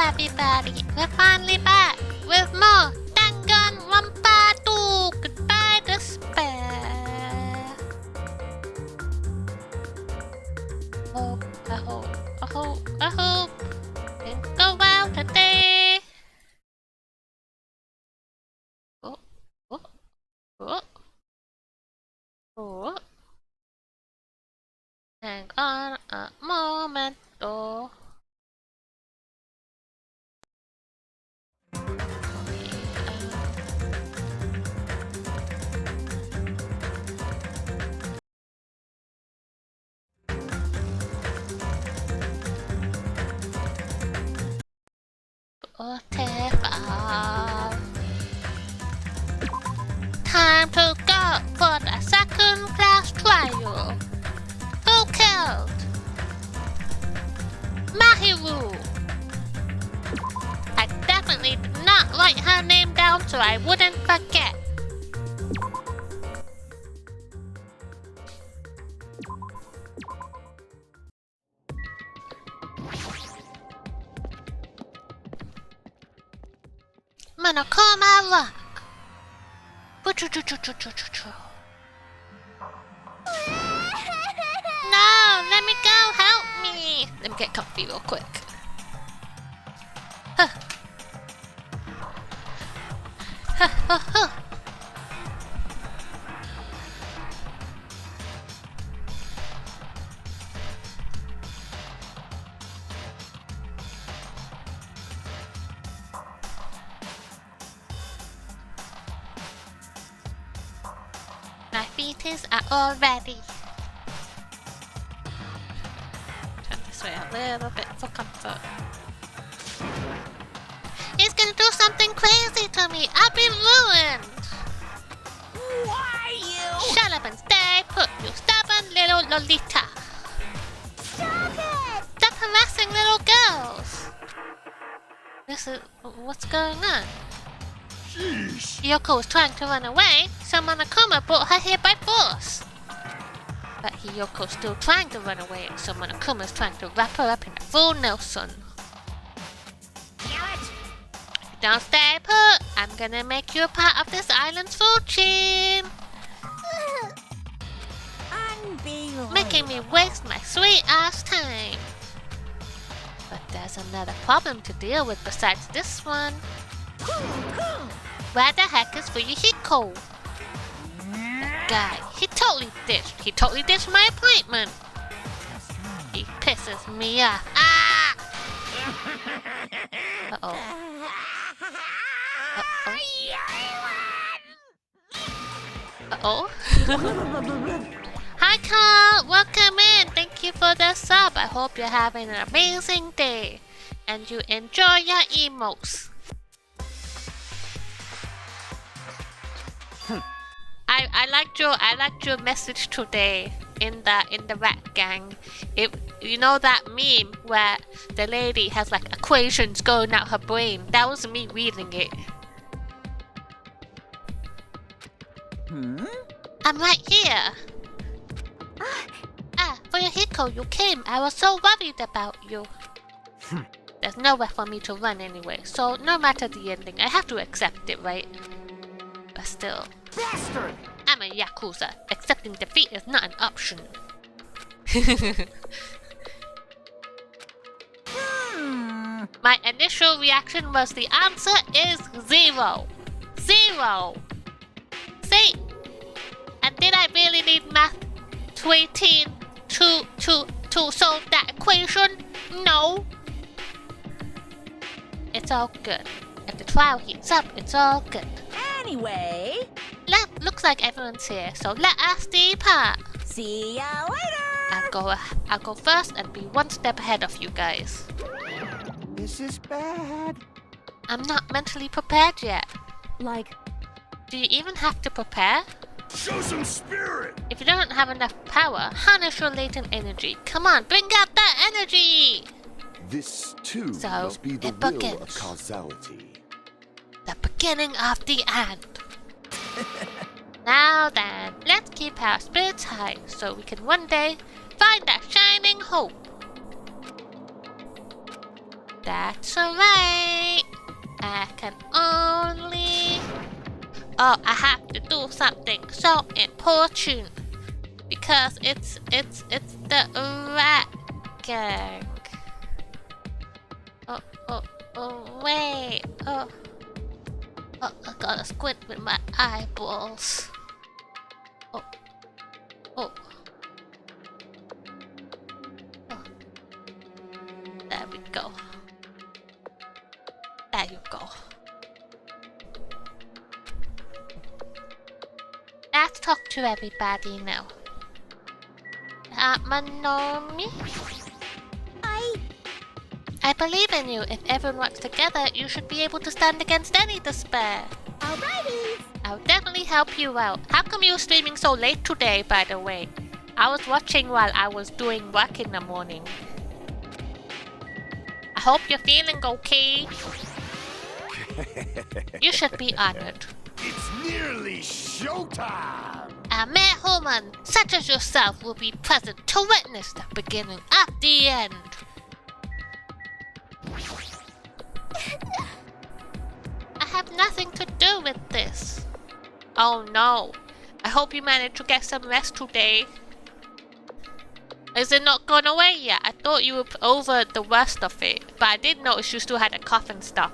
everybody, we're finally back with more Danganronpa 2 Goodbye Despair. I hope things go well today. Hang on a moment, though. Time to go for the second class trial. Who killed Mahiru? I definitely did not write her name down so I wouldn't forget. Monokuma Rock. No, let me go, help me. Let me get comfy real quick. My feeties are all ready. Turn this way a little bit for comfort. He's gonna do something crazy to me. I'll be ruined. Why you? Shut up and stay put, you stubborn little Lolita. Stop it! Stop harassing little girls. What's going on? Sheesh. Yoko was trying to run away, so Monokuma brought her here by force. But Hiyoko's still trying to run away, so Monokuma's trying to wrap her up in a full Nelson. Damn it! Don't stay put! I'm gonna make you a part of this island's food chain! Unbelievable. Making me waste my sweet ass time! But there's another problem to deal with besides this one. Where the heck is Fuyuhiko? That guy, he totally ditched my appointment! He pisses me off. Ah! Uh-oh. Uh-oh. Hi Carl! Welcome in! Thank you for the sub. I hope you're having an amazing day. And you enjoy your emotes. I liked your message today in the rat gang. You know that meme where the lady has like equations going out her brain? That was me reading it. I'm right here. Fuyuhiko, you came. I was so worried about you. There's nowhere for me to run anyway, so no matter the ending, I have to accept it, right? But still. Bastard! I'm a Yakuza. Accepting defeat is not an option. My initial reaction was the answer is 0. 0! See? And did I really need math 18 to solve that equation? No. It's all good. If the trial heats up, it's all good. Anyway, Looks like everyone's here, so let us depart. see ya later! I'll go first and be one step ahead of you guys. This is bad. I'm not mentally prepared yet. Like, Do you even have to prepare? Show some spirit! If you don't have enough power, harness your latent energy. Come on, bring out that energy! This, too, So, must be the it will begins. of causality. The beginning of the end. Now then, let's keep our spirits high so we can one day find that shining hope. That's alright. I can only... Oh, I have to do something so important. Because it's the rat gang. Wait. Oh, I gotta squint with my eyeballs. Oh. There we go. There you go. Let's talk to everybody now. Manomi? I believe in you. If everyone works together, you should be able to stand against any despair. Alrighty. I'll definitely help you out. How come you were streaming so late today, by the way? I was watching while I was doing work in the morning. I hope you're feeling okay. You should be honored. It's nearly showtime! A mere human, such as yourself, will be present to witness the beginning of the end. I have nothing to do with this. Oh no. I hope you managed to get some rest today. Is it not gone away yet? I thought you were over the worst of it, but I did notice you still had a cough and stuff.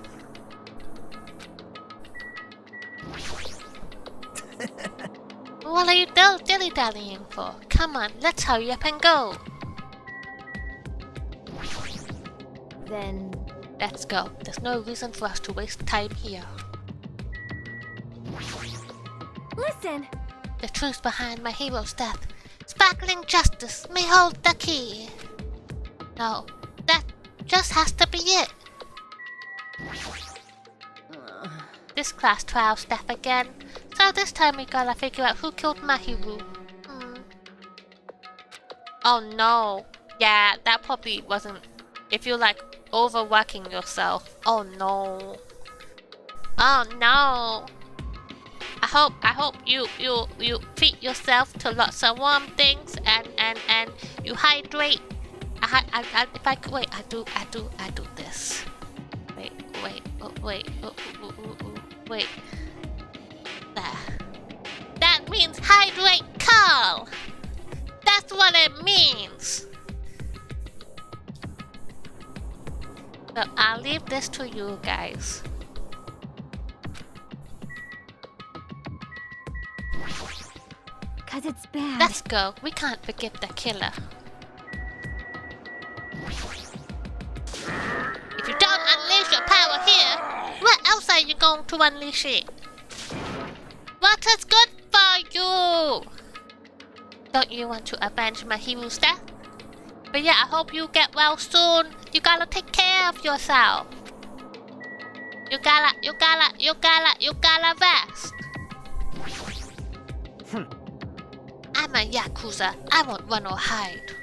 What are you dilly-dallying for? Come on, let's hurry up and go. Then... Let's go. There's no reason for us to waste time here. Listen! The truth behind my hero's death. Sparkling justice may hold the key. No, that just has to be it. This class trial stuff again. So this time we gotta figure out who killed Mahiru. Oh no. Yeah, that probably wasn't... If you're like overworking yourself. Oh no. Oh no. I hope you treat yourself to lots of warm things and you hydrate. If I could wait, I do this. Wait. There. That means hydrate Carl. That's what it means. So I'll leave this to you guys. Cause it's bad. Let's go. We can't forget the killer. If you don't unleash your power here, where else are you going to unleash it? What is good for you? Don't you want to avenge my hero's death? But yeah, I hope you get well soon. You gotta take care of yourself. You gotta rest. I'm a Yakuza. I won't run or hide.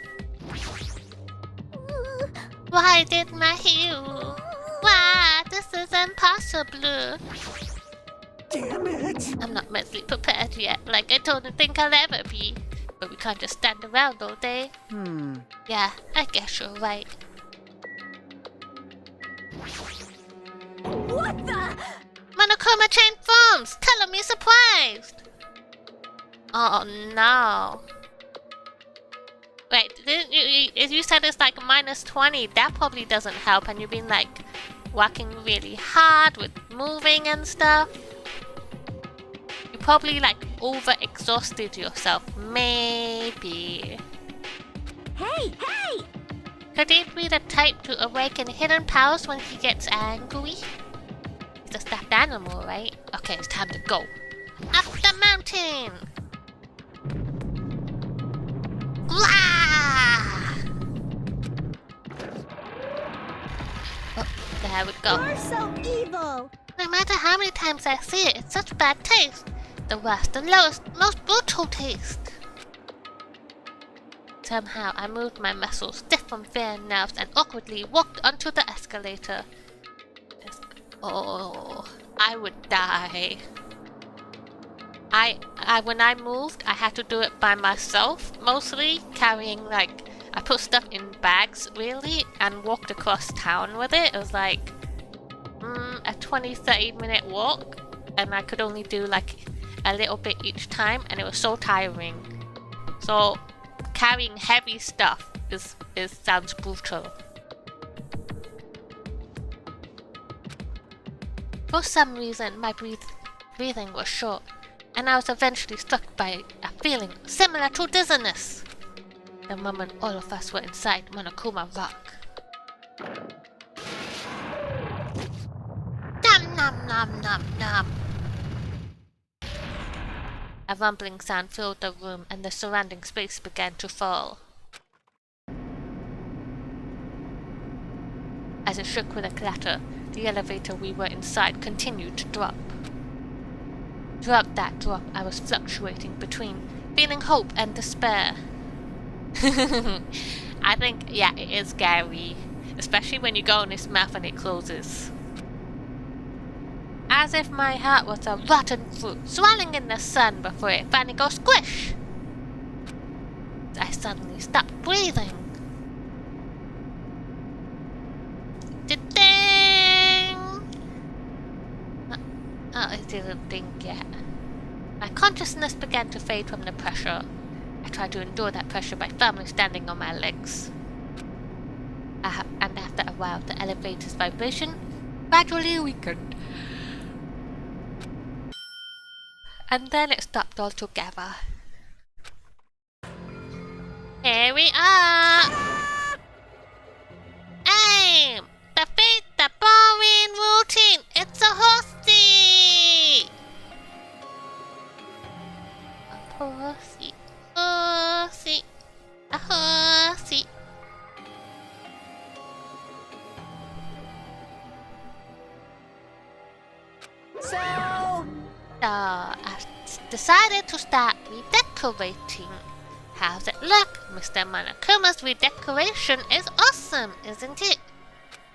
Why did my hero? Why? This is impossible. Damn it! I'm not mentally prepared yet, like I don't think I'll ever be. But we can't just stand around all day. Yeah, I guess you're right. What the? Monokuma chain forms! Color me surprised! Oh no. Wait, didn't you, if you said it's like -20, that probably doesn't help, and you've been like working really hard with moving and stuff. You probably like over-exhausted yourself, maybe. Hey! Could he be the type to awaken hidden powers when he gets angry? He's a stuffed animal, right? Okay, it's time to go. Up the mountain! Wah! Oh, there we go. You're so evil! No matter how many times I see it, it's such bad taste. The worst, the lowest, most brutal taste. Somehow I moved my muscles, stiff from fear and nerves, and awkwardly walked onto the escalator. Oh, I would die. When I moved, I had to do it by myself, mostly carrying like I put stuff in bags, really, and walked across town with it. It was like a 20-30 minute walk, and I could only do like a little bit each time, and it was so tiring. So carrying heavy stuff is sounds brutal. For some reason, my breathing was short, and I was eventually struck by a feeling similar to dizziness. The moment all of us were inside Monokuma Rock. Nom nom nom nom nom. A rumbling sound filled the room, and the surrounding space began to fall. As it shook with a clatter, the elevator we were inside continued to drop. Throughout that drop, I was fluctuating between feeling hope and despair. I think, yeah, it is scary, especially when you go in its mouth and it closes. As if my heart was a rotten fruit swelling in the sun before it finally goes squish. I suddenly stopped breathing. Ding! Oh, it didn't ding yet. My consciousness began to fade from the pressure. I tried to endure that pressure by firmly standing on my legs. And after a while, the elevator's vibration gradually weakened. And then it stopped altogether. Here we are! Aim! Defeat the boring routine! It's a horsey! A horsey. Horsey. A horsey. So, I decided to start redecorating. How's it look? Mr. Monokuma's redecoration is awesome, isn't it?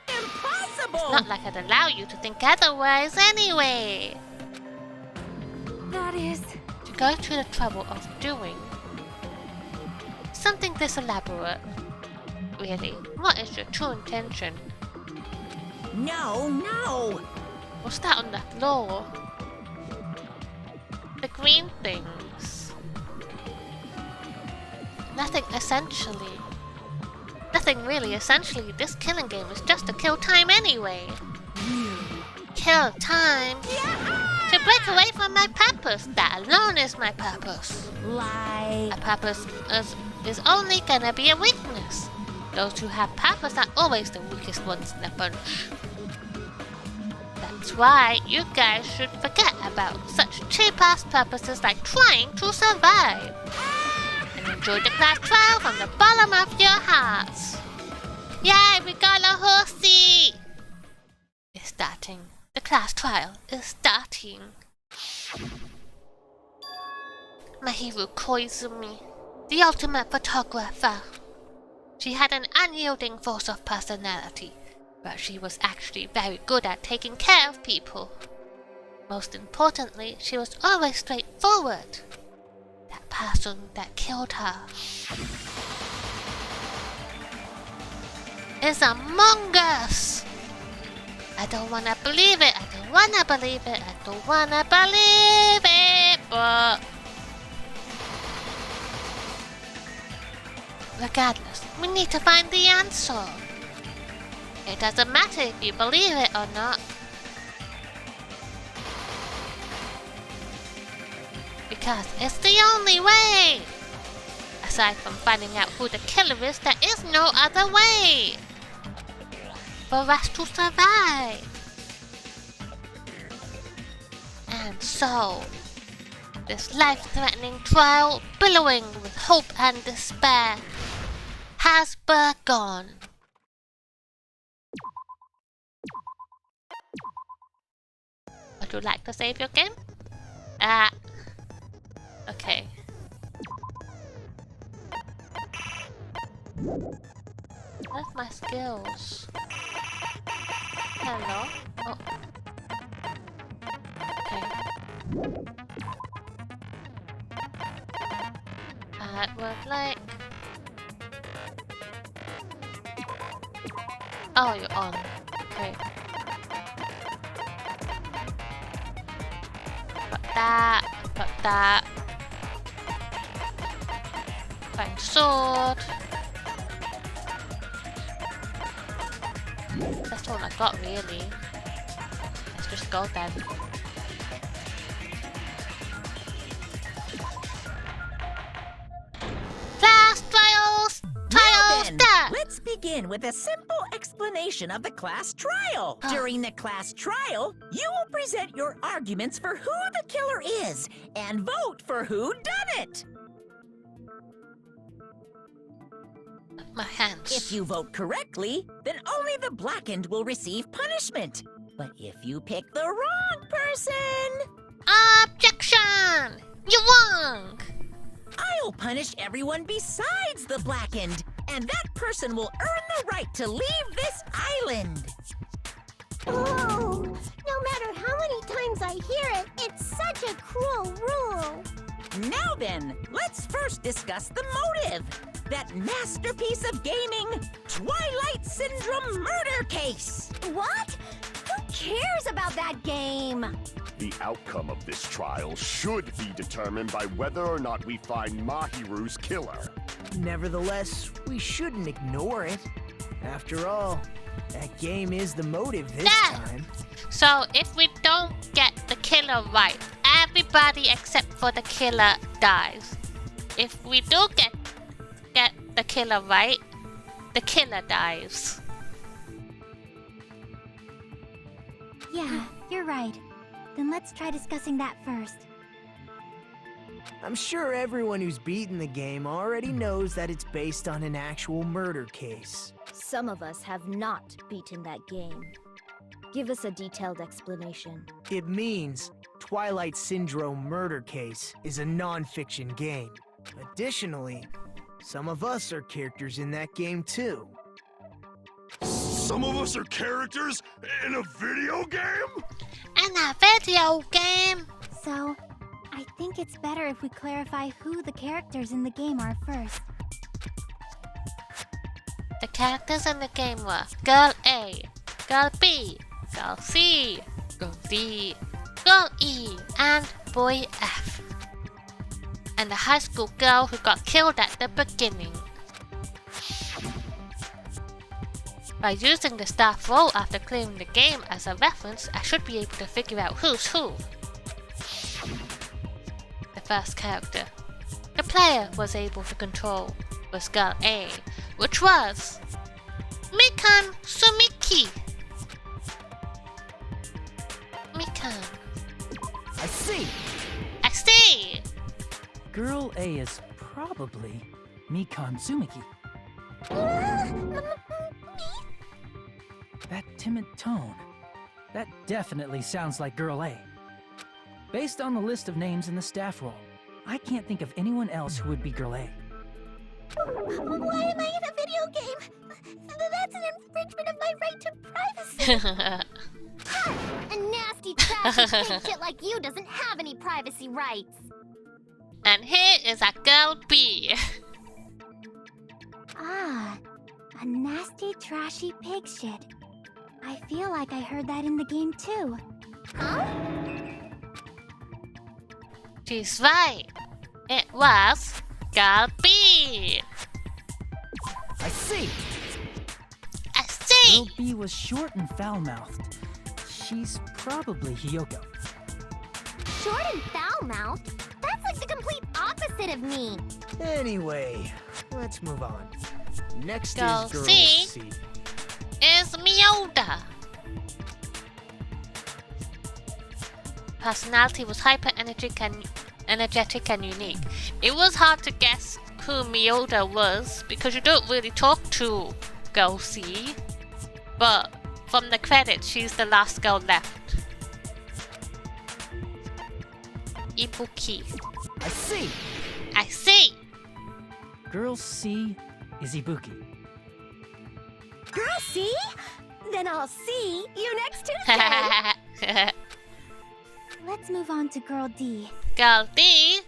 impossible! It's not like I'd allow you to think otherwise anyway. That is... To go to the trouble of doing something this elaborate. Really, what is your true intention? No, no! What's that on the floor? The green things. Nothing essentially. Nothing really essentially. This killing game is just to kill time anyway. Kill time? Yeah! To break away from my purpose. That alone is my purpose. Like... A purpose is only gonna be a weakness. Those who have purpose are always the weakest ones in the bunch. That's why you guys should forget about such cheap-ass purposes like trying to survive. And enjoy the class trial from the bottom of your hearts. Yay, we got a horsey! It's starting. The class trial is starting. Mahiru Koizumi, the ultimate photographer. She had an unyielding force of personality, but she was actually very good at taking care of people. Most importantly, she was always straightforward. That person that killed her is among us. I don't wanna believe it, I don't wanna believe it, I don't wanna believe it, but... Regardless, we need to find the answer. It doesn't matter if you believe it or not. Because it's the only way! Aside from finding out who the killer is, there is no other way! For us to survive. And so, this life-threatening trial, billowing with hope and despair, has begun. Would you like to save your game? Okay. Where's my skills? Hello? Oh. Okay. I would like Oh, you're on. Okay. Got that. Got that. Find sword. That's all I got, really. Let's just go then. Class trials! Trials Then, done! let's begin with a simple explanation of the class trial. During the class trial, you will present your arguments for who the killer is and vote for who done it. My hands. If you vote correctly, then only the blackened will receive punishment. But if you pick the wrong person, Objection! You won! I'll punish everyone besides the blackened, and that person will earn the right to leave this island. Oh, no matter how many times I hear it, it's such a cruel rule. Now then, let's first discuss the motive. That masterpiece of gaming, Twilight Syndrome murder case. What? Who cares about that game? The outcome of this trial should be determined by whether or not we find Mahiru's killer. Nevertheless, we shouldn't ignore it. After all, that game is the motive this time. So if we don't get the killer right, everybody except for the killer dies. If we do get the killer right, the killer dies. Yeah, you're right. Then let's try discussing that first. I'm sure everyone who's beaten the game already knows that it's based on an actual murder case. Some of us have not beaten that game. Give us a detailed explanation. It means Twilight Syndrome Murder Case is a non-fiction game. Additionally, some of us are characters in that game too. Some of us are characters in a video game? And a video game! So, I think it's better if we clarify who the characters in the game are first. The characters in the game were Girl A, Girl B, Girl C, Girl D, Girl E, and Boy F. And the high school girl who got killed at the beginning. By using the staff role after clearing the game as a reference, I should be able to figure out who's who. The first character the player was able to control was Girl A, which was Mikan Sumiki. Mikan. I see! I see! Girl A is probably Mikan Sumiki. That timid tone. That definitely sounds like Girl A. Based on the list of names in the staff roll, I can't think of anyone else who would be Girl A. Why am I in a video game? That's an infringement of my right to privacy. A nasty, trashy pig shit like you doesn't have any privacy rights. And here is a Girl B. Ah, a nasty, trashy pig shit. I feel like I heard that in the game too. Huh? She's right. It was Girl B. I see! I see! Girl B was short and foul-mouthed. She's probably Hiyoko. Short and foul-mouthed? That's like the complete opposite of me. Anyway, let's move on. Next Girl is Girl C. C. Is Miyoda. Personality was energetic and unique. It was hard to guess who Miyoda was because you don't really talk to Girl C. But from the credits, she's the last girl left. Ibuki. I see! I see! Girl C is Ibuki. Girl, see? Then I'll see you next Tuesday. Let's move on to Girl D. Girl D.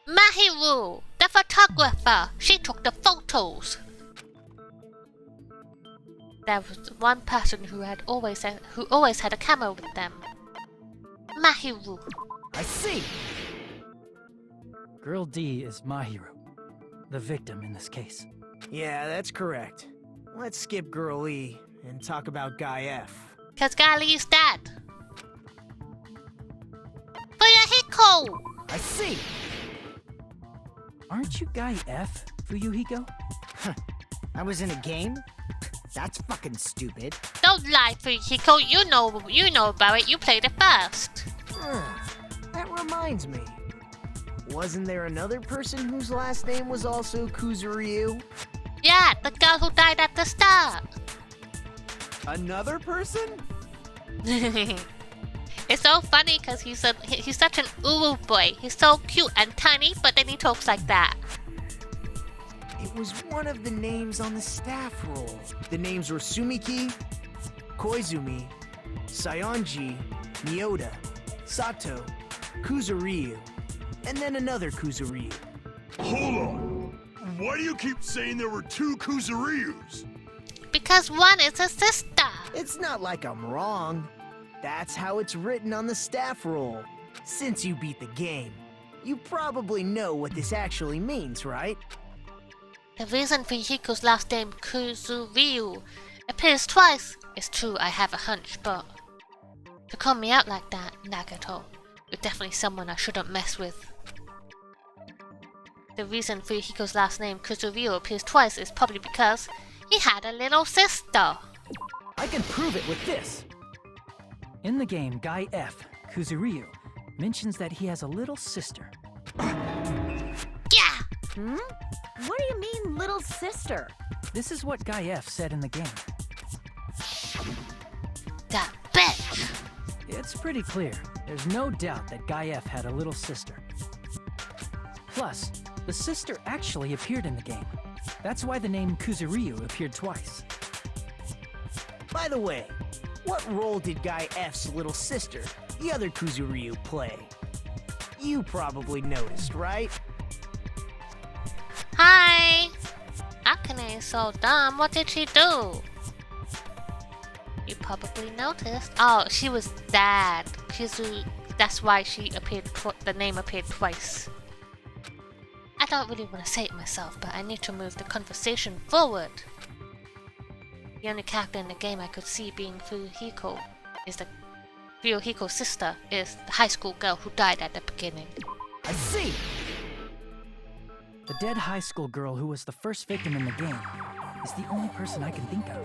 Mahiru, the photographer. She took the photos. there was one person who always had a camera with them. Mahiru. I see. Girl D is Mahiru, the victim in this case. Yeah, that's correct. Let's skip Girl E and talk about Guy F. Cause Gali's dead. Fuyuhiko! I see. Aren't you Guy F, Fuyuhiko? I was in a game? That's fucking stupid. Don't lie, Fuyuhiko. You know about it. You played it first. That reminds me. Wasn't there another person whose last name was also Kuzuryu? Yeah, the girl who died at the start. Another person? It's so funny because he's such an uwu boy. He's so cute and tiny, but then he talks like that. It was one of the names on the staff roll. The names were Sumiki, Koizumi, Sayonji, Miyota, Sato, Kuzuryu, and then another Kuzuryu. Hold on. Why do you keep saying there were two Kuzuryus? Because one is a sister. It's not like I'm wrong. That's how it's written on the staff roll. Since you beat the game, you probably know what this actually means, right? The reason Fuyuhiko's last name Kuzuryu appears twice is true. I have a hunch, but to call me out like that, Nagato, you're definitely someone I shouldn't mess with. The reason Fuyuhiko's last name Kuzuryu appears twice is probably because he had a little sister. I can prove it with this. In the game, Guy F, Kuzuryu, mentions that he has a little sister. Yeah! What do you mean, little sister? This is what Guy F said in the game. That bitch! It's pretty clear. There's no doubt that Guy F had a little sister. Plus, the sister actually appeared in the game. That's why the name Kuzuryu appeared twice. By the way, what role did Guy F's little sister, the other Kuzuryu, play? You probably noticed, right? Hi! Akane is so dumb. What did she do? You probably noticed. Oh, she was dad. That's why she appeared. The name appeared twice. I don't really want to say it myself, but I need to move the conversation forward. The only character in the game I could see being Fuyuhiko is Fuyuhiko's sister is the high school girl who died at the beginning. I see! The dead high school girl who was the first victim in the game is the only person I can think of.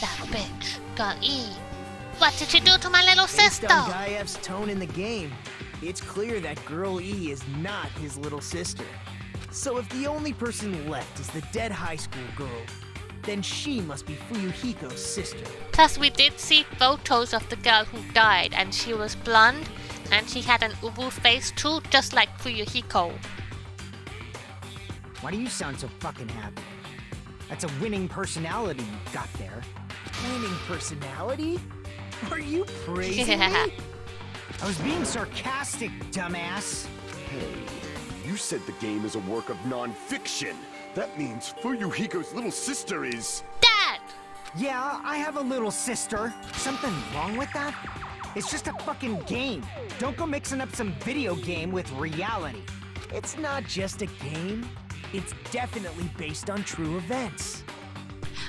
That bitch, Gai. What did you do to my little sister? Based on Guy F's tone in the game, it's clear that Girl E is not his little sister. So if the only person left is the dead high school girl, then she must be Fuyuhiko's sister. Plus, we did see photos of the girl who died, and she was blonde, and she had an ubu face too, just like Fuyuhiko. Why do you sound so fucking happy? That's a winning personality you got there. Winning personality? Are you praising Yeah. me? I was being sarcastic, dumbass. Hey, you said the game is a work of non-fiction. That means Fuyuhiko's little sister is... Dad! Yeah, I have a little sister. Something wrong with that? It's just a fucking game. Don't go mixing up some video game with reality. It's not just a game. It's definitely based on true events.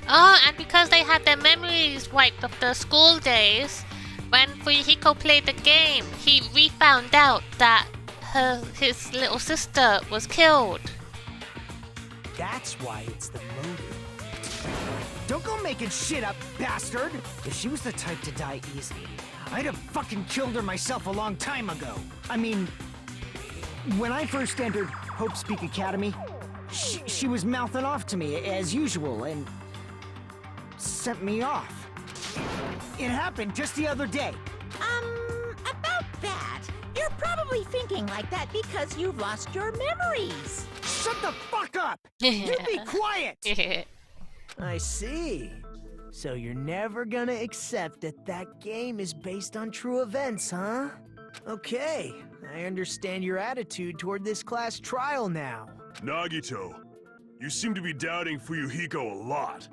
Oh, and because they had their memories wiped of the school days, when Fuyuhiko played the game, he re-found out that his little sister was killed. That's why it's the motive. Don't go making shit up, bastard! If she was the type to die easily, I'd have fucking killed her myself a long time ago. I mean, when I first entered Hope Speak Academy, she was mouthing off to me as usual and sent me off. It happened just the other day. About that, you're probably thinking like that because you've lost your memories. Shut the fuck up! You be quiet! I see. So you're never gonna accept that that game is based on true events, huh? Okay, I understand your attitude toward this class trial now. Nagito, You seem to be doubting Fuyuhiko a lot.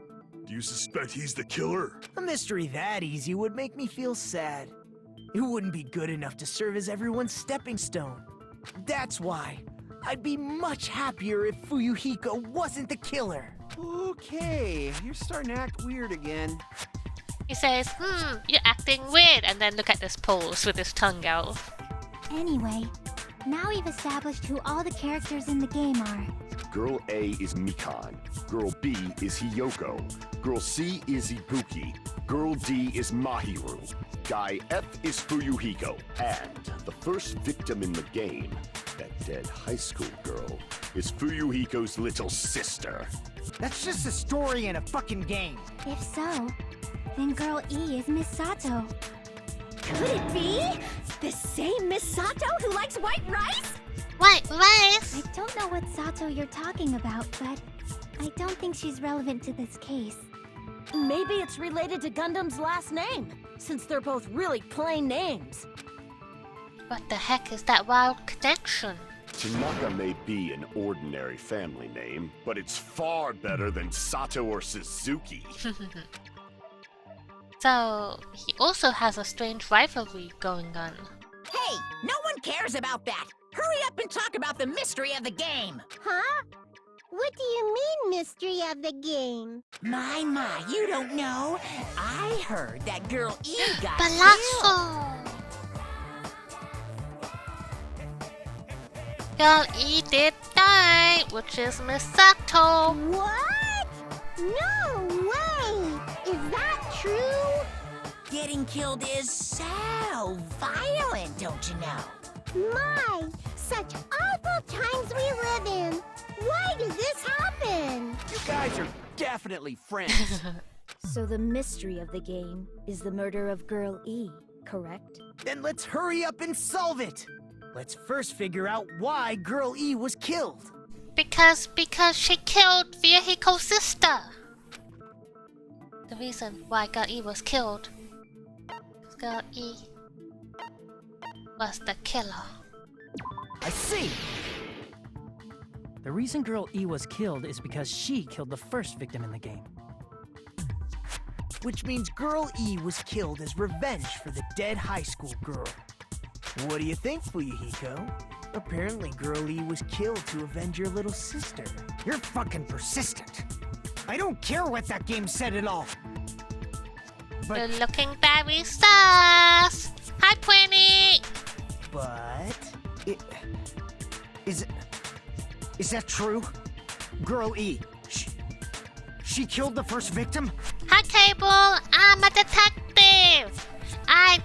Do you suspect he's the killer? A mystery that easy would make me feel sad. It wouldn't be good enough to serve as everyone's stepping stone. That's why I'd be much happier if Fuyuhiko wasn't the killer. Okay, you're starting to act weird again. He says, you're acting weird, and then look at this pose with his tongue out. Anyway, now we've established who all the characters in the game are. Girl A is Mikan. Girl B is Hiyoko. Girl C is Ibuki. Girl D is Mahiru. Guy F is Fuyuhiko. And the first victim in the game, that dead high school girl, is Fuyuhiko's little sister. That's just a story in a fucking game. If so, then Girl E is Miss Sato. Could it be? The same Miss Sato who likes white rice? White rice? I don't know what Sato you're talking about, but I don't think she's relevant to this case. Maybe it's related to Gundam's last name, since they're both really plain names. What the heck is that wild connection? Tanaka may be an ordinary family name, but it's far better than Sato or Suzuki. So, he also has a strange rivalry going on. Hey, no one cares about that. Hurry up and talk about the mystery of the game. Huh? What do you mean, mystery of the game? My, you don't know. I heard that Girl E got killed. Palazzo! Girl E did die, which is Miss Sato. What? No way! Is that true? Getting killed is so violent, don't you know? My, such awful times we live in. Why did this happen? You guys are definitely friends. So the mystery of the game is the murder of Girl E, correct? Then let's hurry up and solve it. Let's first figure out why Girl E was killed. Because she killed Fuyuhiko's sister. The reason why Girl E was killed. Girl E was the killer. I see. The reason Girl E was killed is because she killed the first victim in the game. Which means Girl E was killed as revenge for the dead high school girl. What do you think, Fuyuhiko? Apparently Girl E was killed to avenge your little sister. You're fucking persistent. I don't care what that game said at all. But You're looking very sus. Hi, Prinny. But... Is that true? Girl E, she killed the first victim? Hi, Cable. I'm a detective. I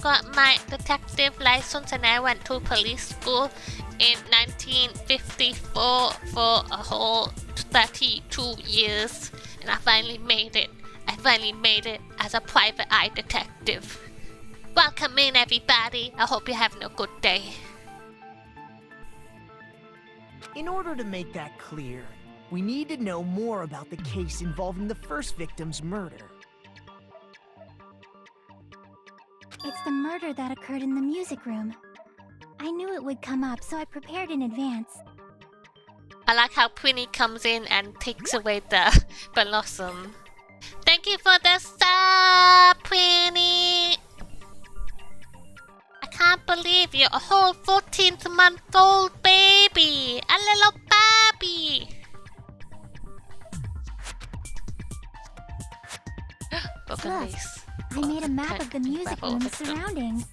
got my detective license and I went to police school in 1954 for a whole 32 years, and I finally made it. I finally made it as a private eye detective. Welcome in, everybody. I hope you're having a good day. in order to make that clear, we need to know more about the case involving the first victim's murder. It's the murder that occurred in the music room. I knew it would come up, so I prepared in advance. I like how Prinny comes in and takes away the blossom. Thank you for the sub, Prinny! I can't believe you're a whole 14th-month-old baby! A little baby! Broken Look, vase. I made a map of the music Level room's victim. surroundings,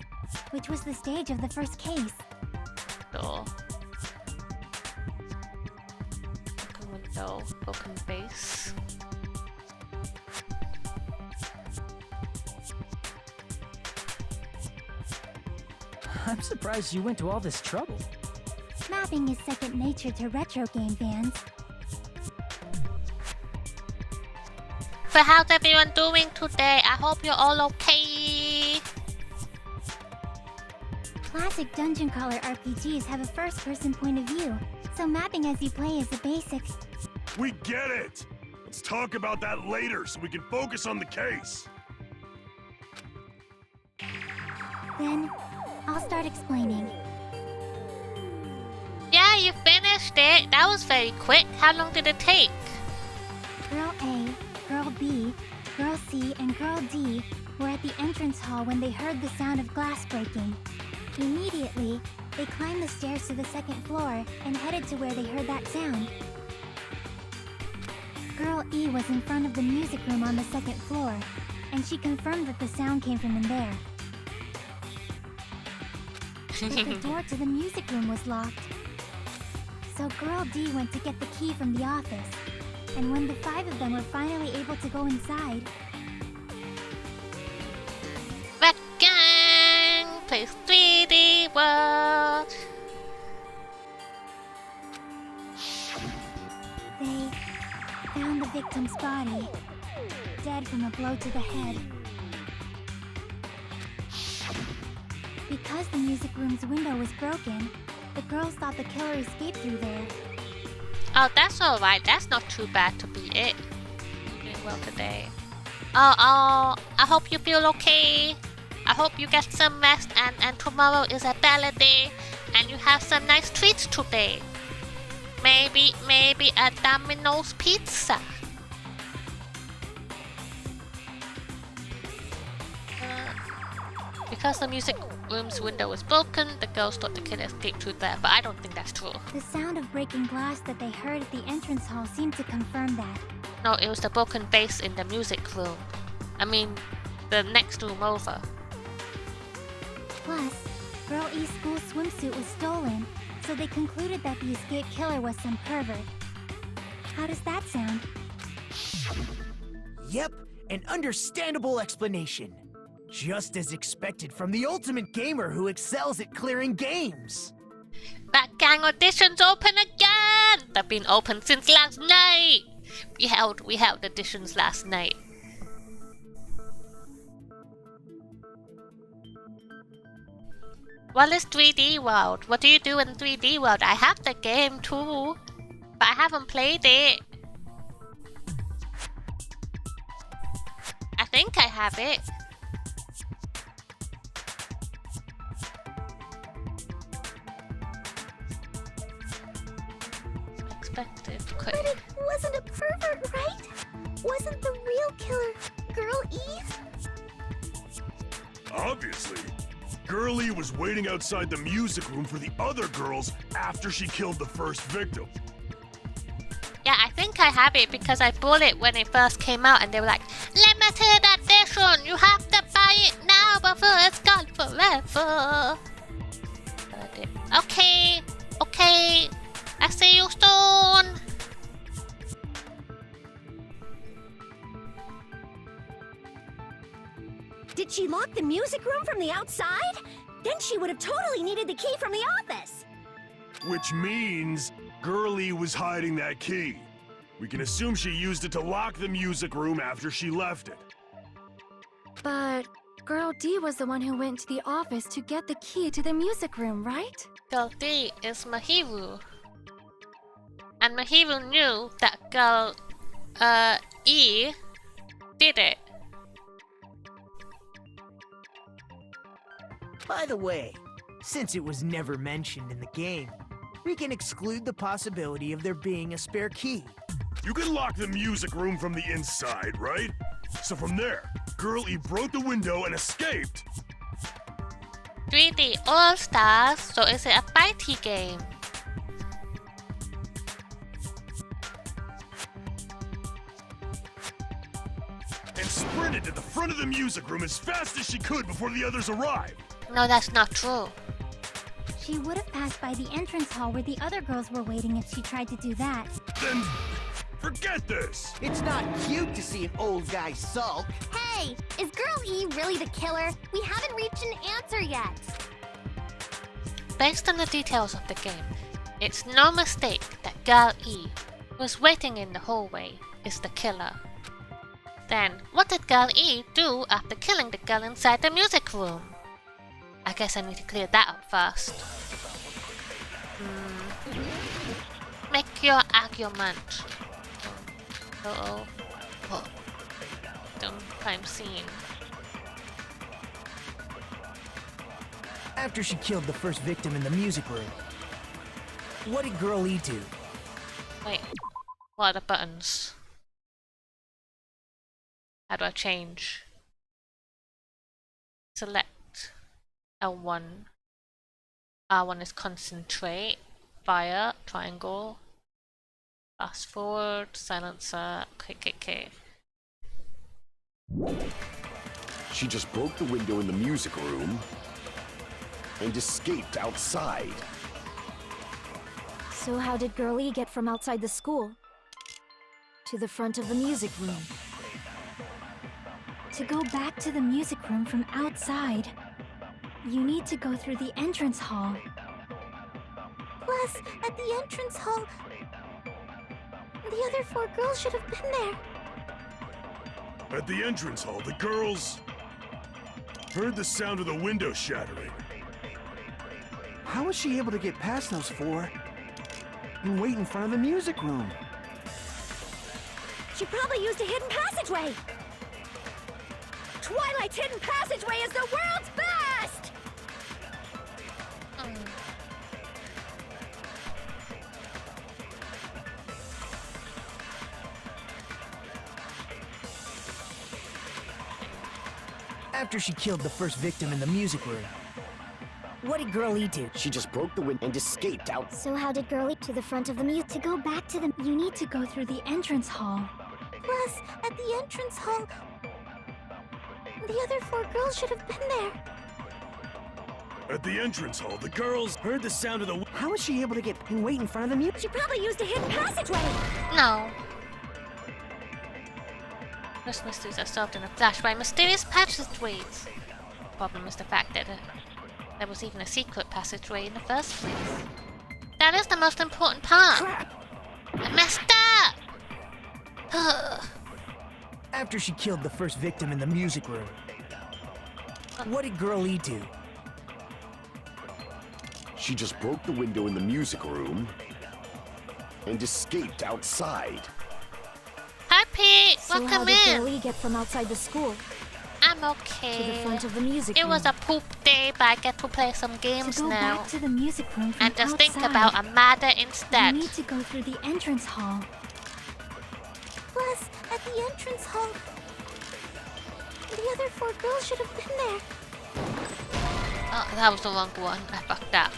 which was the stage of the first case. Door. Broken window. Broken vase. I'm surprised you went to all this trouble. Mapping is second nature to retro game fans. But how's everyone doing today? I hope you're all okay. Classic dungeon crawler RPGs have a first-person point of view, so mapping as you play is a basic. We get it! Let's talk about that later so we can focus on the case. Then, I'll start explaining. Yeah, Yeah, you finished it. That was very quick. How long did it take? Girl A, Girl B, Girl C, and Girl D were at the entrance hall when they heard the sound of glass breaking. Immediately, they climbed the stairs to the second floor and headed to where they heard that sound. Girl E was in front of the music room on the second floor, and she confirmed that the sound came from in there. But the door to the music room was locked. So Girl D went to get the key from the office, and when the 5 of them were finally able to go inside, Red Gang plays 3D World. they found the victim's body, dead from a blow to the head. Because the music room's window was broken, the girls thought the killer escaped through there. Oh, that's alright. That's not too bad to be it. Doing well today. Oh, I hope you feel okay. I hope you get some rest and tomorrow is a better day and you have some nice treats today. Maybe a Domino's pizza. Because the music room's window was broken, the girls thought the killer escaped through there, but I don't think that's true. The sound of breaking glass that they heard at the entrance hall seemed to confirm that. No, it was the broken vase in the music room. I mean, the next room over. Plus, Girl E's school swimsuit was stolen, so they concluded that the escaped killer was some pervert. How does that sound? Yep, an understandable explanation. Just as expected from the ultimate gamer who excels at clearing games. That gang auditions open again! They've been open since last night! We held auditions last night. What is 3D World? What do you do in 3D World? I have the game too, but I haven't played it. I think I have it. But it wasn't a pervert, right? Wasn't the real killer Girl E? Obviously. Girlie was waiting outside the music room for the other girls after she killed the first victim. Yeah, I think I have it because I bought it when it first came out and they were like, limited edition! You have to buy it now before it's gone forever! But I did. Okay, I see you soon! Did she lock the music room from the outside? Then she would have totally needed the key from the office. Which means Girlie was hiding that key. We can assume she used it to lock the music room after she left it. But Girl D was the one who went to the office to get the key to the music room, right? Girl D is Mahiru. And Mahiru knew that Girl E did it. By the way, since it was never mentioned in the game, we can exclude the possibility of there being a spare key. You can lock the music room from the inside, right? So from there, Girlie broke the window and escaped. 3D All Stars, so is it a fighty game? And sprinted to the front of the music room as fast as she could before the others arrived. No, that's not true. She would have passed by the entrance hall where the other girls were waiting if she tried to do that. Then forget this! It's not cute to see an old guy sulk. Hey, is Girl E really the killer? We haven't reached an answer yet. Based on the details of the game, it's no mistake that Girl E, who was waiting in the hallway, is the killer. Then, what did Girl E do after killing the girl inside the music room? I guess I need to clear that up first. Make your argument. Oh. Crime scene. After she killed the first victim in the music room, What did Girl E do? Wait, what are the buttons? How do I change? Select L1. R1 is concentrate. Fire, triangle. Fast forward, silencer, KKK. She just broke the window in the music room and escaped outside. So how did Girl E get from outside the school to the front of the music room? To go back to the music room from outside, you need to go through the entrance hall. Plus, at the entrance hall, the other 4 girls should have been there. At the entrance hall, the girls heard the sound of the window shattering. How was she able to get past those 4 and wait in front of the music room? She probably used a hidden passageway. Twilight's hidden passageway is the world's best! After she killed the first victim in the music room, what did Girl E do? She just broke the window and escaped out. So how did Girl E to the front of the music? To go back to the... You need to go through the entrance hall. Plus, at the entrance hall, the other 4 girls should have been there. At the entrance hall, the girls heard the sound of the... How was she able to get and wait in front of the music? She probably used a hidden passageway. No. Most mysteries are solved in a flash by mysterious passageways. The problem is the fact that there was even a secret passageway in the first place. That is the most important part. I messed up! After she killed the first victim in the music room, what did Girl E do? She just broke the window in the music room and escaped outside. Hi, Pete! So how Welcome did Girl in! E get from outside the school I'm to okay. the front of the music It room? was a poop day, but I get to play some games To go now. back to the music room from And just outside, think about Amada you instead. need to go through the entrance hall. Plus, at the entrance hall, the other 4 girls should have been there. Oh, that was the wrong one. I fucked up.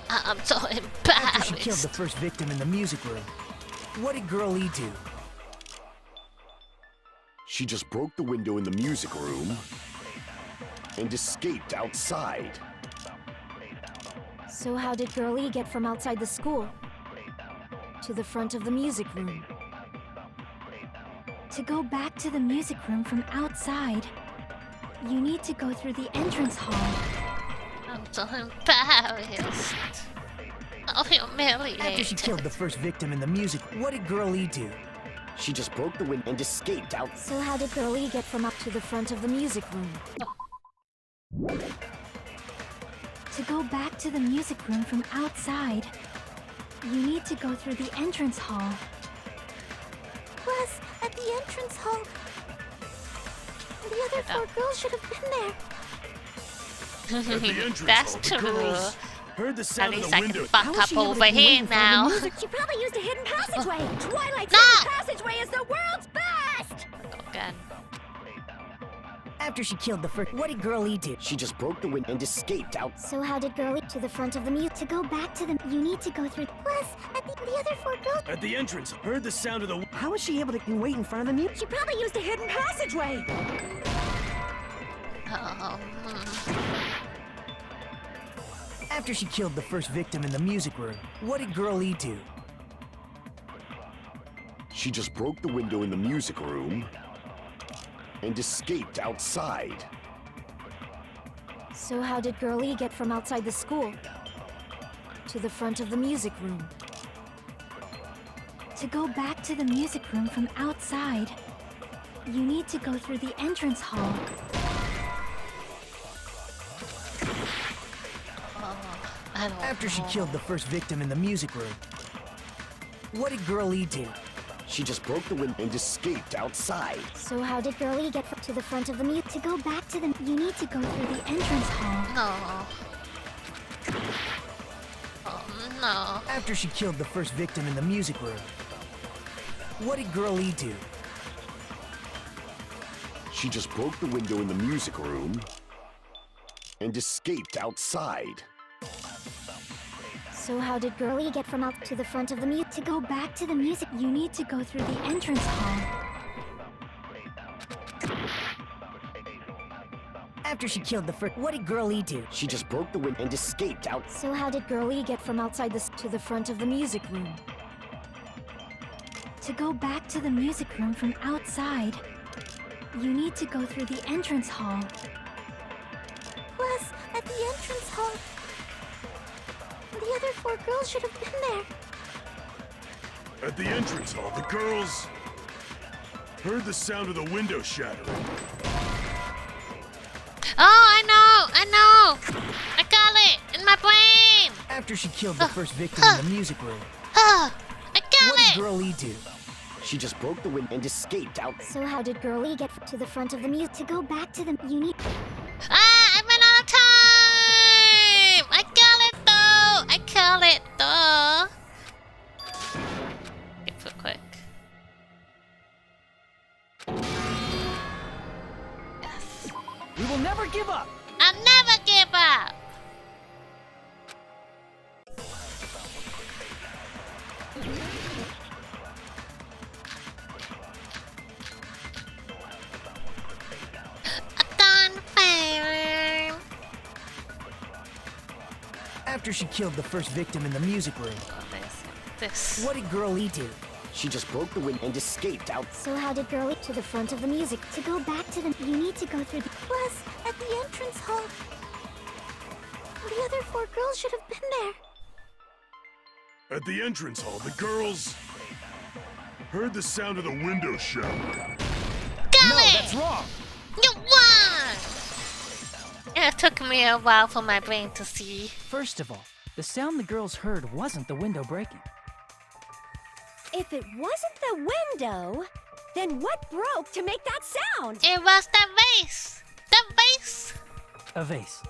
I'm so After she killed the embarrassed. first victim in the music room, what did Girl E do? She just broke the window in the music room and escaped outside. So how did Girl E get from outside the school to the front of the music room? To go back to the music room from outside, you need to go through the entrance hall. I'm so embarrassed. Oh, humiliated. After she killed the first victim in the music, what did Girl E do? She just broke the window and escaped out. So how did Girl E get from up to the front of the music room? To go back to the music room from outside, you need to go through the entrance hall. Plus, at the entrance hall, the other 4 girls should have been there. At the entrance That's hall, the true. girls heard the At sound of least the I can window. fuck up over here now. She probably used a hidden passageway. Twilight's No! hidden passageway is the world's best! Again. After she killed the first, what did Girl E do? She just broke the window and escaped out. So how did Girl E to the front of the music? To go back to the... You need to go through... Plus, at the other 4 girls, At the entrance, heard the sound of the... How was she able to wait in front of the music? she probably used a hidden passageway. After she killed the first victim in the music room, what did Girl E do? She just broke the window in the music room and escaped outside. So how did Girl E get from outside the school to the front of the music room? To go back to the music room from outside, you need to go through the entrance hall. I don't After she know. killed the first victim in the music room, what did Girl E do? She just broke the window and escaped outside. So how did Girl E get to the front of the music? To go back to the... You need to go through the entrance hall. No. Oh No. After she killed the first victim in the music room, what did Girl E do? She just broke the window in the music room and escaped outside. So how did Girlie get from out to the front of the music? To go back to the music, you need to go through the entrance hall. After she killed the first, what did Girl E do? She just broke the window and escaped out. So how did Girlie get from outside to the front of the music room? To go back to the music room from outside, you need to go through the entrance hall. Plus, at the entrance hall, the other 4 girls should have been there. At the entrance hall, the girls heard the sound of the window shattering. Oh, I know! I got it in my brain! After she killed the first victim in the music room, I got what did it! Girl E do? She just broke the window and escaped out. So how did Girlie get to the front of the music? To go back to the unit. I ran out of time! I got it though! I got it though! Get quick. Yes. We will never give up! I'll never give up! After she killed the first victim in the music room, This. what did Girl E do? She just broke the window and escaped out. So how did Girlie to the front of the music? To go back to the, you need to go through the. Plus, at the entrance hall, the other 4 girls should have been there. At the entrance hall, the girls heard the sound of the window shattering. Got No, it! that's wrong! You won! It took me a while for my brain to see. First of all, the sound the girls heard wasn't the window breaking. If it wasn't the window, then what broke to make that sound? It was the vase! The vase! A vase.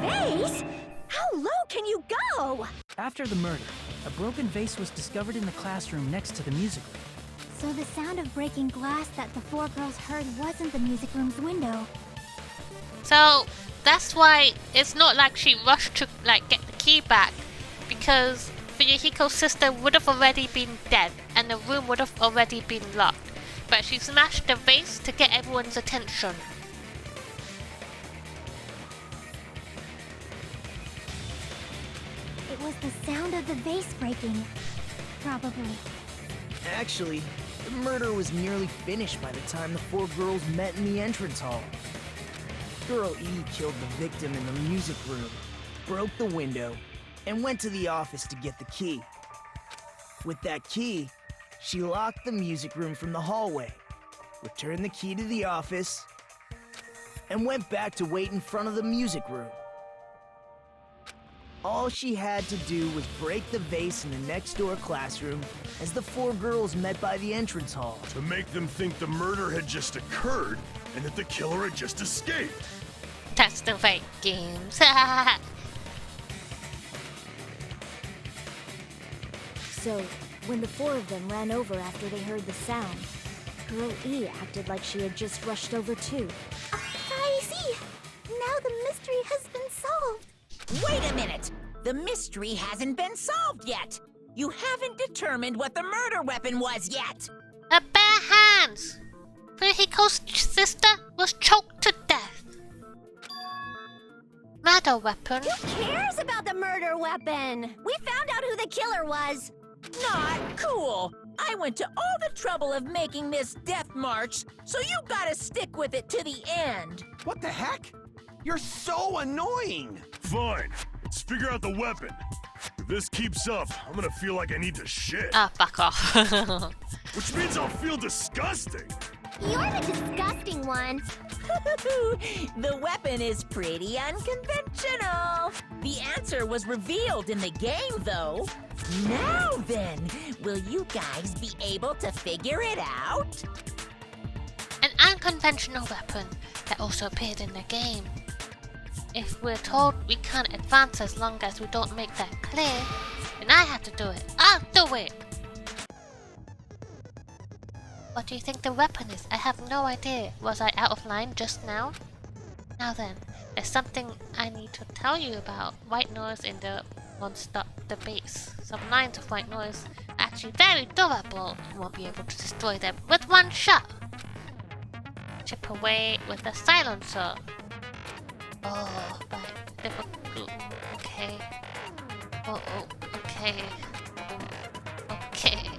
Vase? How low can you go? After the murder, a broken vase was discovered in the classroom next to the music room. So the sound of breaking glass that the 4 girls heard wasn't the music room's window. So that's why it's not like she rushed to get the key back, because Fuyuhiko's sister would have already been dead and the room would have already been locked. But she smashed the vase to get everyone's attention. It was the sound of the vase breaking. Probably. Actually, the murder was nearly finished by the time the 4 girls met in the entrance hall. Girl E killed the victim in the music room, broke the window, and went to the office to get the key. With that key, she locked the music room from the hallway, returned the key to the office, and went back to wait in front of the music room. All she had to do was break the vase in the next door classroom as the 4 girls met by the entrance hall. To make them think the murder had just occurred and that the killer had just escaped. That's the fake games. So, when the 4 of them ran over after they heard the sound, Girl E acted like she had just rushed over too. I see. Now the mystery has been solved. Wait a minute! The mystery hasn't been solved yet! You haven't determined what the murder weapon was yet! A bare hands! Fuyuhiko's sister was choked to death. Murder weapon? Who cares about the murder weapon? We found out who the killer was. Not cool! I went to all the trouble of making this death march, so you gotta stick with it to the end! What the heck? You're so annoying! Fine, let's figure out the weapon. If this keeps up, I'm gonna feel like I need to shit. Ah, fuck off. Which means I'll feel disgusting. You're the disgusting one. The weapon is pretty unconventional. The answer was revealed in the game, though. Now then, will you guys be able to figure it out? An unconventional weapon that also appeared in the game. if we're told we can't advance as long as we don't make that clear, then I have to do it. I'll do it! What do you think the weapon is? I have no idea. Was I out of line just now? Now then, there's something I need to tell you about. White noise in the monster, the base. Some lines of white noise are actually very durable. You won't be able to destroy them with one shot. Chip away with a silencer. Oh, right. Difficult. Okay. Oh, okay. Okay.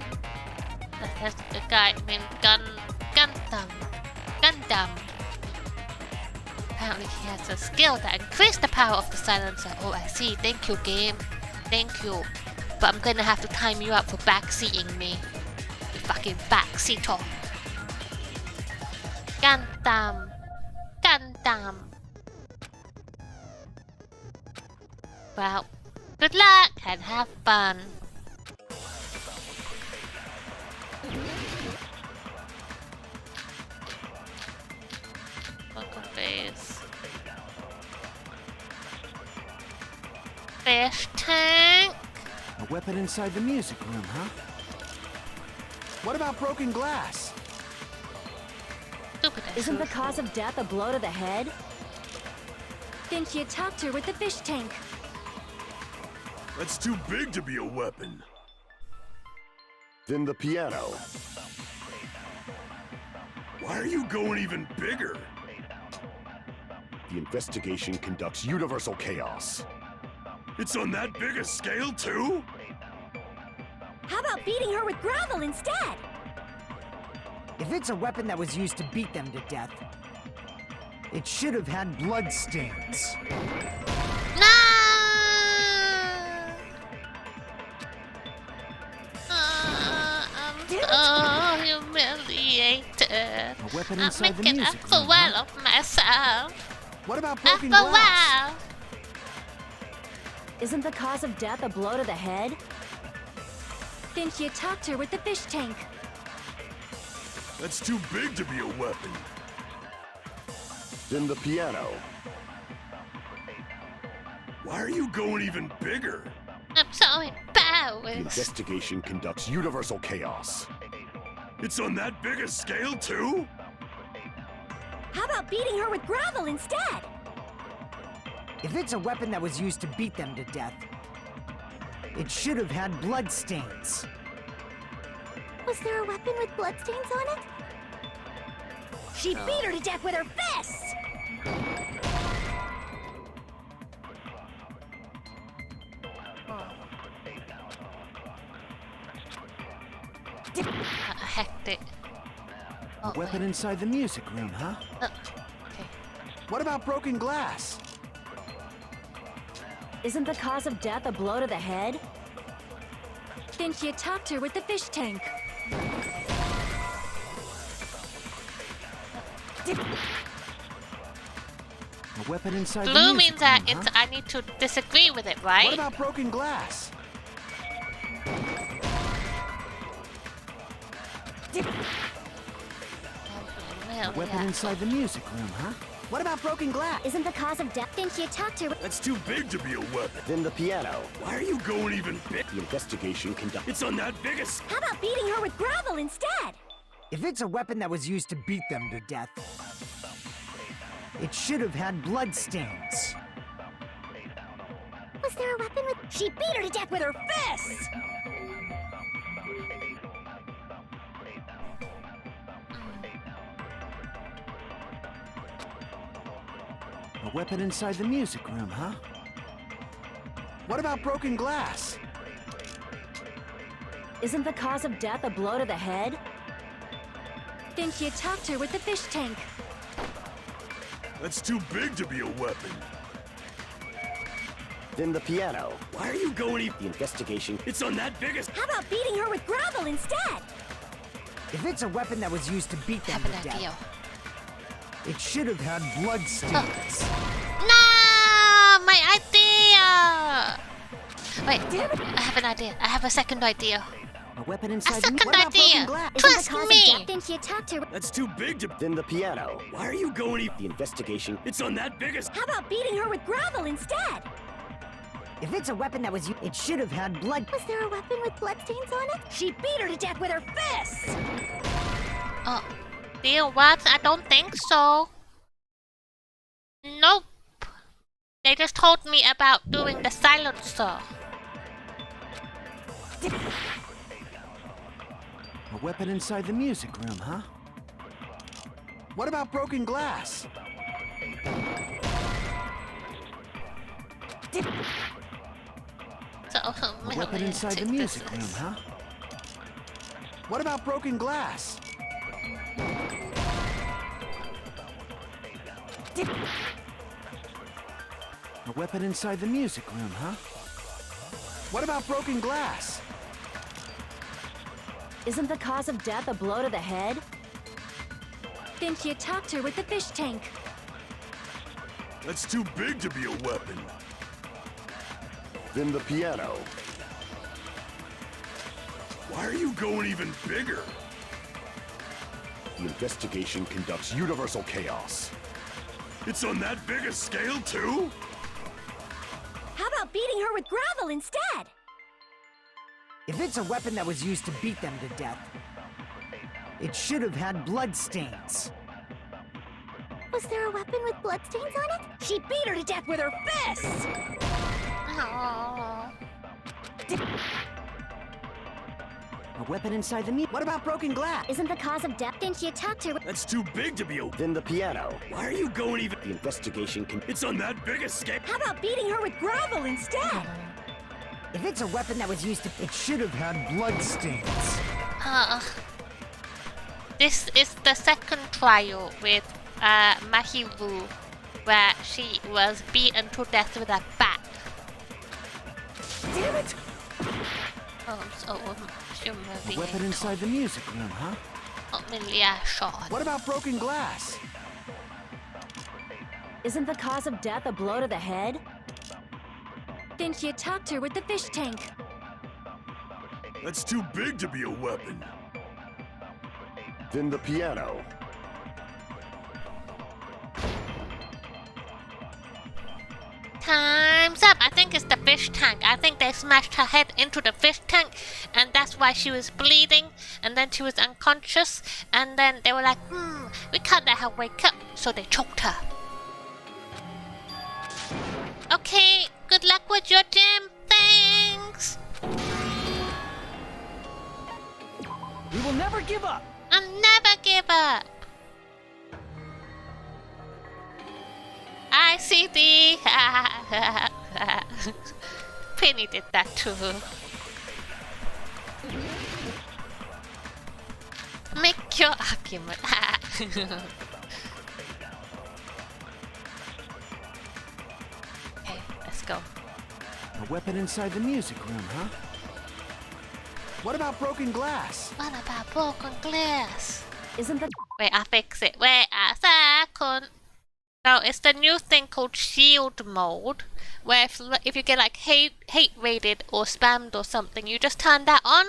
That's the guy named Gundam. Apparently he has a skill that increases the power of the silencer. Oh, I see. Thank you, game. Thank you. But I'm gonna have to time you up for backseating me. You fucking backseater. Gundam. Well, good luck and have fun. Welcome base. Fish tank. A weapon inside the music room, huh? What about broken glass? Isn't the cause of death a blow to the head? Then she attacked her with the fish tank. That's too big to be a weapon. Then the piano. Why are you going even bigger? The investigation conducts universal chaos. It's on that big a scale, too? How about beating her with gravel instead? If it's a weapon that was used to beat them to death, it should have had blood stains. No! I'm so humiliated. A weapon I'm inside the making a music fool room, huh? of myself. What about broken After a glass? while. Isn't the cause of death a blow to the head? Then she attacked her with the fish tank. That's too big to be a weapon. Then the piano. Why are you going even bigger? I'm so The embarrassed. investigation conducts universal chaos. It's on that big a scale, too? How about beating her with gravel instead? If it's a weapon that was used to beat them to death, it should have had blood stains. Was there a weapon with bloodstains on it? She beat her to death with her fists! Hectic. A weapon inside the music room, huh? Okay. What about broken glass? Isn't the cause of death a blow to the head? Then she attacked her with the fish tank. A weapon inside the Blue music means that room, it's huh? I need to disagree with it, What right? about broken glass? A weapon inside the music room, huh? What about broken glass? Isn't the cause of death? Then she attacked her with... That's too big to be a weapon. Then the piano. Why are you going even big? The investigation conducts. It's on that big a scale. How about beating her with gravel instead? If it's a weapon that was used to beat them to death, it should have had blood stains. Was there a weapon with... She beat her to death with her fists! A weapon inside the music room, huh? What about broken glass? Isn't the cause of death a blow to the head? Then she attacked her with the fish tank. That's too big to be a weapon. Then the piano. Why are you going even... The investigation. It's on that big a... How about beating her with gravel instead? If it's a weapon that was used to beat them Have to an idea. death, it should have had blood stains. No, my idea. Wait, I have an idea. I have a second idea. A weapon A inside the second What about broken idea. glass? Trust me. Didn't you talk to? That's too big to. Then the piano. Why are you going? The investigation. It's on that biggest. How about beating her with gravel instead? If it's a weapon that was used, it should have had blood. Was there a weapon with bloodstains on it? She beat her to death with her fists! Oh, dear, what? I don't think so. Nope. They just told me about doing the silencer. A weapon inside the music room, huh? What about broken glass? So, A weapon inside the music room, huh? What about broken glass? A weapon inside the music room, huh? What about broken glass? Isn't the cause of death a blow to the head? Didn't you talk to her with the fish tank? That's too big to be a weapon. Then the piano. Why are you going even bigger? The investigation conducts universal chaos. It's on that big a scale too? How about beating her with gravel instead? If it's a weapon that was used to beat them to death, it should have had blood stains. Was there a weapon with bloodstains on it? She beat her to death with her fists! Oh. A weapon inside the What about broken glass? Isn't the cause of death? Didn't you talk to? That's too big to be a. Then the piano. Why are you going even? The investigation can. It's on that big a scale. How about beating her with gravel instead? If it's a weapon that was used to, it should have had blood stains. This is the second trial with Mahiru, where she was beaten to death with a bat. Damn it! Oh, so A weapon inside the music room, huh? shot. What about broken glass? Isn't the cause of death a blow to the head? Didn't you talk to her with the fish tank? That's too big to be a weapon. Then the piano. Time's up. I think it's the fish tank. I think they smashed her head into the fish tank, and that's why she was bleeding, and then she was unconscious, and then they were like, we can't let her wake up, so they choked her. Okay, good luck with your gym. Thanks. We will never give up. I'll never give up. I see thee. Penny did that too. Make your argument. Okay, let's go. A weapon inside the music room, huh? What about broken glass? What about broken glass? Isn't the Wait, I fix it. Wait a second. No, it's the new thing called shield mode, where if you get like hate rated or spammed or something, you just turn that on,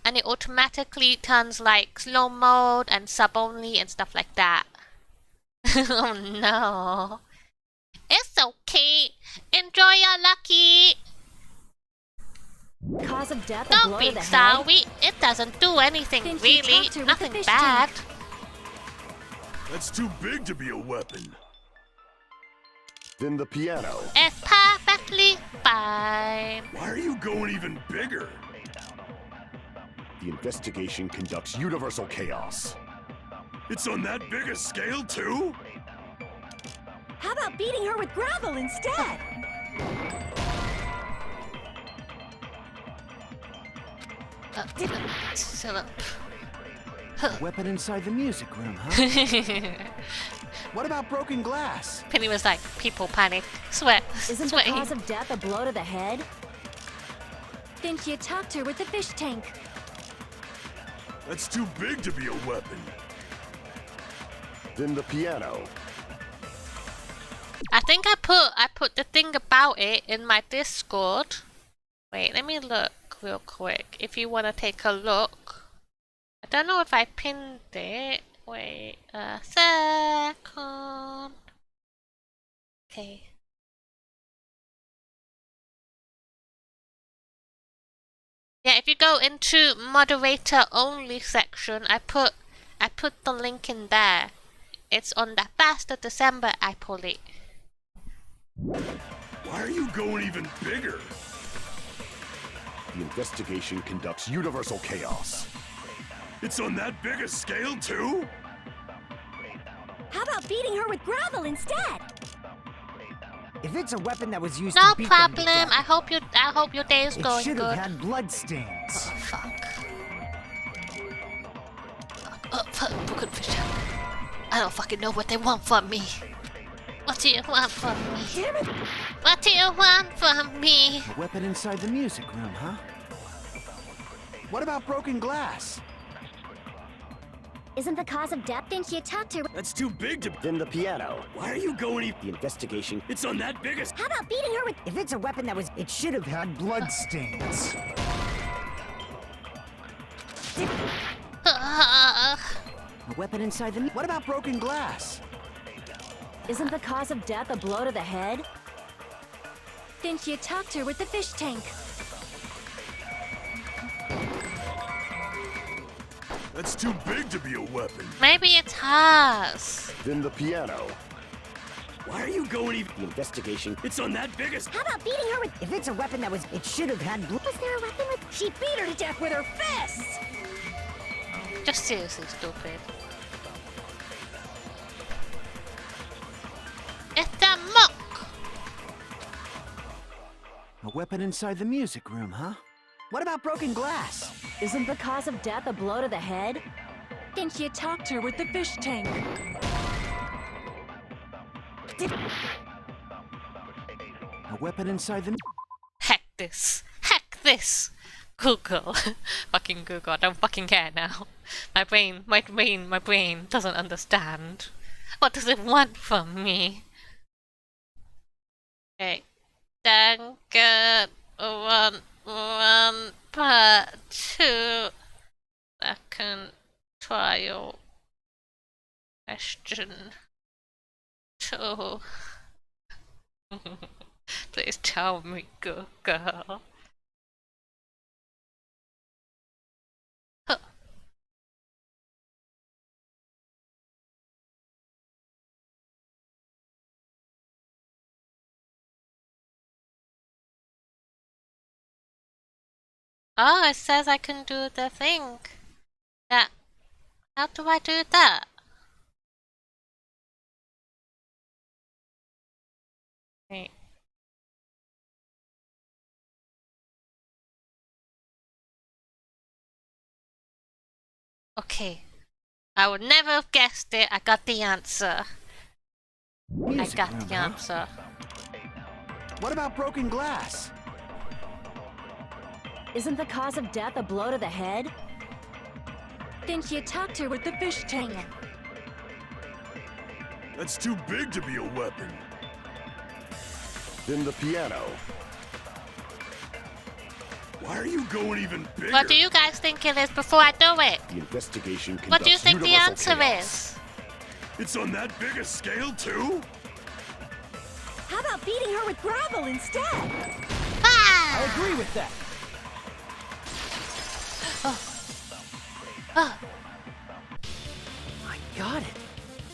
and it automatically turns like slow mode and sub only and stuff like that. Oh no. It's okay. Enjoy your lucky. cause of death a Don't blow be to the head? sorry. It doesn't do anything Didn't you really. talk to her with the Nothing fish bad. tank? That's too big to be a weapon. Then the piano. It's perfectly fine. Why are you going even bigger? The investigation conducts universal chaos. It's on that big a scale too? How about beating her with gravel instead? Shut up. A weapon inside the music room, huh? What about broken glass? Penny was like, people panic. Sweat. Isn't the Sweaty. cause of death a blow to the head? Didn't you talk to her with the fish tank? That's too big to be a weapon. Then the piano. I think I put the thing about it in my Discord. Wait, let me look real quick if you want to take a look. I don't know if I pinned it. Wait a second. Okay. Yeah, if you go into moderator only section, I put the link in there. It's on the 1st of December I pulled it. Why are you going even bigger? The investigation conducts universal chaos. It's on that big a scale, too? How about beating her with gravel instead? If it's a weapon that was used No to beat them to problem. death, I hope your day is it going should good. have had blood stains. Oh fuck. Fuck. Broken fish. I don't fucking know what they want from me. What do you want from me? Damn it! What do you want from me? A weapon inside the music room, huh? What about broken glass? Isn't the cause of death? Then she attacked her. That's too big to... Then the piano. Why are you going The investigation. It's on that big a... How about beating her with... If it's a weapon that was, it should have had blood stains. A weapon inside the... What about broken glass? Isn't the cause of death a blow to the head? Then she attacked her with the fish tank. That's too big to be a weapon. Maybe it's hers. Then the piano. Why are you going even... The investigation. It's on that big a... How about beating her with... If it's a weapon that was, it should have had blood. Was there a weapon with... She beat her to death with her fists! Just seriously stupid. It's a mock. A weapon inside the music room, huh? What about broken glass? Isn't the cause of death a blow to the head? Then she attacked her with the fish tank. A weapon inside the... Heck this. Heck this. Google. Fucking Google. I don't fucking care now. My brain doesn't understand. What does it want from me? Okay. Danganronpa Part 2. Second trial. Question 2. Please tell me, good girl. Huh. Oh, it says I can do the thing. That. How do I do that? Wait. Okay. I would never have guessed it. I got the answer. Music I got room, the huh? answer. What about broken glass? Isn't the cause of death a blow to the head? Then she attacked her with the fish tank. That's too big to be a weapon. Then the piano. Why are you going even bigger? What do you guys think it is before I do it? The investigation conducts What do you think the universal answer chaos. is? It's on that big a scale, too? How about beating her with gravel instead? Ah! I agree with that. I got it.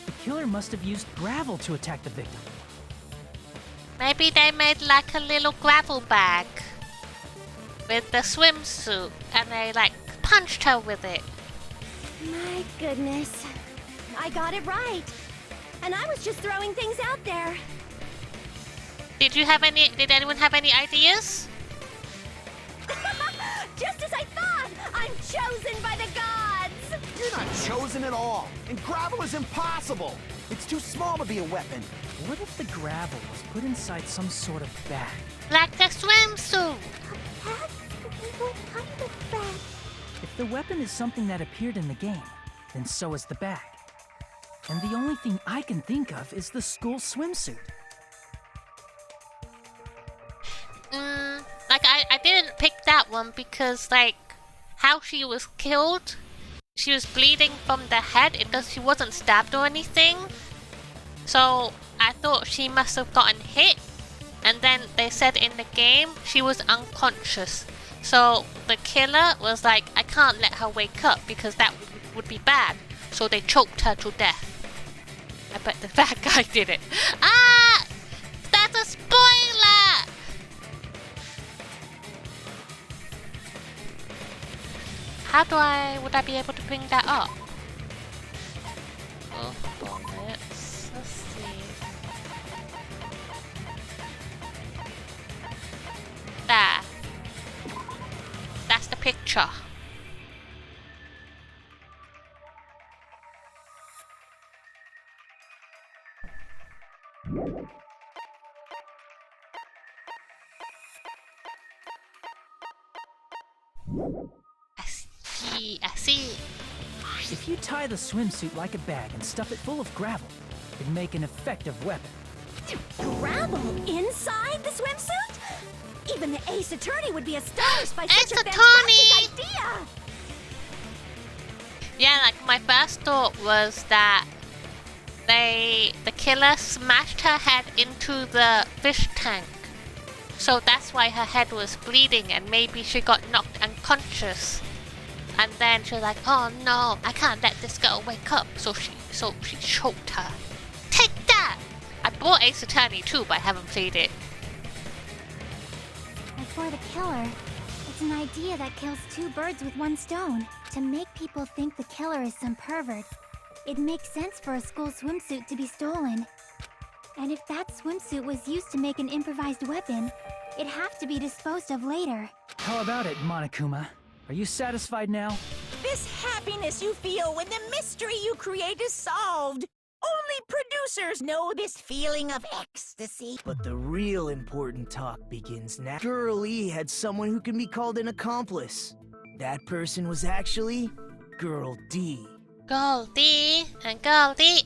The killer must have used gravel to attack the victim. Maybe they made like a little gravel bag with the swimsuit and they like punched her with it. My goodness. I got it right. And I was just throwing things out there. Did anyone have any ideas? Just as I thought! I'm chosen by the gods! You're not chosen at all. And gravel is impossible. It's too small to be a weapon. What if the gravel was put inside some sort of bag? Like the swimsuit. What kind of bag? If the weapon is something that appeared in the game, then so is the bag. And the only thing I can think of is the school swimsuit. Like like I didn't pick that one because like how she was killed, she was bleeding from the head. She wasn't stabbed or anything. So I thought she must have gotten hit, and then they said in the game she was unconscious. So the killer was like, I can't let her wake up because that would be bad. So they choked her to death. I bet the bad guy did it. Ah! That's a spoiler! Would I be able to bring that up? Oh, hold on, let's see. There. That's the picture. I see. If you tie the swimsuit like a bag and stuff it full of gravel, it'd make an effective weapon. Gravel inside the swimsuit? Even the Ace Attorney would be astonished by such a Attorney! fantastic idea! Yeah, like my first thought was that the killer smashed her head into the fish tank. So that's why her head was bleeding and maybe she got knocked unconscious. And then she was like, oh no, I can't let this girl wake up. So she choked her. Take that! I bought Ace Attorney too, but I haven't played it. Like for the killer, it's an idea that kills two birds with one stone. To make people think the killer is some pervert, it makes sense for a school swimsuit to be stolen. And if that swimsuit was used to make an improvised weapon, it'd have to be disposed of later. How about it, Monokuma? Are you satisfied now? This happiness you feel when the mystery you create is solved. Only producers know this feeling of ecstasy. But the real important talk begins now. Girl E had someone who can be called an accomplice. That person was actually Girl D. Girl D, and Girl D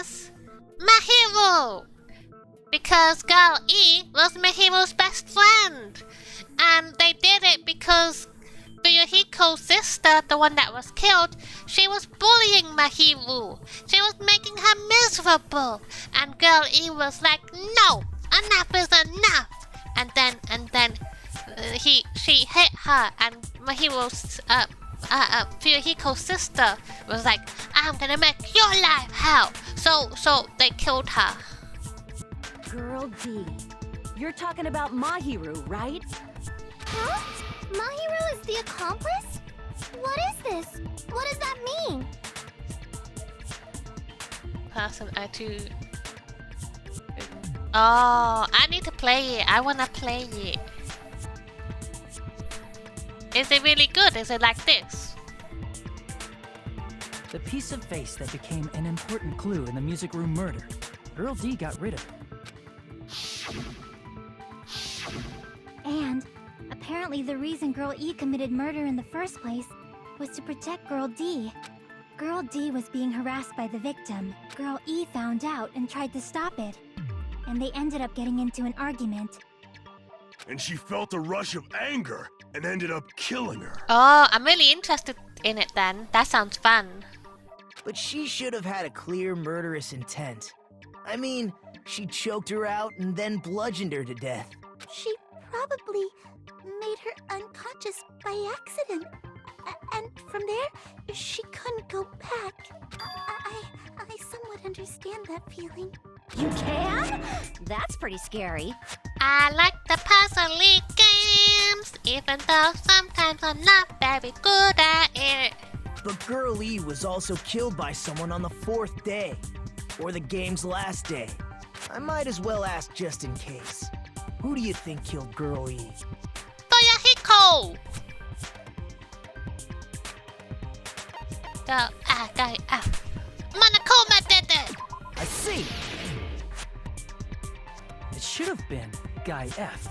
is Mahiru! Because Girl E was Mahiru's best friend. And they did it because Fuyuhiko's sister, the one that was killed, she was bullying Mahiru. She was making her miserable. And Girl E was like, no, enough is enough. And then she hit her, and Mahiru's Fuyuhiko's sister was like, I'm gonna make your life hell. So they killed her. Girl D, you're talking about Mahiru, right? Huh? Mahiru is the accomplice? What is this? What does that mean? Person I2. Oh, I need to play it. I wanna play it. Is it really good? Is it like this? The piece of face that became an important clue in the music room murder. Girl D got rid of it. And apparently the reason Girl E committed murder in the first place was to protect Girl D. Girl D was being harassed by the victim. Girl E found out and tried to stop it. And they ended up getting into an argument. And she felt a rush of anger and ended up killing her. Oh, I'm really interested in it then. That sounds fun. But she should have had a clear murderous intent. I mean, she choked her out and then bludgeoned her to death. She probably made her unconscious by accident. And from there, she couldn't go back. I somewhat understand that feeling. You can? That's pretty scary. I like the puzzle-y games, even though sometimes I'm not very good at it. But Girl E was also killed by someone on the 4th day, or the game's last day. I might as well ask just in case. Who do you think killed Girl E? Fuyuhiko! Monokuma did it! I see! It should have been Guy F.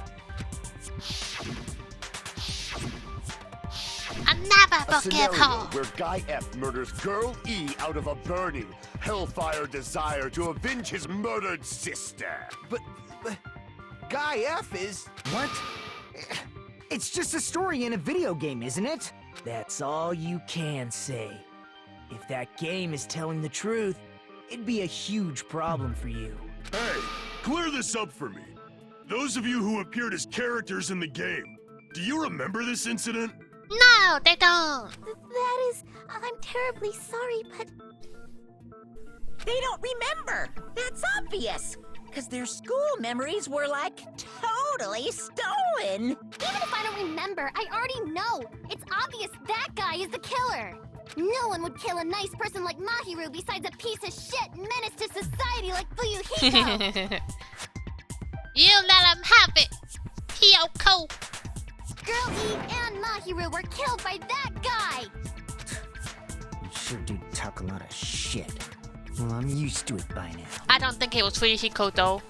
I never A forgive scenario her. where Guy F murders Girl E out of a burning, hellfire desire to avenge his murdered sister. But Guy F is... What? It's just a story in a video game, isn't it? That's all you can say. If that game is telling the truth, it'd be a huge problem for you. Hey, clear this up for me. Those of you who appeared as characters in the game, do you remember this incident? No, they don't. That is, I'm terribly sorry, but They don't remember. That's obvious. Because their school memories were like totally stolen. even if I don't remember, I already know. It's obvious that guy is the killer. No one would kill a nice person like Mahiru besides a piece of shit menace to society like Fuyuhiko. You let him have it, Hiyoko. Girl E and Mahiru were killed by that guy. You sure do talk a lot of shit. Well, I'm used to it by now. I don't think it was Fuyuhiko though.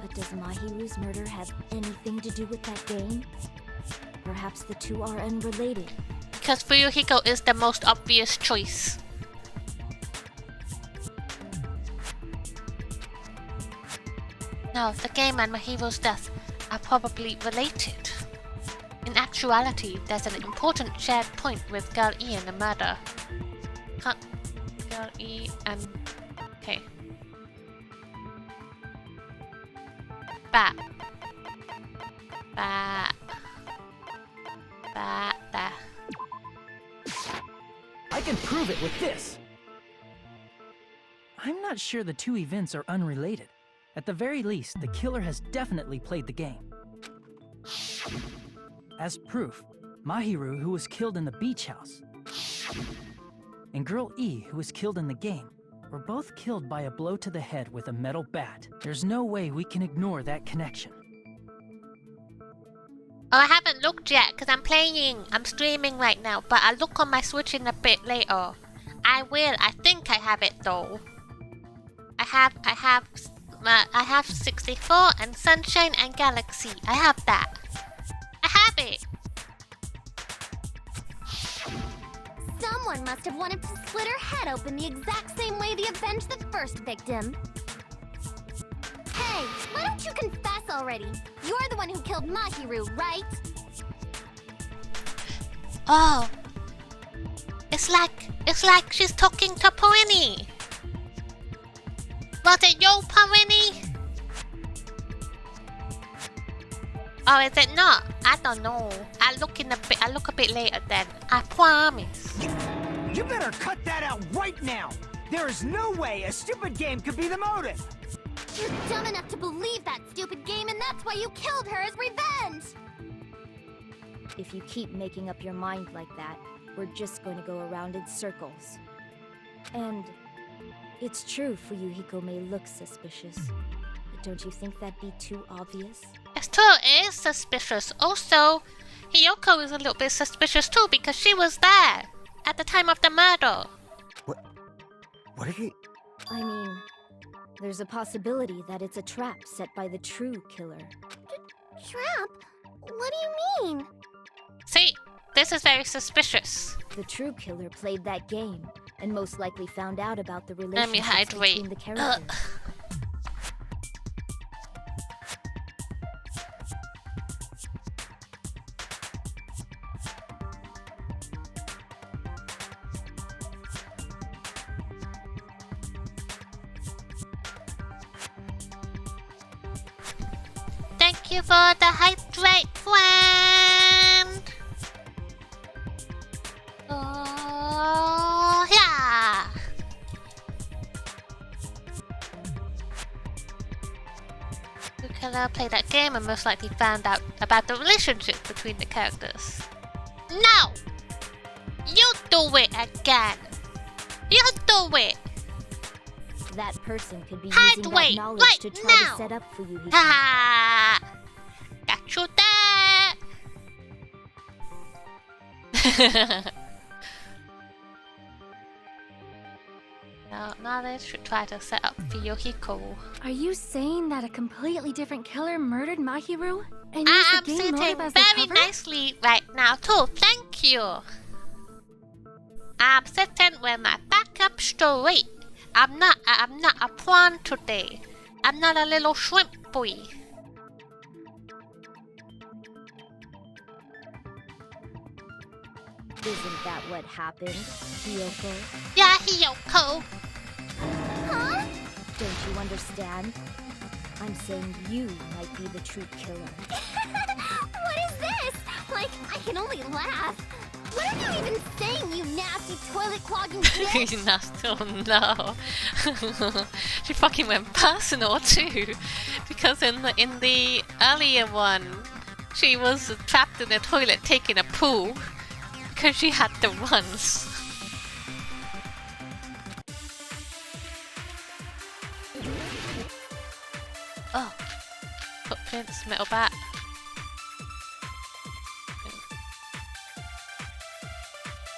But does Mahiru's murder have anything to do with that game? Perhaps the two are unrelated. Because Fuyuhiko is the most obvious choice. No, the game and Mahiru's death are probably related. In actuality, there's an important shared point with Girl E and the murder. Girl E and... Okay. Bat. There. I can prove it with this! I'm not sure the two events are unrelated. At the very least, the killer has definitely played the game. As proof, Mahiru, who was killed in the beach house, and Girl E, who was killed in the game, were both killed by a blow to the head with a metal bat. There's no way we can ignore that connection. Oh, I haven't looked yet because I'm streaming right now, but I'll look on my Switch in a bit later. I will. I think I have it though. I have 64 and Sunshine and Galaxy. I have that. I have it. Someone must have wanted to split her head open the exact same way they avenged the first victim. Hey, why don't you confess already? You're the one who killed Mahiru, right? Oh. It's like she's talking to Porini. Was it yo, Porini? Or is it not? I don't know. I'll look a bit later then. I promise. You better cut that out right now! There is no way a stupid game could be the motive! You're dumb enough to believe that stupid game, and that's why you killed her as revenge! If you keep making up your mind like that, we're just going to go around in circles. And it's true Fuyuhiko may look suspicious, but don't you think that'd be too obvious? It's true, it is suspicious. Also, Hiyoko is a little bit suspicious too because she was there at the time of the murder. What are you... I mean, there's a possibility that it's a trap set by the true killer. Trap? What do you mean? See, this is very suspicious. The true killer played that game, and most likely found out about the Let me relationships hydrate. between the characters. Thank you for the hydrate, friend. Oh, yeah. The killer played that game and most likely found out about the relationship between the characters. No! You do it again! You do it! That person could be Hide using away that knowledge right to try now. to set up Fuyuhiko. Ha! Got you there! Now they should try to set up Fuyuhiko. Are you saying that a completely different killer murdered Mahiru? And used I am the game sitting motive as the very cover? nicely right now too, thank you! I'm sitting with my back up straight. I'm not a prawn today. I'm not a little shrimp boy. Isn't that what happened, Hiyoko? Yeah, Hiyoko. Huh? Don't you understand? I'm saying you might be the true killer. What is this? Like, I can only laugh. What are you even saying, you nasty toilet clogging bitch? Nasty, oh no. She fucking went personal too. Because in the earlier one, she was trapped in the toilet taking a poo. Because she had the runs. Oh. Footprints, metal bat.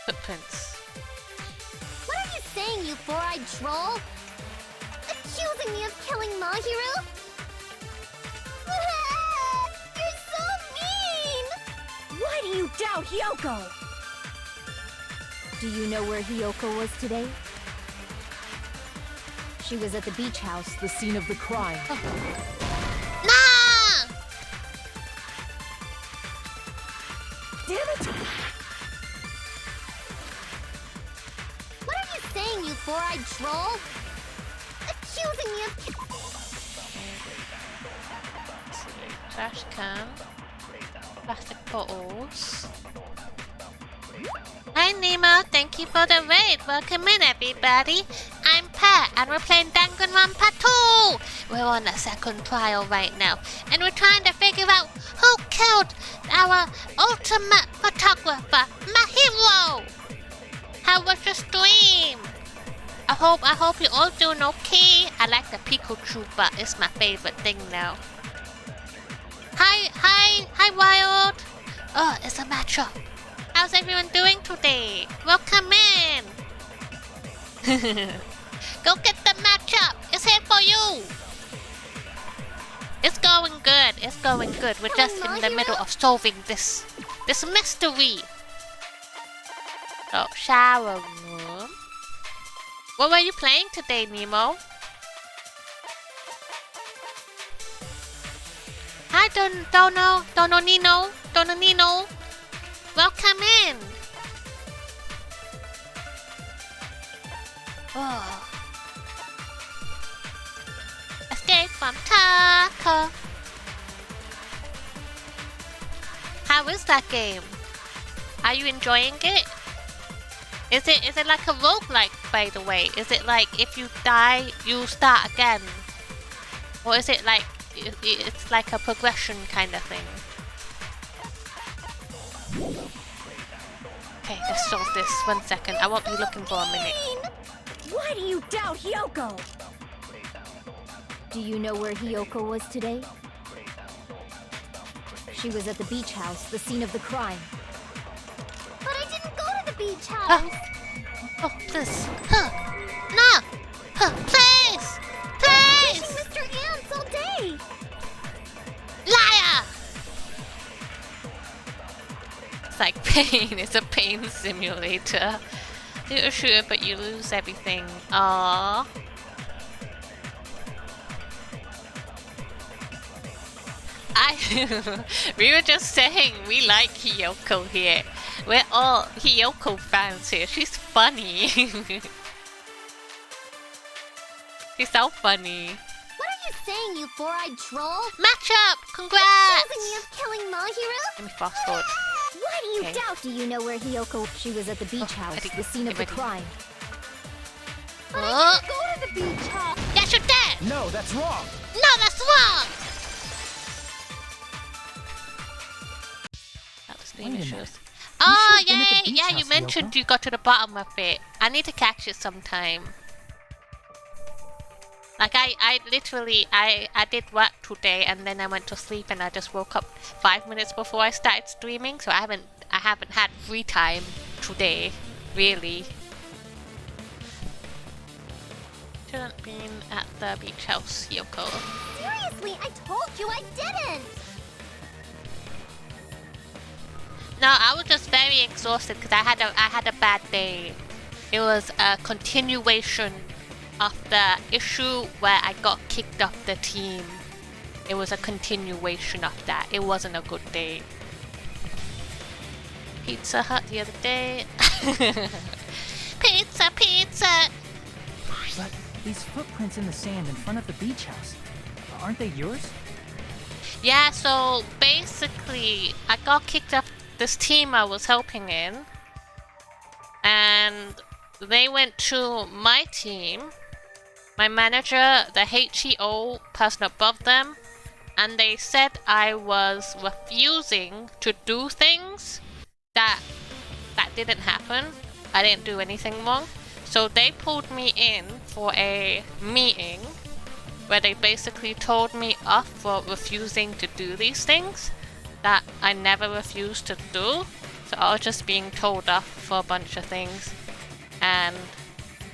Footprints. What are you saying, you four-eyed troll? Accusing me of killing Mahiru? You're so mean! Why do you doubt Hiyoko? Do you know where Hiyoko was today? She was at the beach house, the scene of the crime. Nah! Damn it! What are you saying, you four-eyed troll? Accusing me of Trash can. Plastic bottles. Hi Nemo, thank you for the raid. Welcome in everybody. I'm Pat and we're playing Danganronpa 2! We're on a second trial right now and we're trying to figure out who killed our ultimate photographer, Mahiru! How was your stream? I hope you're all doing okay. I like the Pikachu, but it's my favorite thing now. Hi Wild! Oh, it's a matchup. How's everyone doing today? Welcome in! Go get the matchup! It's here for you! It's going good, it's going good. We're just in the middle of solving this mystery. Oh, shower room. What were you playing today, Nemo? Hi, Dono Nino. Welcome in. Oh. Escape from Taco. How is that game? Are you enjoying it? Is it like a roguelike, by the way? Is it like if you die, you start again? Or is it like it's like a progression kind of thing? Okay, let's solve this. 1 second. I won't be looking for a minute. Why do you doubt Hiyoko? Do you know where Hiyoko was today? She was at the beach house, the scene of the crime. But I didn't go to the beach house! Oh, please. No! Please! Please! Mr. Ants all day! Liar! It's like pain. It's a pain simulator. You're sure, but you lose everything. Aww. We were just saying we like Hiyoko here. We're all Hiyoko fans here. She's funny. She's so funny. What are you saying, you four-eyed troll? Matchup! Congrats! Accusing me of killing Mahiru? Let me fast forward. Why do you doubt? Do you know where Hiyoko? She was at the beach house, the scene of the crime. But I didn't go to the beach house! Yes, you did! No, that's wrong! No, that's wrong! That was the issues. Oh, yay! Yeah, you mentioned you got to the bottom of it. I need to catch it sometime. Like I literally did work today and then I went to sleep and I just woke up 5 minutes before I started streaming, so I haven't had free time today, really. Shouldn't been at the beach house, Yoko. Seriously, I told you I didn't! No, I was just very exhausted because I had a bad day. It was a continuation of the issue where I got kicked off the team. It was a continuation of that. It wasn't a good day. Pizza Hut the other day. Pizza, pizza! But these footprints in the sand in front of the beach house, aren't they yours? Yeah, so basically, I got kicked off this team I was helping in. And they went to my team, my manager, the HEO person above them, and they said I was refusing to do things that didn't happen. I didn't do anything wrong. So they pulled me in for a meeting where they basically told me off for refusing to do these things that I never refused to do. So I was just being told off for a bunch of things. And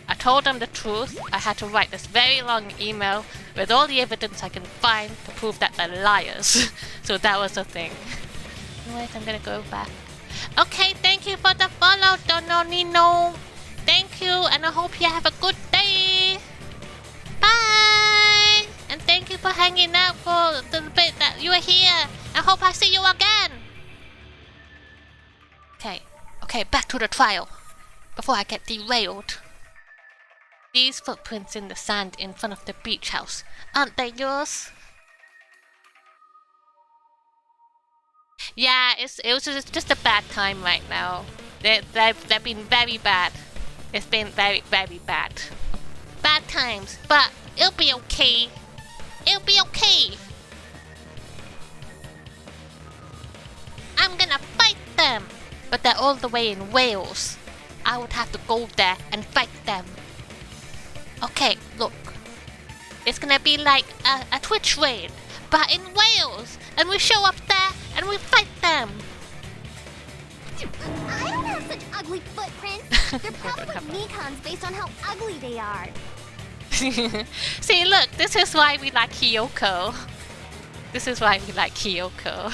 I told them the truth. I had to write this very long email with all the evidence I can find to prove that they're liars. So that was the thing. Anyways, I'm gonna go back. Okay, thank you for the follow, Dononino. Thank you, and I hope you have a good day. Bye! And thank you for hanging out for the bit that you were here. I hope I see you again. Okay, back to the trial. Before I get derailed. These footprints in the sand in front of the beach house, aren't they yours? Yeah, it was just a bad time right now. They've been very bad. It's been very, very bad. Bad times, but it'll be okay. It'll be okay. I'm gonna fight them. But they're all the way in Wales. I would have to go there and fight them. Okay, look. It's gonna be like a Twitch raid, but in Wales. And we show up there and we fight them. I don't have such ugly footprints. They're probably Nikons based on how ugly they are. See, look, this is why we like Hiyoko. This is why we like Hiyoko.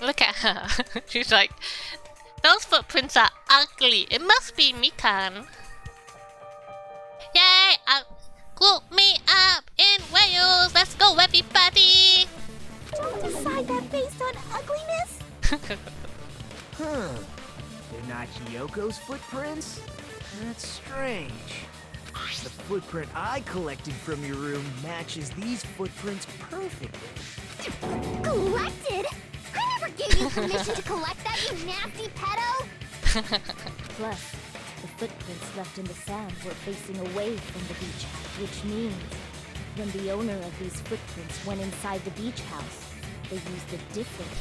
Look at her. She's like, those footprints are ugly. It must be Mikan. Yay! Group me up in Wales. Let's go, everybody. Don't decide that based on ugliness. Huh. They're not Hiyoko's footprints? That's strange. The footprint I collected from your room matches these footprints perfectly. Collected? I never gave you permission to collect that, you nasty pedo! Plus, the footprints left in the sand were facing away from the beach house, which means when the owner of these footprints went inside the beach house, they used a different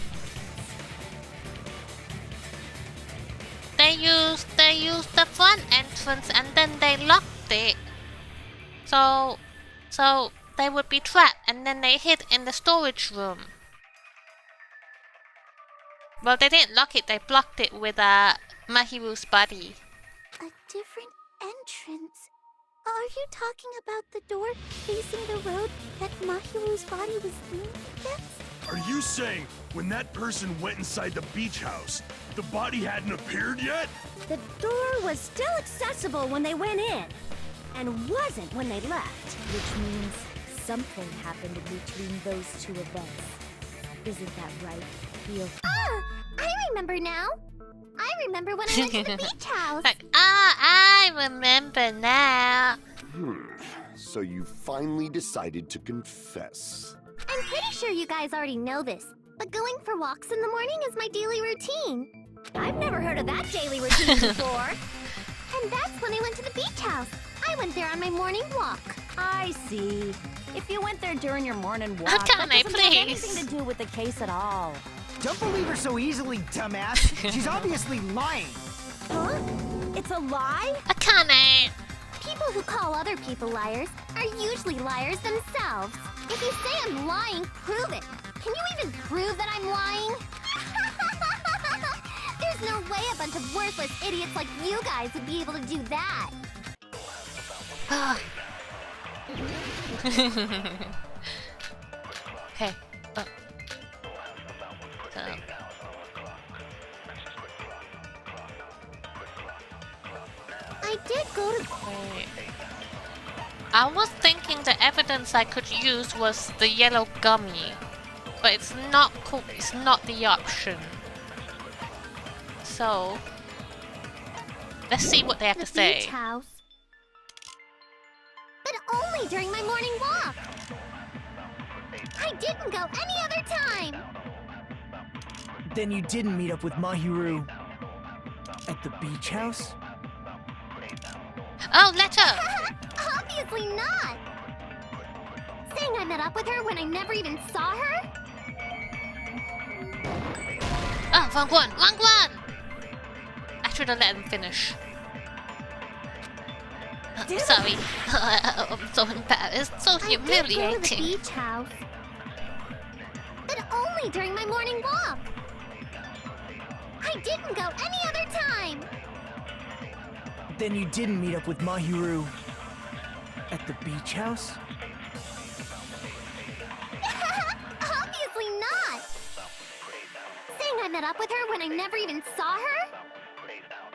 They used the front entrance and then they locked it. So they would be trapped and then they hid in the storage room. Well, they didn't lock it, they blocked it with Mahiru's body. A different entrance? Are you talking about the door facing the road that Mahiru's body was leaning against? Are you saying when that person went inside the beach house, the body hadn't appeared yet? The door was still accessible when they went in, and wasn't when they left. Which means something happened between those two events. Isn't that right, Hiyoko? Ah! I remember now! I remember when I went to the beach house! Like, I remember now. So you finally decided to confess. I'm pretty sure you guys already know this, but going for walks in the morning is my daily routine. I've never heard of that daily routine before. And that's when I went to the beach house. I went there on my morning walk. I see. If you went there during your morning walk, Can that I doesn't have please? anything to do with the case at all. Don't believe her so easily, dumbass. She's obviously lying. Huh? It's a lie? Akane! People who call other people liars are usually liars themselves. If you say I'm lying, prove it. Can you even prove that I'm lying? There's no way a bunch of worthless idiots like you guys would be able to do that. Okay. I did go to... Wait. I was thinking the evidence I could use was the yellow gummy, but it's not cool. It's not the option. So let's see what they have to say. Beach house. But only during my morning walk. I didn't go any other time. Then you didn't meet up with Mahiru at the beach house? Oh, letter! Obviously not. Saying I met up with her when I never even saw her? Oh, wrong one! Wrong one! I should have let him finish. Sorry. I'm so embarrassed. So I did go to the humiliating. beach house. But only during my morning walk. I didn't go any other time. Then you didn't meet up with Mahiru at the beach house? Obviously not. Saying I met up with her when I never even saw her?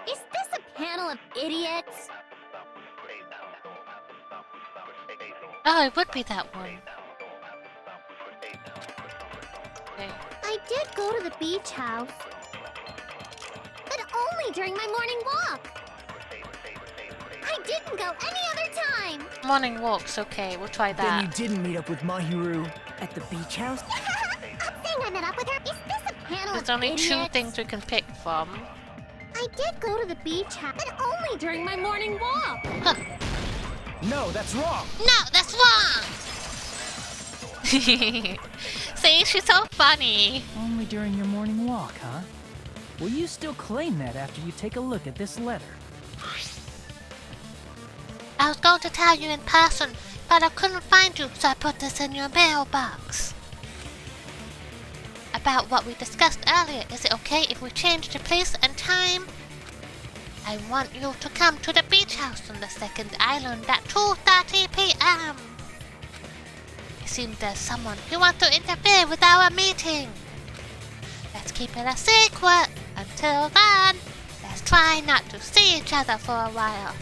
Is this a panel of idiots? Oh, it would be that one. Okay. I did go to the beach house. But only during my morning walk. I didn't go any other time. Morning walks, okay, we'll try Then you that. didn't meet up with Mahiru at the beach house? Saying I met up with her? Is this a panel There's of only idiots? two things we can pick from. I did go to the beach house, but only during my morning walk. Huh. No, that's wrong! No, that's wrong! See, she's so funny. Only during your morning walk, huh? Will you still claim that after you take a look at this letter? I was going to tell you in person, but I couldn't find you, so I put this in your mailbox. About what we discussed earlier, is it okay if we change the place and time? I want you to come to the beach house on the second island at 2:30 p.m. It seems there's someone who wants to interfere with our meeting. Let's keep it a secret. Until then, let's try not to see each other for a while.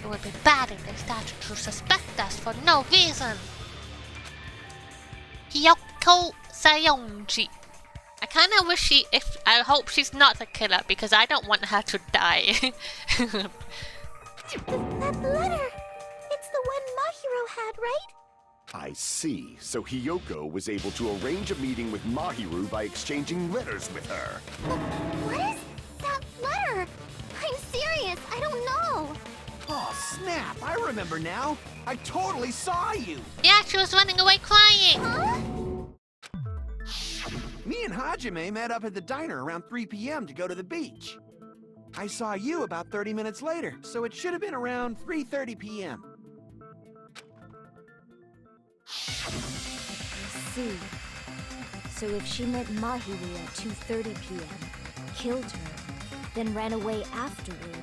It would be bad if they started to suspect us for no reason. Hyoko Sayonji. I kind of wish I hope she's not the killer because I don't want her to die. That letter! It's the one Mahiro had, right? I see. So Hiyoko was able to arrange a meeting with Mahiru by exchanging letters with her. What is that letter? I'm serious, I don't know. Oh, snap! I remember now. I totally saw you. Yeah, she was running away crying. Huh? Me and Hajime met up at the diner around 3 p.m. to go to the beach. I saw you about 30 minutes later, so it should have been around 3:30 p.m. See. So if she met Mahiru at 2:30 p.m., killed her, then ran away afterward,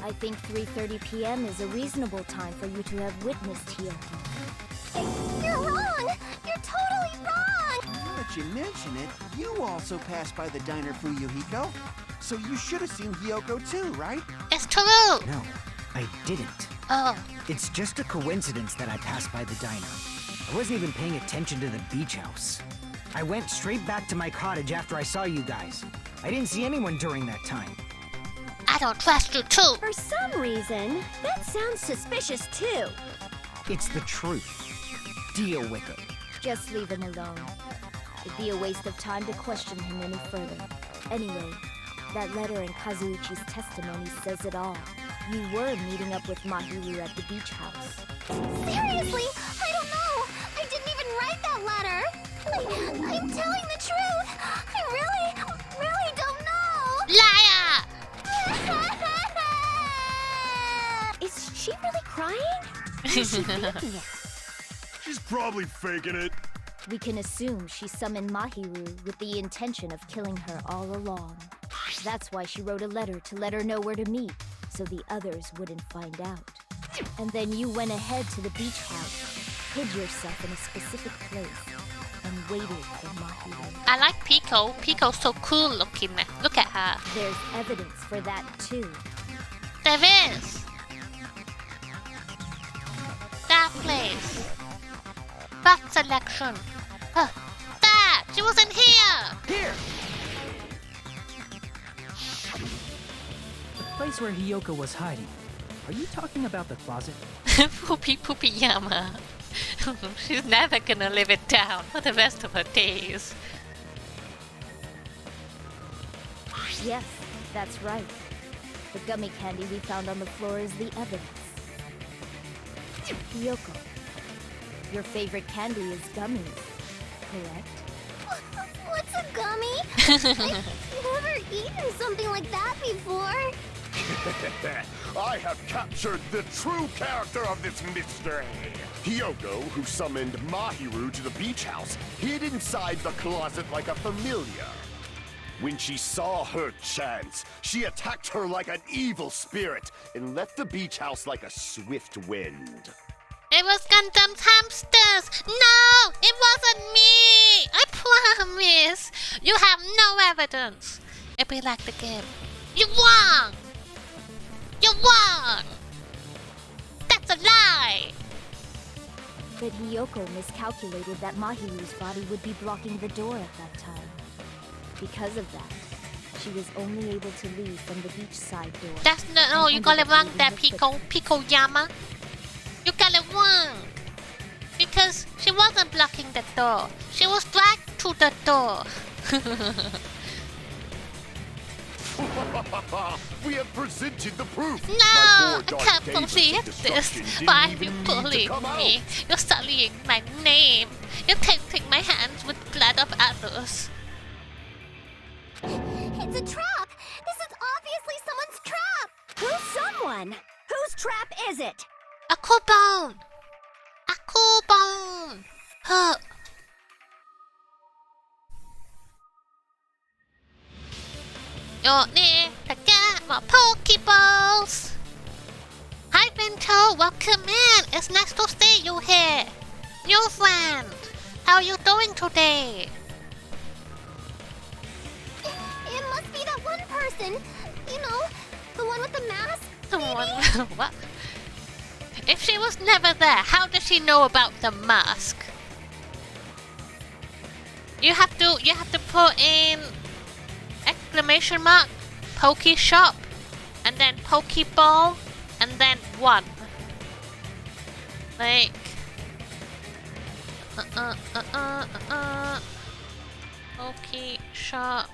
I think 3:30 p.m. is a reasonable time for you to have witnessed Hiyoko. You're wrong! You're totally wrong! Now that you mention it, you also passed by the diner, Fuyuhiko. So you should have seen Hiyoko too, right? It's true. No, I didn't. Oh, It's just a coincidence that I passed by the diner. I wasn't even paying attention to the beach house. I went straight back to my cottage after I saw you guys. I didn't see anyone during that time. I don't trust you too. For some reason, that sounds suspicious too. It's the truth. Deal with it. Just leave him alone. It'd be a waste of time to question him any further. Anyway, that letter in Kazuichi's testimony says it all. You were meeting up with Mahiru at the beach house. Seriously, I don't know! I didn't even write that letter! I'm telling the truth! I really don't know! Liar! Is she really crying? Or is she faking it? She's probably faking it. We can assume she summoned Mahiru with the intention of killing her all along. That's why she wrote a letter to let her know where to meet, so the others wouldn't find out. And then you went ahead to the beach house, hid yourself in a specific place, and waited for Mahiru. I like Pico. Pico's so cool looking. Look at her. There's evidence for that too. There is. Nice. Bat selection. There! She wasn't here! Here! The place where Hiyoko was hiding. Are you talking about the closet? Poopy Yama. She's never gonna live it down for the rest of her days. Yes, that's right. The gummy candy we found on the floor is the evidence. Hiyoko, your favorite candy is gummies, correct? What's a gummy? I've never eaten something like that before. I have captured the true character of this mystery. Hiyoko, who summoned Mahiru to the beach house, hid inside the closet like a familiar. When she saw her chance, she attacked her like an evil spirit and left the beach house like a swift wind. It was Gundam's hamsters! No! It wasn't me! I promise! You have no evidence! It'd be like the game. You won! You won! That's a lie! But Hiyoko miscalculated that Mahiru's body would be blocking the door at that time. Because of that, she was only able to leave from the beachside door. That's no, you got it wrong there, Pico Yama. You got it wrong. Because she wasn't blocking the door. She was dragged to the door. We have presented the proof. No, My I poor can't dark days believe of this. destruction didn't Why are even you need to bullying come me? out. You're sullying my name. You're tainting my hands with blood of others. It's a trap! This is obviously someone's trap! Who's someone? Whose trap is it? A cool bone. A cool bone. Huh. You're near to get more Pokeballs. Hi, Bento. Welcome in. It's nice to see you here. New friend. How are you doing today? It must be that one person. You know, the one with the mask. The one. What? If she was never there, how does she know about the mask? You have to put in exclamation mark, Poke Shop, and then Pokeball, and then 1. Like Poke Shop.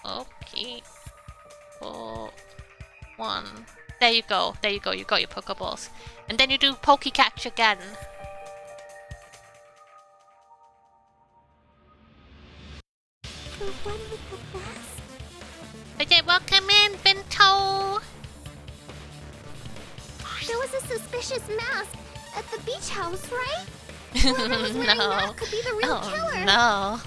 Pokeball 1. There you go, you got your Pokeballs. And then you do Pokecatch again. The one with the mask? Okay, welcome in, Bento! There was a suspicious mask at the beach house, right? Whoever was wearing that could be the real killer. No.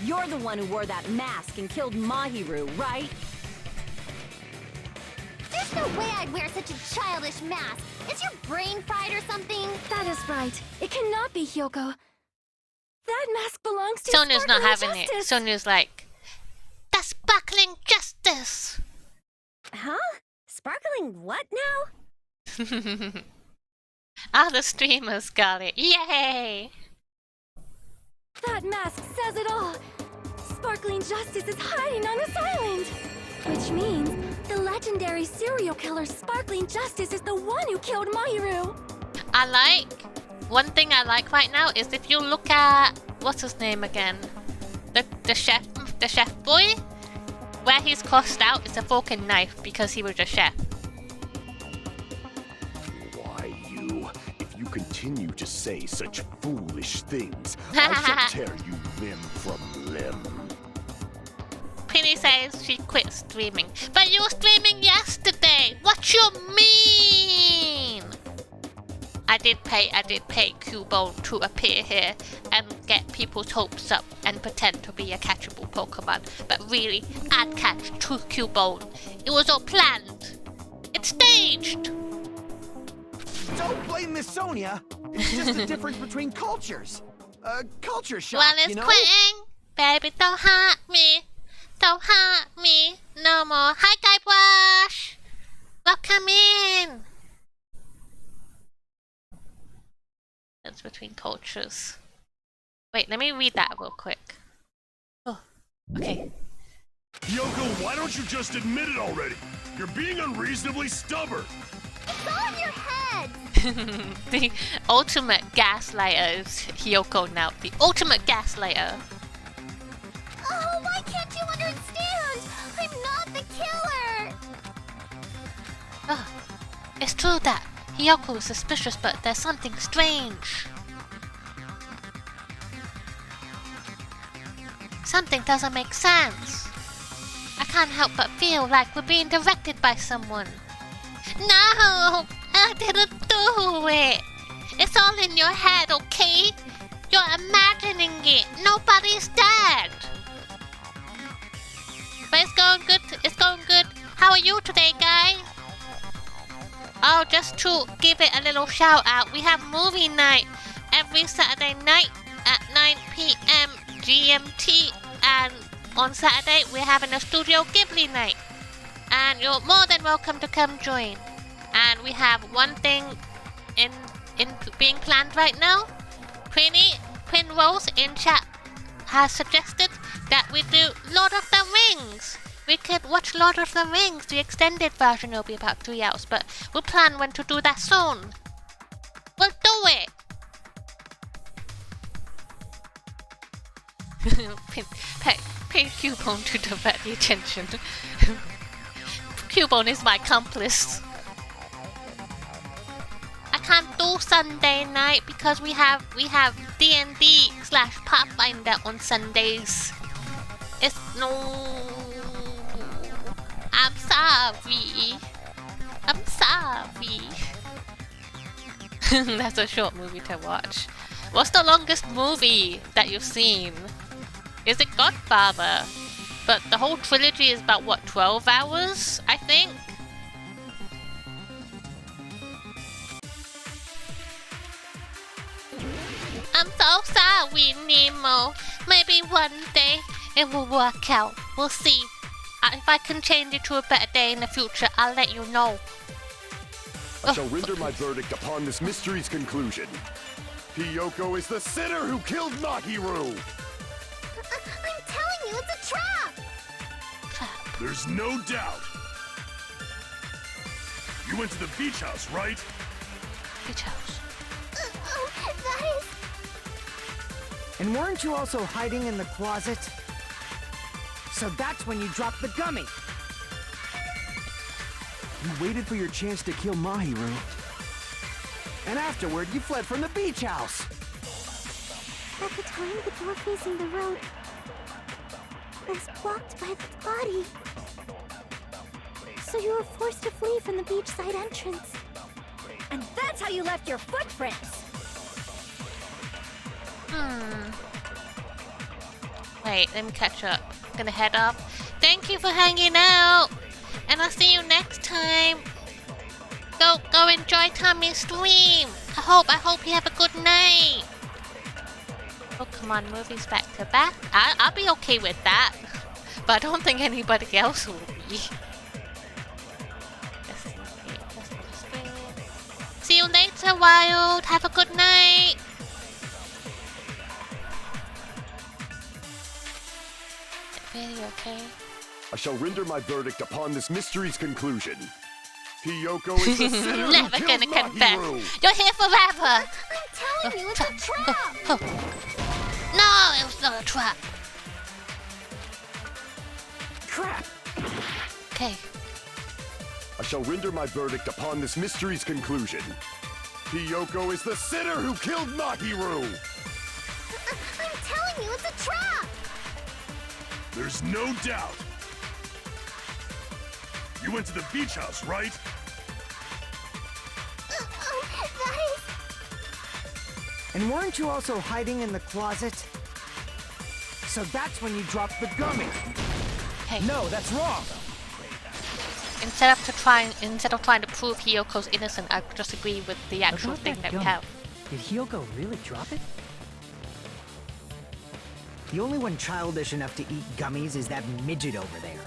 You're the one who wore that mask and killed Mahiru, right? There's no way I'd wear such a childish mask. Is your brain fried or something? That is right. It cannot be Hiyoko. That mask belongs to Sonya's not Sparkling having Justice. it. Sonya's like, the sparkling justice! Huh? Sparkling what now? Other streamers got it. Yay! That mask says it all. Sparkling Justice is hiding on this island. Which means the legendary serial killer Sparkling Justice is the one who killed Mahiru. One thing I like right now is if you look at, what's his name again? The chef boy? Where he's crossed out is a fork and knife because he was a chef. Why, you? If you continue to say such foolish things, I shall tear you limb from limb. Penny says she quit streaming. But you were streaming yesterday! What you mean? I did pay Cubone to appear here and get people's hopes up and pretend to be a catchable Pokemon. But really, I'd catch Cubone. It was all planned. It's staged. Don't blame Miss Sonia. It's just a difference between cultures. Culture shock, Well, it's you know? quitting. Baby, don't hurt me. Don't hurt me no more. Hi, Guybrush. Welcome in. difference between cultures. Wait, let me read that real quick. Oh, okay. Yoko, why don't you just admit it already? You're being unreasonably stubborn. It's all in your head. The ultimate gaslighter is Hiyoko now. The ultimate gaslighter. Oh, why can't you understand? I'm not the killer. Oh, it's true that Hiyoko is suspicious, but there's something strange. Something doesn't make sense. I can't help but feel like we're being directed by someone. No! I didn't do it! It's all in your head, okay? You're imagining it. Nobody's dead. But it's going good. It's going good. How are you today, guy? Oh, just to give it a little shout out, we have movie night every Saturday night at 9 p.m. GMT, and on Saturday we're having a Studio Ghibli night, and you're more than welcome to come join. And we have one thing in being planned right now. Queen Rose in chat has suggested that we do Lord of the Rings. We could watch Lord of the Rings, the extended version. Will be about 3 hours, but we'll plan when to do that soon. We'll do it. Pay Cubone to divert the attention. Cubone is my accomplice. I can't do Sunday night because we have D&D/Pathfinder on Sundays. It's no. I'm sorry. That's a short movie to watch. What's the longest movie that you've seen? Is it Godfather? But the whole trilogy is about, what, 12 hours, I think? I'm so sorry, Nemo. Maybe one day it will work out. We'll see. If I can change it to a better day in the future, I'll let you know. I shall render my verdict upon this mystery's conclusion. Hiyoko is the sinner who killed Mahiru! I'm telling you, it's a trap! There's no doubt. You went to the beach house, right? Beach house. That is... And weren't you also hiding in the closet? So that's when you dropped the gummy. You waited for your chance to kill Mahiru. And afterward, you fled from the beach house. At the time, the door facing the road was blocked by the body. So you were forced to flee from the beachside entrance. And that's how you left your footprints. Wait, let me catch up. Gonna head off. Thank you for hanging out, and I'll see you next time. Go enjoy Tommy's stream. I hope you have a good night. Oh, come on, movies back to back. I'll be okay with that, but I don't think anybody else will be. See you later, Wild. Have a good night. Really okay? I shall render my verdict upon this mystery's conclusion. Hiyoko is the sinner who Never killed gonna confess. Mahiru! You're here forever. I'm telling you, it's a trap! No, it was not a trap. Crap! Okay. I shall render my verdict upon this mystery's conclusion. Hiyoko is the sinner who killed Mahiru! I'm telling you, it's a trap! There's no doubt. You went to the beach house, right? That is... And weren't you also hiding in the closet? So that's when you dropped the gummy. Hey. No, that's wrong. Instead of trying to prove Hiyoko's innocent, I just agree with the actual About thing that that we gum, have. Did Hiyoko really drop it? The only one childish enough to eat gummies is that midget over there.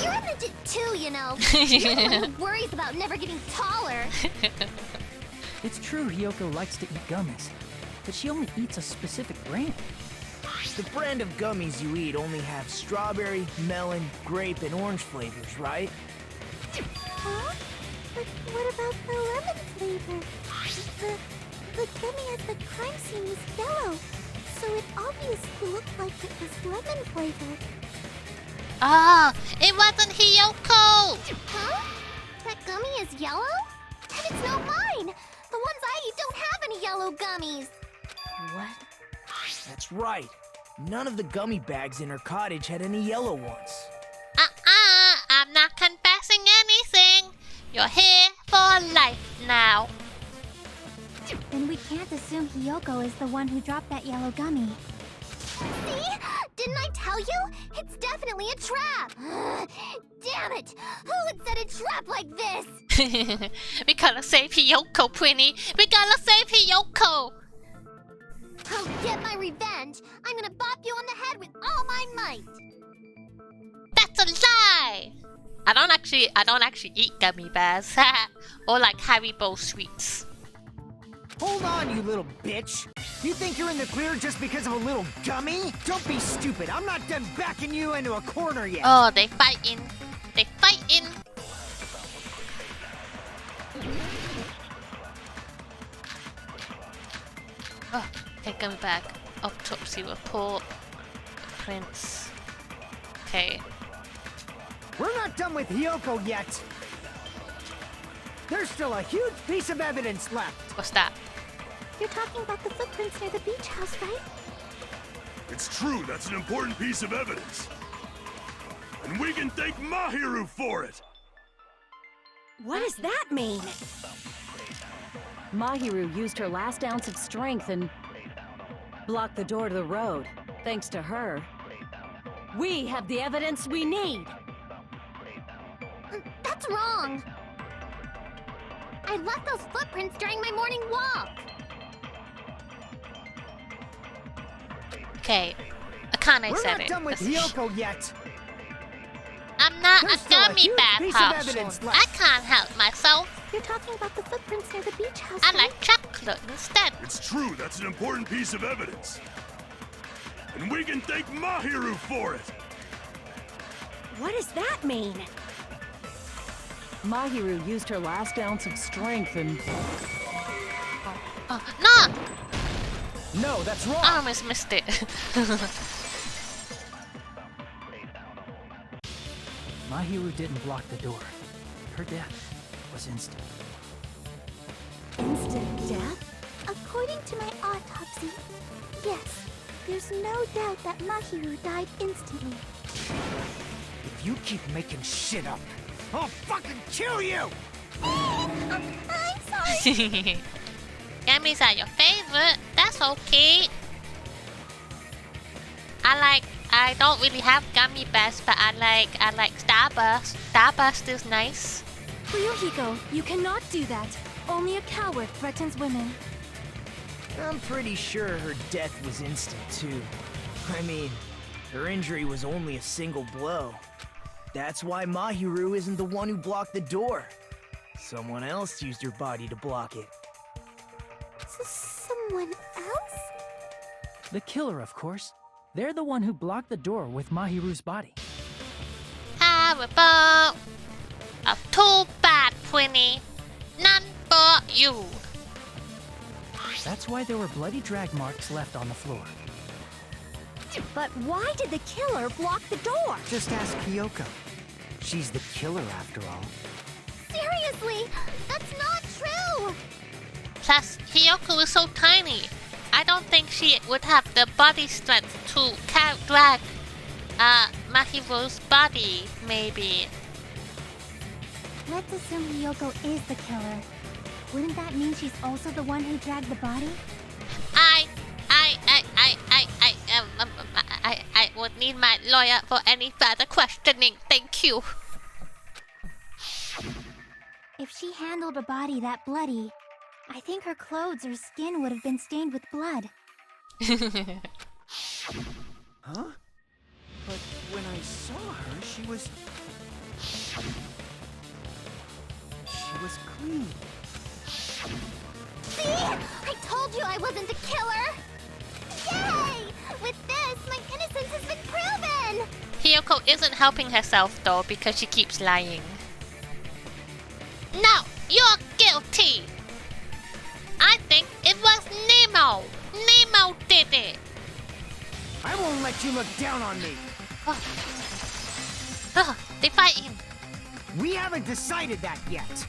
You're a midget too, you know. You're the one who worries about never getting taller. It's true Hiyoko likes to eat gummies, but she only eats a specific brand. The brand of gummies you eat only have strawberry, melon, grape, and orange flavors, right? Huh? But what about the lemon flavor? The gummy at the crime scene was yellow, so it obviously looked like it was lemon flavored. Ah, it wasn't Hiyoko! Huh? That gummy is yellow? And it's not mine! The ones I eat don't have any yellow gummies! What? That's right. None of the gummy bags in her cottage had any yellow ones. I'm not confessing anything. You're here for life now. Then we can't assume Hiyoko is the one who dropped that yellow gummy. See? Didn't I tell you? It's definitely a trap! Damn it! Who would set a trap like this? We gotta save Hiyoko, Prinny. We gotta save Hiyoko. I'll get my revenge. I'm gonna bop you on the head with all my might. That's a lie. I don't actually eat gummy bears. Or like Haribo sweets. Hold on, you little bitch! You think you're in the clear just because of a little gummy? Don't be stupid. I'm not done backing you into a corner yet. Oh, they fighting. They fighting. Oh, okay, gummy bag. Autopsy report. Prince. Okay. We're not done with Hiyoko yet. There's still a huge piece of evidence left. What's that? You're talking about the footprints near the beach house, right? It's true, that's an important piece of evidence. And we can thank Mahiru for it! What does that mean? Mahiru used her last ounce of strength and blocked the door to the road. Thanks to her, we have the evidence we need. That's wrong. I left those footprints during my morning walk. Okay. Akane We're said not it. done with Hiyoko yet. I'm not There's a still a gummy huge bear piece of person. evidence I left. can't help myself. You're talking about the footprints near the beach house, I right? like chocolate instead. It's true, that's an important piece of evidence. And we can thank Mahiru for it! What does that mean? Mahiru used her last ounce of strength and... Oh, no! No, that's wrong. I almost missed it. Mahiru didn't block the door. Her death was instant. Instant death? According to my autopsy, yes. There's no doubt that Mahiru died instantly. If you keep making shit up, I'll fucking kill you! I'm sorry. Gummies are your favorite. That's okay. I don't really have gummy bears, but I like Starburst. Starburst is nice. Ryuhiko, you cannot do that. Only a coward threatens women. I'm pretty sure her death was instant, too. I mean, her injury was only a single blow. That's why Mahiru isn't the one who blocked the door. Someone else used her body to block it. Someone else? The killer, of course. They're the one who blocked the door with Mahiru's body. Horrible. Oh, too bad, Twinny. None for you. That's why there were bloody drag marks left on the floor. But why did the killer block the door? Just ask Hiyoko. She's the killer after all. Seriously, that's not true. Plus, Hiyoko is so tiny. I don't think she would have the body strength to drag Mahiru's body, maybe. Let's assume Hiyoko is the killer. Wouldn't that mean she's also the one who dragged the body? I would need my lawyer for any further questioning. Thank you. If she handled a body that bloody, I think her clothes or skin would have been stained with blood. Huh? But when I saw her, she was clean. I wasn't the killer! Yay! With this, my innocence has been proven! Hiyoko isn't helping herself though because she keeps lying. No, you're guilty! I think it was Nemo! Nemo did it! I won't let you look down on me. Oh, they're fighting. We haven't decided that yet.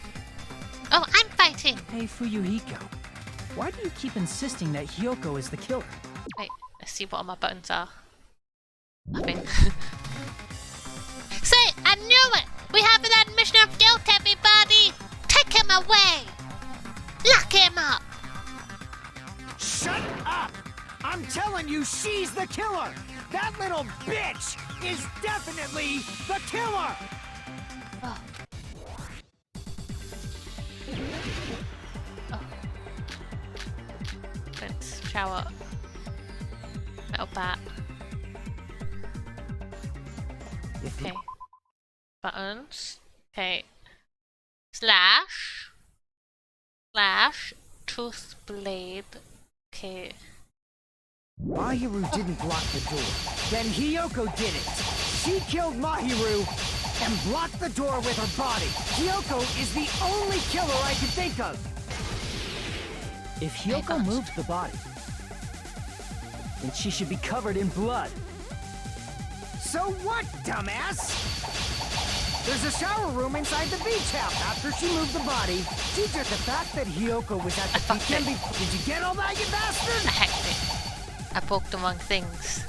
Oh, I'm fighting. Hey, Fuyuhiko. Why do you keep insisting that Hiyoko is the killer? Wait, let's see what all my buttons are. Nothing. Say, I knew it! We have an admission of guilt, everybody! Take him away! Lock him up! Shut up! I'm telling you, she's the killer! That little bitch is definitely the killer! Oh. Oh. Let's shower. Metal bat. Okay. Buttons. Okay. Slash. Slash. Tooth blade. Okay. Mahiru didn't block the door. Then Hiyoko did it. She killed Mahiru and blocked the door with her body. Hiyoko is the only killer I can think of. If Hiyoko moved the body, then she should be covered in blood. So what, dumbass? There's a shower room inside the beach house. After she moved the body, she just the fact that Hiyoko was at the beach can be. Did you get all that, you bastard? I hacked it. I poked the wrong things.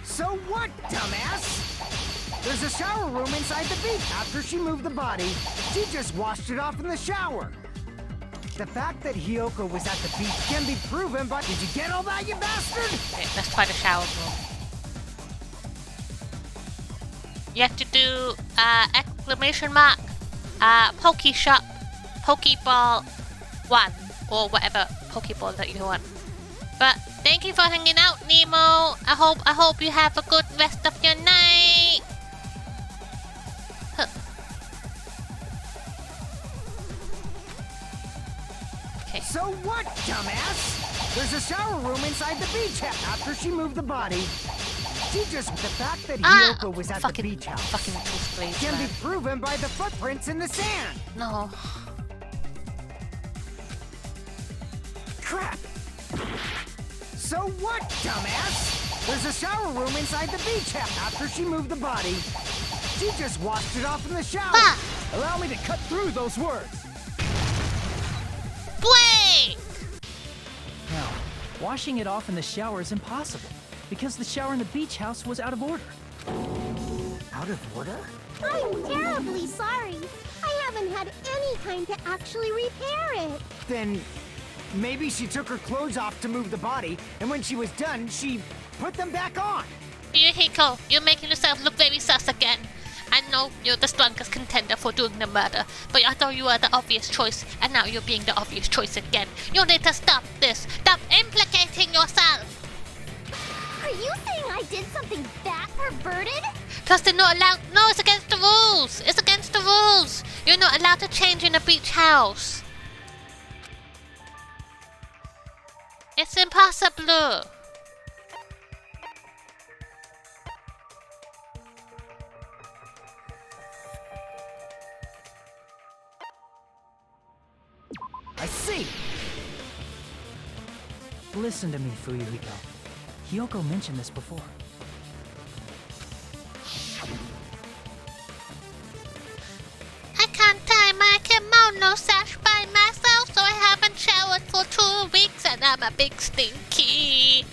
So what, dumbass? There's a shower room inside the beach. After she moved the body, she just washed it off in the shower. The fact that Hiyoko was at the beach can be proven, but did you get all that, you bastard? Okay, let's try the shower room. You have to do exclamation mark, Poke Shop, Pokeball 1, or whatever Pokeball that you want. But thank you for hanging out, Nemo. I hope you have a good rest of your night. Huh. Okay. So what, dumbass? There's a shower room inside the beach house. After she moved the body, she just the fact that Hiyoko was at the beach house fucking tooth blades, can man. be proven by the footprints in the sand. No. Crap. So what, dumbass? There's a shower room inside the beach house. After she moved the body, she just washed it off in the shower. Ah! Allow me to cut through those words. Blake! Now, washing it off in the shower is impossible, because the shower in the beach house was out of order. Out of order? I'm terribly sorry. I haven't had any time to actually repair it. Then maybe she took her clothes off to move the body, and when she was done, she put them back on. Hiko, you're making yourself look very sus again. I know you're the strongest contender for doing the murder, but I thought you were the obvious choice, and now you're being the obvious choice again. You need to stop this. Stop implicating yourself. Are you saying I did something that perverted? Plus, they're not allowed. No, it's against the rules. It's against the rules. You're not allowed to change in a beach house. It's impossible. I see. Listen to me, Fuyuhiko. Hiyoko mentioned this before. I can't tie my kimono sash by myself, so I haven't showered for 2 weeks, and I'm a big stinky.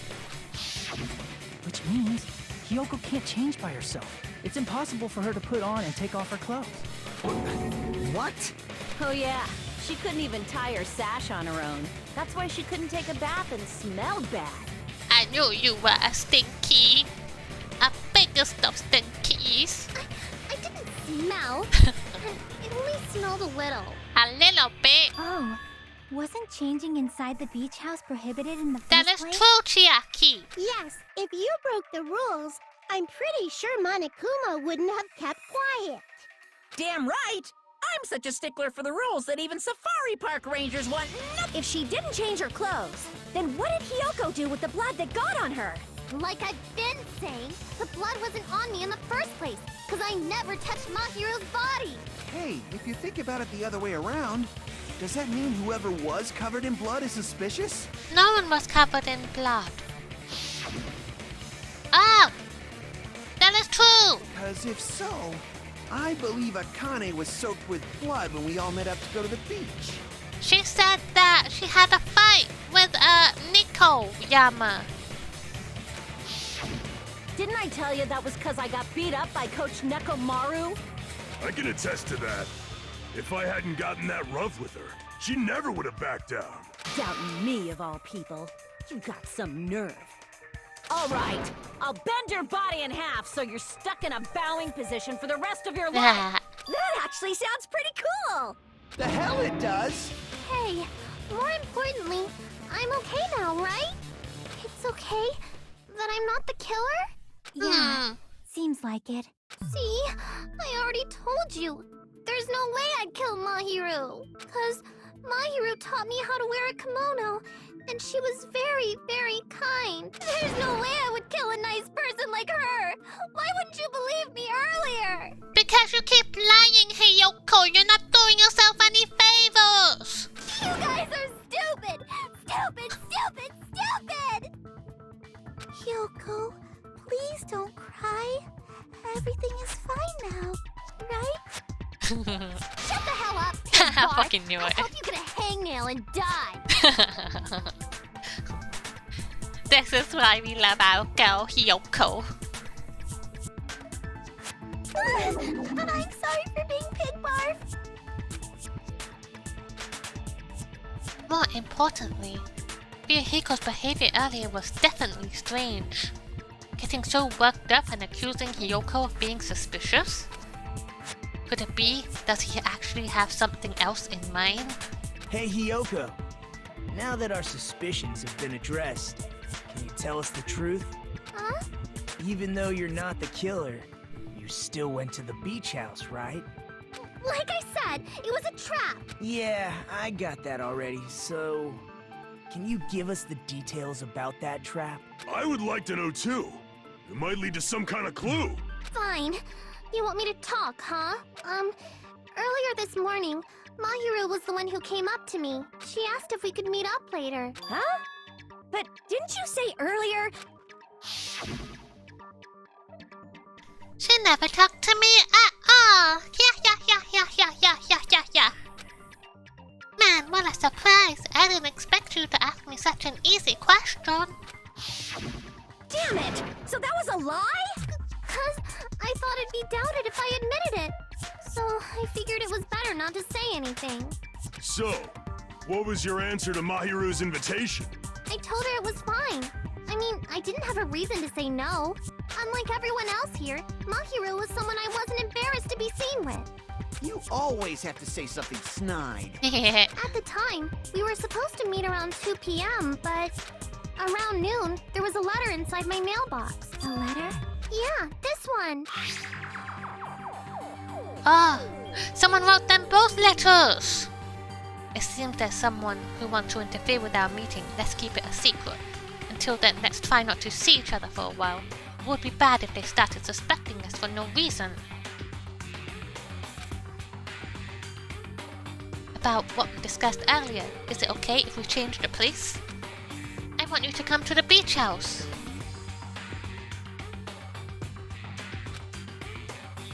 Which means Hiyoko can't change by herself. It's impossible for her to put on and take off her clothes. What? Oh yeah, she couldn't even tie her sash on her own. That's why she couldn't take a bath and smelled bad. I knew you were a stinky. A biggest of stinkies. I didn't smell. It only smelled a little. A little bit. Oh, wasn't changing inside the beach house prohibited in the first That is place? true, Chiaki. Yes, if you broke the rules, I'm pretty sure Monokuma wouldn't have kept quiet. Damn right! I'm I'm such a stickler for the rules that even safari park rangers want nothing. If she didn't change her clothes, then what did Hiyoko do with the blood that got on her? Like I've been saying, the blood wasn't on me in the first place, because I never touched Mahiru's body. Hey, if you think about it the other way around, does that mean whoever was covered in blood is suspicious? No one was covered in blood. Oh! That is true! Because if so, I believe Akane was soaked with blood when we all met up to go to the beach. She said that she had a fight with Nico Yama. Didn't I tell you that was because I got beat up by Coach Nekomaru? I can attest to that. If I hadn't gotten that rough with her, she never would have backed down. Doubting me, of all people. You got some nerve. All right, I'll bend your body in half so you're stuck in a bowing position for the rest of your life. That actually sounds pretty cool. The hell it does! Hey, more importantly, I'm okay now, right? It's okay that I'm not the killer? Yeah, seems like it. See, I already told you. There's no way I'd kill Mahiru. Because Mahiru taught me how to wear a kimono, and she was very, very kind. There's no way I would kill a nice person like her. Why wouldn't you believe me earlier? Because you keep lying, Hiyoko. You're not doing yourself any favors. You guys are stupid! Stupid, stupid, stupid! Hyoko, please don't cry. Everything is fine now, right? Shut the hell up, I Bart. fucking knew I it. hope you get a hangnail and die. This is why we love our girl Hiyoko. I'm sorry for being pig barf. More importantly, Hiko's behavior earlier was definitely strange. Getting so worked up and accusing Hiyoko of being suspicious? Could it be, does he actually have something else in mind? Hey, Hiyoko. Now that our suspicions have been addressed, can you tell us the truth? Huh? Even though you're not the killer, you still went to the beach house, right? Like I said, it was a trap. Yeah, I got that already, so... Can you give us the details about that trap? I would like to know too. It might lead to some kind of clue. Fine. You want me to talk, huh? Earlier this morning, Mahiru was the one who came up to me. She asked if we could meet up later. Huh? But didn't you say earlier? She never talked to me at all. Yeah. Man, what a surprise. I didn't expect you to ask me such an easy question. Damn it! So that was a lie? 'Cause I thought it'd be doubted if I admitted it. So I figured it was better not to say anything. So, what was your answer to Mahiru's invitation? I told her it was fine. I mean, I didn't have a reason to say no. Unlike everyone else here, Mahiru was someone I wasn't embarrassed to be seen with. You always have to say something snide. At the time, we were supposed to meet around 2 p.m., but around noon, there was a letter inside my mailbox. A letter? Yeah, this one. Ah, someone wrote them both letters. It seems there's someone who wants to interfere with our meeting. Let's keep it a secret. Until then, let's try not to see each other for a while. It would be bad if they started suspecting us for no reason. About what we discussed earlier, is it okay if we change the place? I want you to come to the beach house.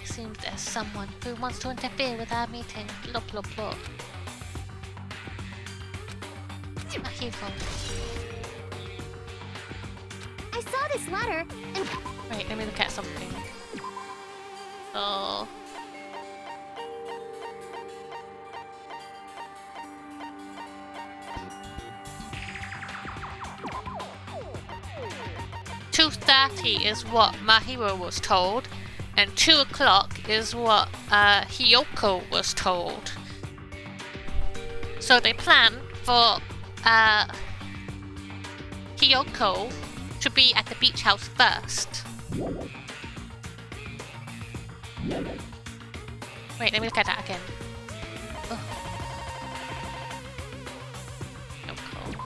It seems there's someone who wants to interfere with our meeting. Blah blah blah. Mahiro. I saw this letter, and Wait, let me look at something. Oh. "2:30 is what Mahiro was told, and 2 o'clock is what Hiyoko was told. So they plan for Hiyoko to be at the beach house first. Wait, let me look at that again. Oh. Yoko.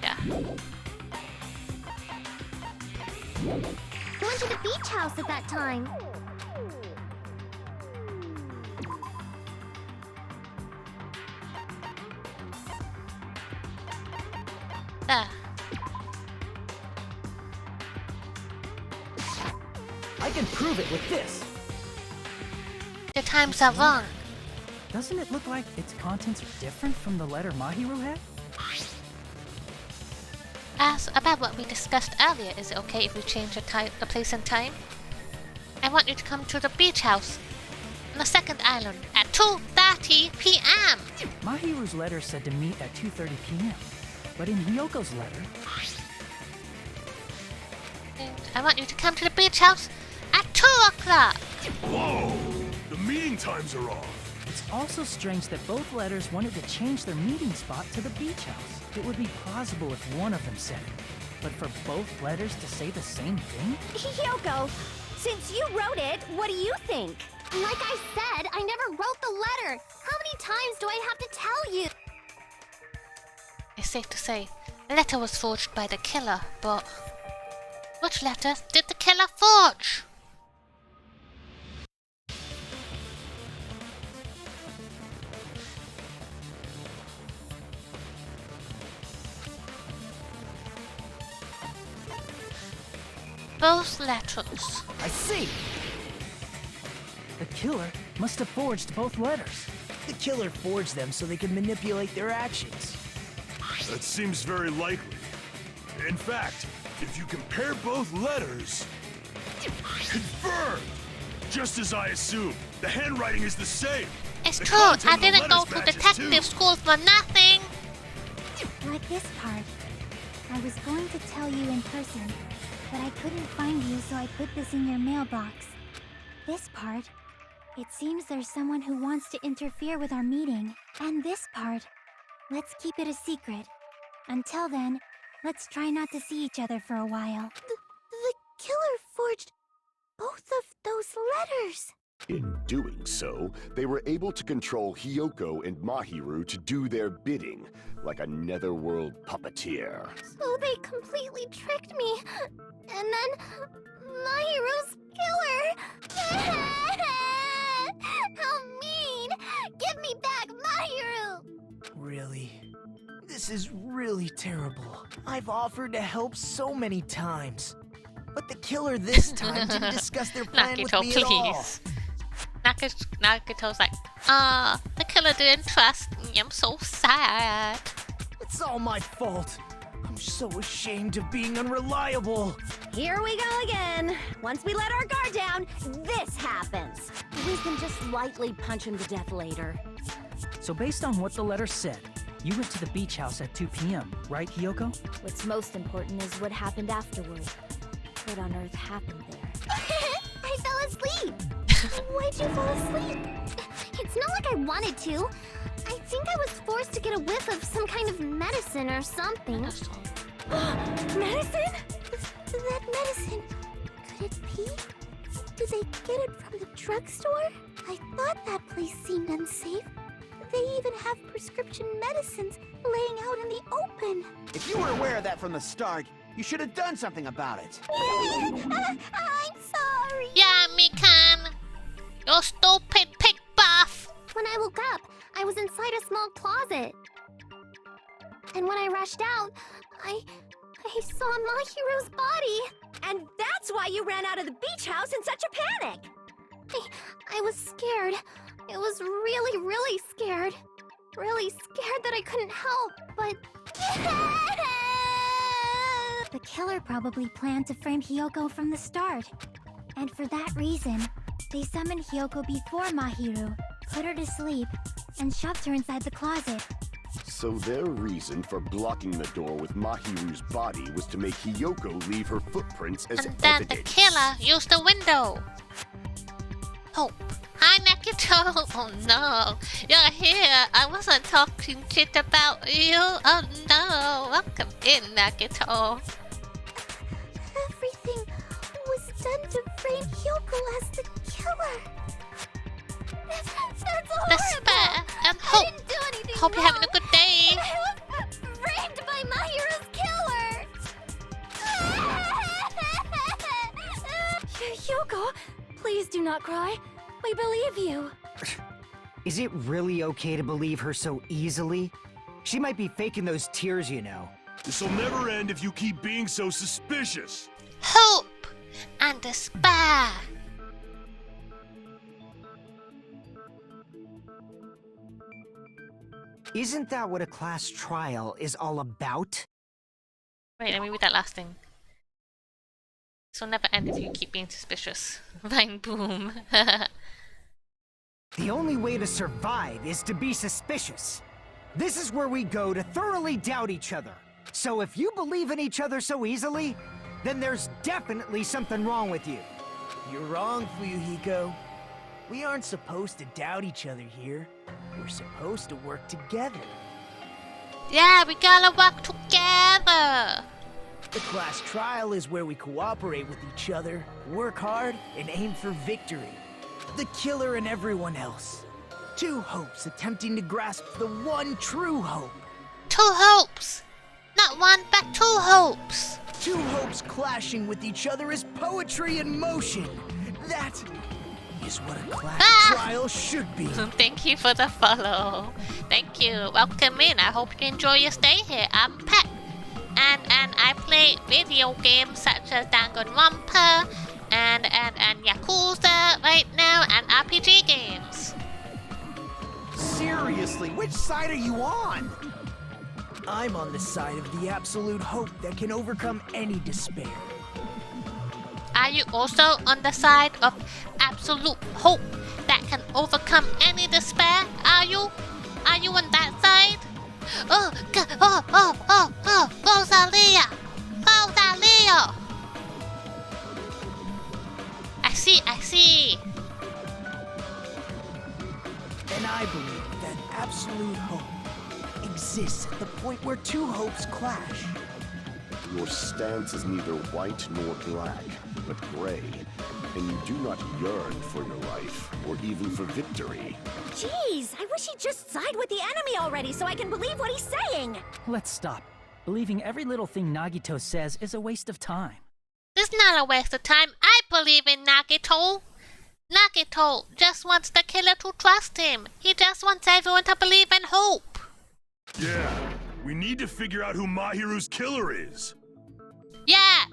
Yeah. Who went to the beach house at that time? There. I can prove it with this. The times are wrong. Doesn't it look like its contents are different from the letter Mahiru had? As about what we discussed earlier, is it okay if we change the place and time? I want you to come to the beach house on the second island at 2:30 p.m. Mahiru's letter said to meet at 2:30 p.m. But in Hyoko's letter, I want you to come to the beach house at 2 o'clock. Whoa! The meeting times are off. it's also strange that both letters wanted to change their meeting spot to the beach house. It would be plausible if one of them said it. But for both letters to say the same thing? Hyoko, since you wrote it, what do you think? Like I said, I never wrote the letter. How many times do I have to tell you? It's safe to say, the letter was forged by the killer, but which letter did the killer forge? Both letters. I see. The killer must have forged both letters. The killer forged them so they could manipulate their actions. That seems very likely. In fact, if you compare both letters... Confirmed! Just as I assumed, the handwriting is the same. It's The true, content I of the didn't go letters to matches, detective too. school for nothing. Like this part. I was going to tell you in person, but I couldn't find you, so I put this in your mailbox. This part. It seems there's someone who wants to interfere with our meeting. And this part. Let's keep it a secret. Until then, let's try not to see each other for a while. The killer forged both of those letters. In doing so, they were able to control Hiyoko and Mahiru to do their bidding, like a netherworld puppeteer. So they completely tricked me. And then Mahiru's killer. How mean! Give me back Mahiru! Really? This is really terrible. I've offered to help so many times. But the killer this time didn't discuss their plan with Nagito, me at all. please. Nagito's like, the killer didn't trust me. I'm so sad. It's all my fault. I'm so ashamed of being unreliable. Here we go again. Once we let our guard down, this happens. We can just lightly punch him to death later. So based on what the letter said, you went to the beach house at 2 p.m., right, Hiyoko? What's most important is what happened afterward. What on earth happened there? I fell asleep. Why'd you fall asleep? It's not like I wanted to. I think I was forced to get a whiff of some kind of medicine or something. Medicine? That medicine. Could it be? Did they get it from the drugstore? I thought that place seemed unsafe. They even have prescription medicines laying out in the open. If you were aware of that from the start, you should have done something about it. I'm sorry. Yeah, Mikan. You stupid pig buff. When I woke up, I was inside a small closet. And when I rushed out, I saw Mahiru's body. And that's why you ran out of the beach house in such a panic! I was scared. I was really, really scared. Really scared that I couldn't help, but... The killer probably planned to frame Hiyoko from the start. And for that reason, they summoned Hiyoko before Mahiru, put her to sleep, and shoved her inside the closet. So their reason for blocking the door with Mahiru's body was to make Hiyoko leave her footprints as And then the evidence. killer used the window. Hope. Hi, Nagito. Oh no, you're here. I wasn't talking shit about you. Oh no. Welcome in, Nagito. Everything was done to frame Hiyoko as the killer. That's The hope you're having a good day. Framed by Mahiru's killer! Hyoko, please do not cry. We believe you. Is it really okay to believe her so easily? She might be faking those tears, you know. This'll never end if you keep being so suspicious. Hope and despair. Isn't that what a class trial is all about? Wait, let me read that last thing. This will never end if you keep being suspicious. Vine boom. The only way to survive is to be suspicious. This is where we go to thoroughly doubt each other. So if you believe in each other so easily, then there's definitely something wrong with you. You're wrong, Fuyuhiko. We aren't supposed to doubt each other here. We're supposed to work together. Yeah, we gotta work together. The class trial is where we cooperate with each other, work hard, and aim for victory. The killer and everyone else. Two hopes attempting to grasp the one true hope. Two hopes. Not one, but two hopes. Two hopes clashing with each other is poetry in motion. That is what a class trial should be. Thank you for the follow. Thank you. Welcome in. I hope you enjoy your stay here. I'm Pet. And I play video games such as Danganronpa and Yakuza right now and RPG games. Seriously, which side are you on? I'm on the side of the absolute hope that can overcome any despair. Are you also on the side of absolute hope that can overcome any despair? Are you? Are you on that side? Rosalia! Rosalia! I see. And I believe that absolute hope exists at the point where two hopes clash. Your stance is neither white nor black, but gray, and you do not yearn for your life, or even for victory. Jeez, I wish he'd just side with the enemy already so I can believe what he's saying. Let's stop. Believing every little thing Nagito says is a waste of time. It's not a waste of time. I believe in Nagito. Nagito just wants the killer to trust him. He just wants everyone to believe in hope. Yeah, we need to figure out who Mahiru's killer is. Yeah,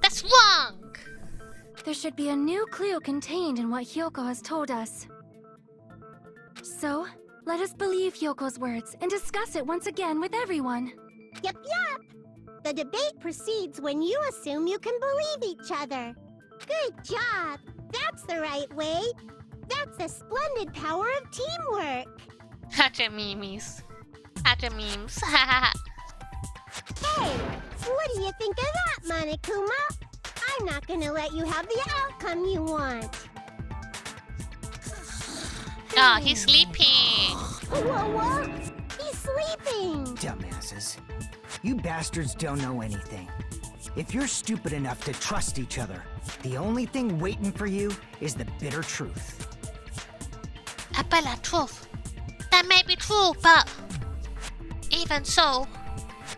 that's wrong. There should be a new clue contained in what Hyoko has told us. So, let us believe Hyoko's words and discuss it once again with everyone. Yup. The debate proceeds when you assume you can believe each other. Good job. That's the right way. That's the splendid power of teamwork. Hacha memes. Hey, what do you think of that, Monokuma? I'm not gonna let you have the outcome you want. Oh, he's sleeping. What? He's sleeping. Dumbasses. You bastards don't know anything. If you're stupid enough to trust each other, the only thing waiting for you is the bitter truth. A bitter truth. That may be true, but even so,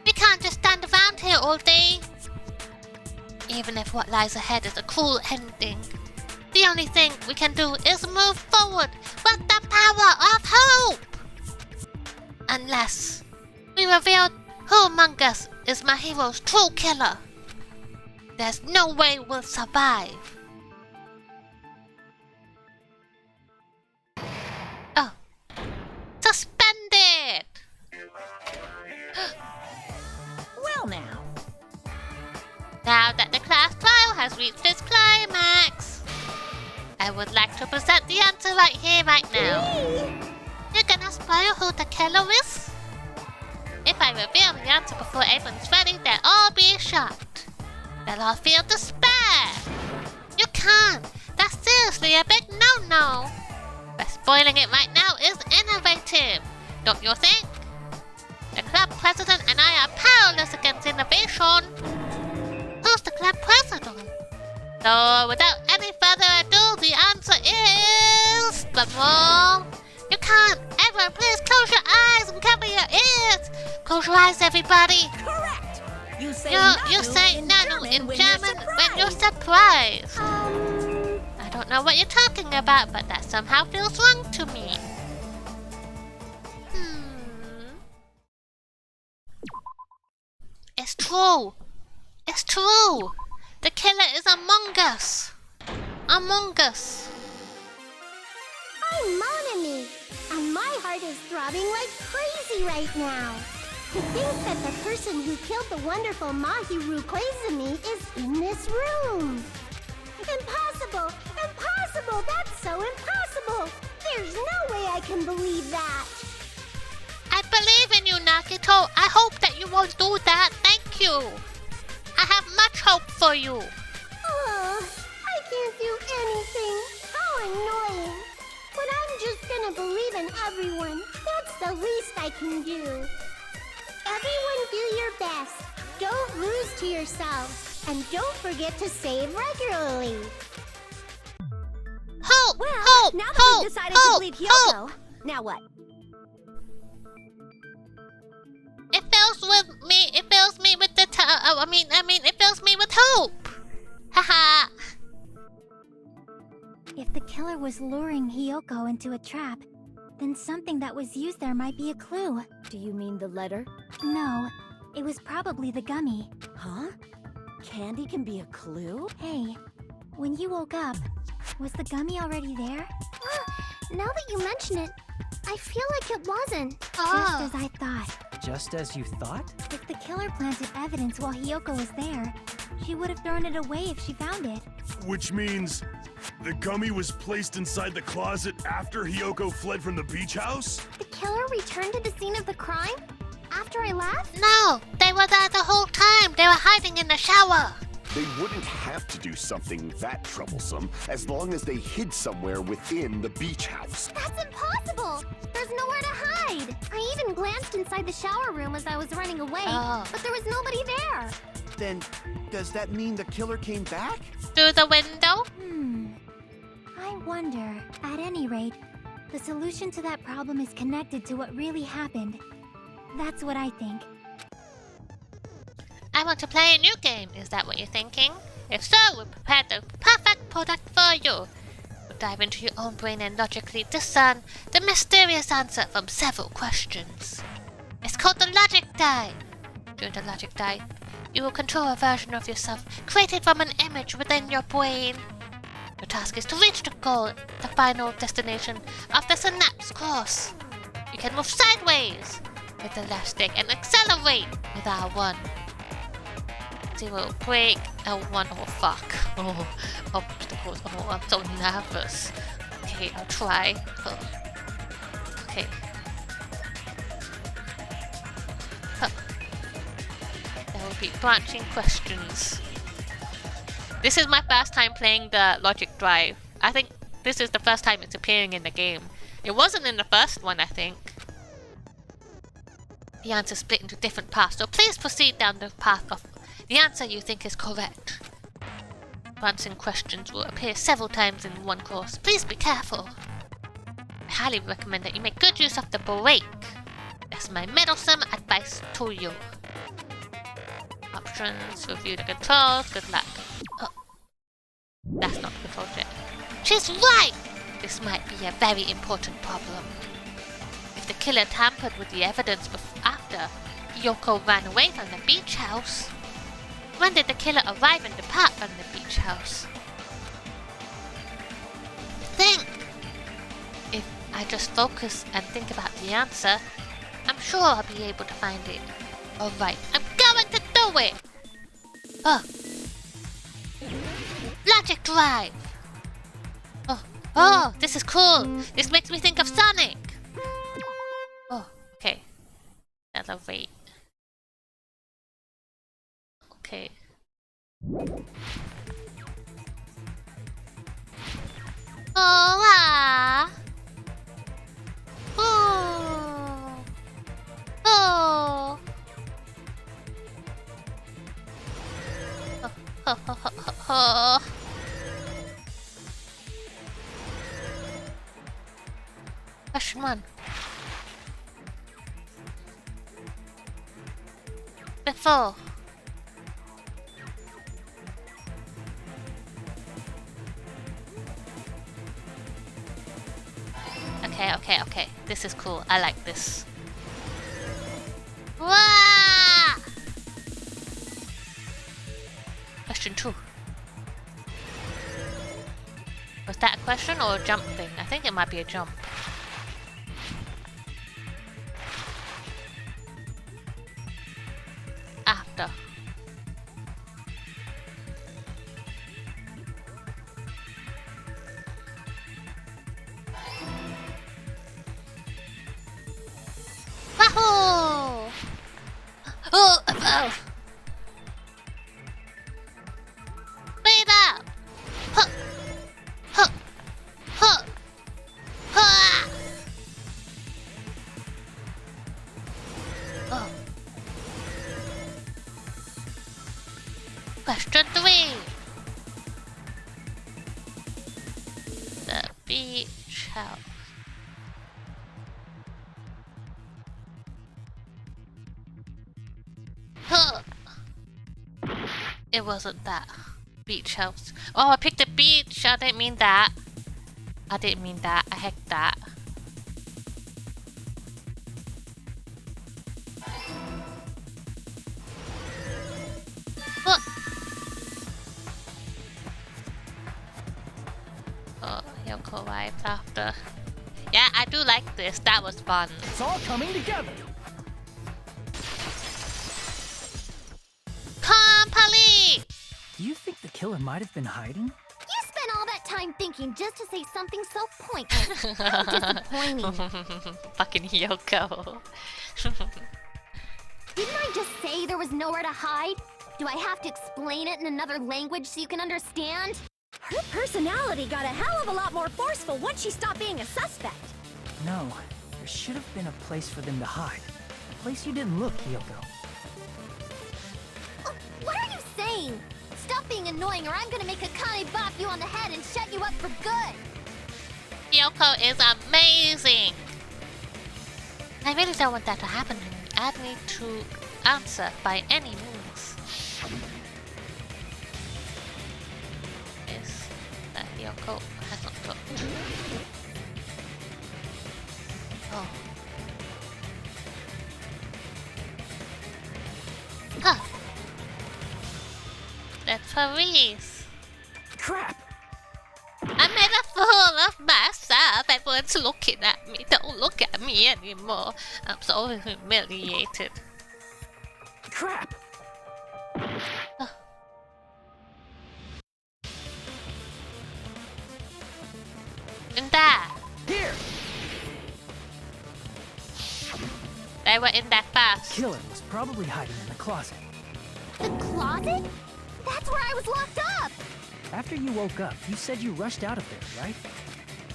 we can't just stand around here all day. Even if what lies ahead is a cruel ending, the only thing we can do is move forward with the power of hope. Unless we reveal who among us is Mahiru's true killer, there's no way we'll survive. Oh. Suspended! Well now. Now that the class trial has reached its climax, I would like to present the answer right here, right now. You're gonna spoil who the killer is? If I reveal the answer before everyone's ready, they'll all be shocked. They'll all feel despair. You can't. That's seriously a big no-no. But spoiling it right now is innovative, don't you think? The club president and I are powerless against innovation. Who's the club president? So, without any further ado, the answer is... Drumroll. You can't ever. Please close your eyes and cover Close your eyes, everybody. Correct! You say You say nanu in German when you're surprised. I don't know what you're talking about, but that somehow feels wrong to me. It's true. It's true. The killer is among us. Among us. I'm Monami, and my heart is throbbing like crazy right now. To think that the person who killed the wonderful Mahiru Koizumi is in this room. Impossible! Impossible! That's so impossible! There's no way I can believe that! I believe in you, Nakito. I hope that you won't do that. Thank you. I have much hope for you. Oh, I can't do anything. How annoying. But I'm just gonna believe in everyone. That's the least I can do. Everyone do your best. Don't lose to yourselves. And don't forget to save regularly. Hope! Well, hope! now that hope! we've decided hope! to believe Hyoko, hope. now what? It fills me with the it fills me with hope. Haha. If the killer was luring Hyoko into a trap, then something that was used there might be a clue. Do you mean the letter? No, it was probably the gummy. Huh? Candy can be a clue? Hey, when you woke up, was the gummy already there? Now that you mention it, I feel like it wasn't. Just as I thought. Just as you thought? If the killer planted evidence while Hyoko was there, she would have thrown it away if she found it. Which means the gummy was placed inside the closet after Hyoko fled from the beach house? The killer returned to the scene of the crime? After I left? No, they were there the whole time. They were hiding in the shower. They wouldn't have to do something that troublesome as long as they hid somewhere within the beach house. That's impossible! There's nowhere to hide! I even glanced inside the shower room as I was running away, but there was nobody there. Then, does that mean the killer came back? Through the window? I wonder. At any rate, the solution to that problem is connected to what really happened. That's what I think. I want to play a new game. Is that what you're thinking? If so, we prepared the perfect product for you. We'll dive into your own brain and logically discern the mysterious answer from several questions. It's called the Logic Die. During the Logic Die, you will control a version of yourself created from an image within your brain. Your task is to reach the goal, the final destination of the synapse course. You can move sideways with the left stick and accelerate with R1. 0 break, L1, oh fuck. Oh, obstacles, oh I'm so nervous. Okay, I'll try. Oh. Okay. Huh. There will be branching questions. This is my first time playing the Logic Drive. I think this is the first time it's appearing in the game. It wasn't in the first one, I think. The answer is split into different paths, so please proceed down the path of the answer you think is correct. Branching questions will appear several times in one course. Please be careful. I highly recommend that you make good use of the break. That's my meddlesome advice to you. Options, review the controls, good luck. Oh. That's not the control yet. She's right! This might be a very important problem. If the killer tampered with the evidence after Hyoko ran away from the beach house, when did the killer arrive and depart from the beach house? Think! If I just focus and think about the answer, I'm sure I'll be able to find it. Alright, I'm going to do it! Oh. Logic Drive! Oh, this is cool! This makes me think of Sonic! Oh, okay. Elevate. Okay. Oh, ah. Oh. Oh. Oh. Question 1. before. Okay. This is cool. I like this. Wah! Question 2. Was that a question or a jump thing? I think it might be a jump. After. Wahoo! Oh, I fell. Wait up! Huh! Huh! Huh! Huh! Oh. Question 3. The beach house. Huh. It wasn't that. Beach house. Oh, I picked the beach. I didn't mean that. I hecked that. What? Oh, Yoko arrived after. Yeah, I do like this. That was fun. It's all coming together. Come, police! Do you think the killer might have been hiding? You spent all that time thinking just to say something so pointless. How disappointing. Fucking Yoko. Didn't I just say there was nowhere to hide? Do I have to explain it in another language so you can understand? Her personality got a hell of a lot more forceful once she stopped being a suspect. No, there should have been a place for them to hide. A place you didn't look, Yoko. What are you saying? Stop being annoying or I'm gonna make Akane bop you on the head and shut you up for good. Yoko is amazing. I really don't want that to happen to me. I need to answer by any means. Is that Yoko has not talked? Oh. Huh. That's Paris. Crap! I made a fool of myself. Everyone's looking at me. Don't look at me anymore. I'm so humiliated. Crap! In that. Here! They were in that fast. Killer was probably hiding in the closet. The closet? That's where I was locked up! After you woke up, you said you rushed out of there, right?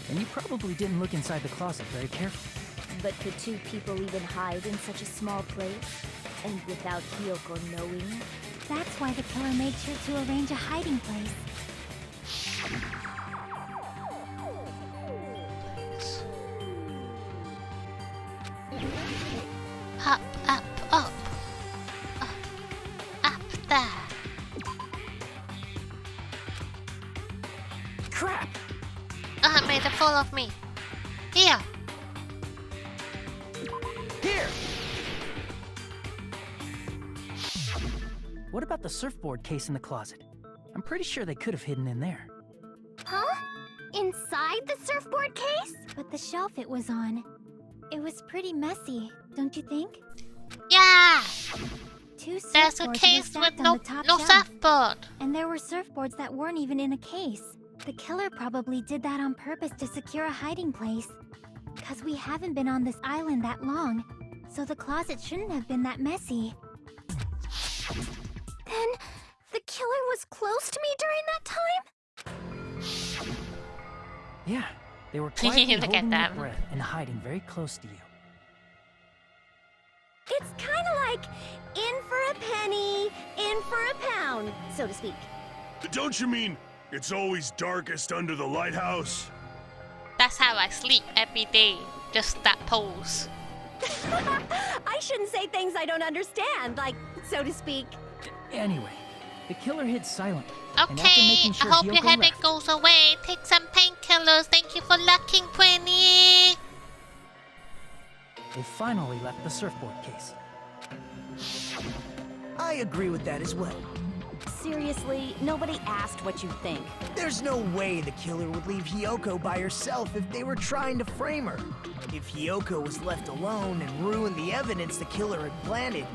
And you probably didn't look inside the closet very carefully. But could two people even hide in such a small place? And without Hiyoko knowing? That's why the killer made sure to arrange a hiding place. Up, up, up. Up there. Crap! Made a fool of me. Here. Here! What about the surfboard case in the closet? I'm pretty sure they could have hidden in there. Huh? Inside the surfboard case? But the shelf it was on, it was pretty messy, don't you think? Yeah. Two There's a surfboards were case stacked with on the top no shelf, surfboard. and there were surfboards that weren't even in a case. The killer probably did that on purpose to secure a hiding place. 'Cause we haven't been on this island that long, so the closet shouldn't have been that messy. Then, the killer was close to me during that time? Yeah, they were quietly Look at holding their them. breath and hiding very close to you. It's kind of like in for a penny, in for a pound, so to speak. Don't you mean it's always darkest under the lighthouse? That's how I sleep every day. Just that pose. I shouldn't say things I don't understand, like, so to speak. Anyway, the killer hid silently. And after Okay, making sure I hope your Hiyoko headache left, goes away. Take some painkillers. Thank you for lucking, Quinny. they finally left the surfboard case. I agree with that as well. Seriously, nobody asked what you think. There's no way the killer would leave Hiyoko by herself if they were trying to frame her. If Hiyoko was left alone and ruined the evidence the killer had planted,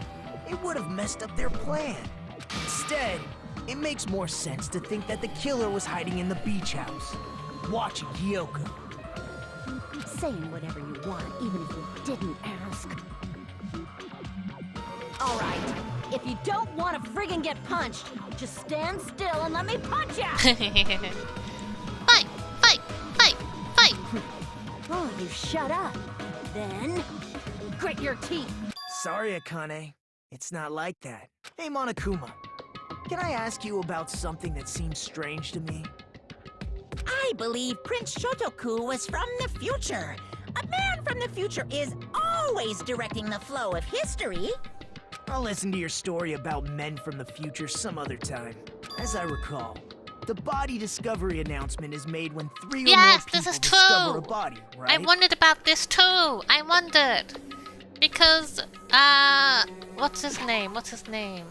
it would have messed up their plan. Instead, it makes more sense to think that the killer was hiding in the beach house, watching Hiyoko. Saying whatever you want, even if you didn't ask. All right, if you don't want to friggin' get punched, just stand still and let me punch ya! Fight! Fight! Fight! Fight! Oh, you shut up. Then, grit your teeth. Sorry, Akane. It's not like that. Hey, Monokuma. Can I ask you about something that seems strange to me? I believe Prince Shotoku was from the future. A man from the future is always directing the flow of history. I'll listen to your story about men from the future some other time. As I recall, the body discovery announcement is made when 3 or more Yes, people this is discover true. a body, right? I wondered about this too. I wondered. Because, what's his name? What's his name?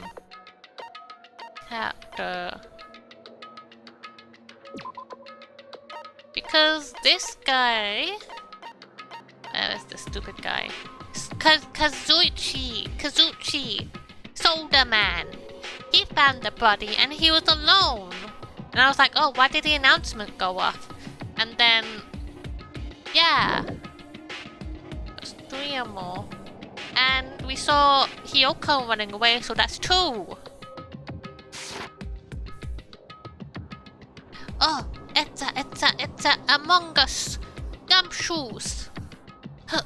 Character. Because this guy... Where's the stupid guy? Kazuchi, Soda Man. He found the body and he was alone. And I was like, oh, why did the announcement go off? And then, yeah. There's 3 or more. And we saw Hiyoko running away, so that's 2. Oh, it's a Among Us. Gumshoes. Huh.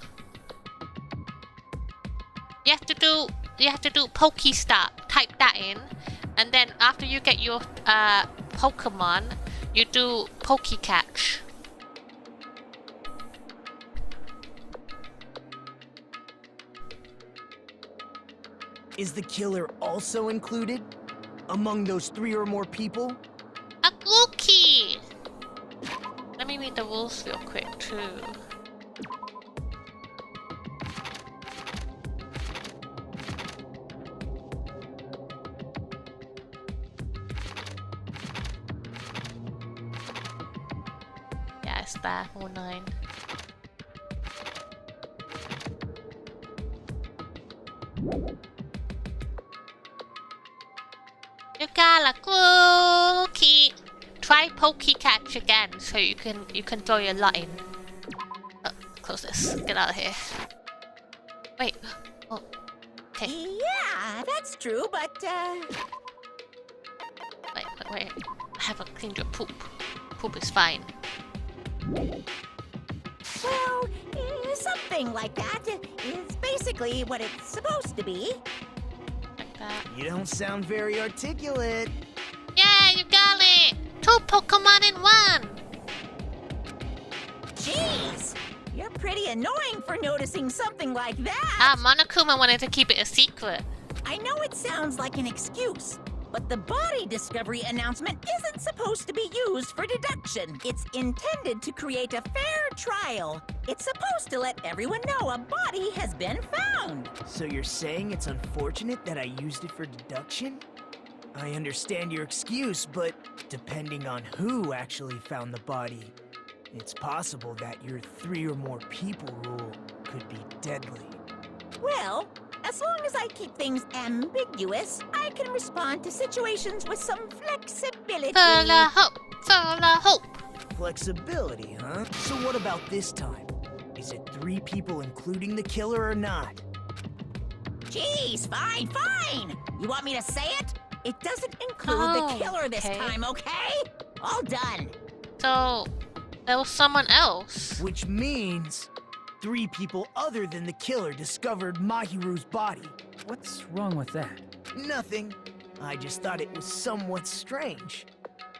You have to do Pokestop. Type that in, and then after you get your Pokemon, you do Pokecatch. Is the killer also included among those 3 or more people? A Grookey! Let me read the rules real quick too. Yeah, it's there, 09. You got a Grookey! Try Pokecatch again so you can throw your lot in. Close this. Get out of here. Wait. Oh. Okay. Yeah, that's true, but, Wait. I haven't cleaned your poop. Poop is fine. well, something like that is basically what it's supposed to be. Like that. You don't sound very articulate. Yeah, you got it! 2 Pokemon in 1! Jeez, you're pretty annoying for noticing something like that. Monokuma wanted to keep it a secret. I know it sounds like an excuse, but the body discovery announcement isn't supposed to be used for deduction. It's intended to create a fair trial. It's supposed to let everyone know a body has been found. So you're saying it's unfortunate that I used it for deduction? I understand your excuse, but depending on who actually found the body, it's possible that your 3 or more people rule could be deadly. Well, as long as I keep things ambiguous, I can respond to situations with some flexibility. Full of hope! Flexibility, huh? So what about this time? Is it 3 people including the killer or not? Jeez, fine! You want me to say it? It doesn't include the killer this time, okay? All done. So, there was someone else. Which means 3 people other than the killer discovered Mahiru's body. What's wrong with that? Nothing. I just thought it was somewhat strange.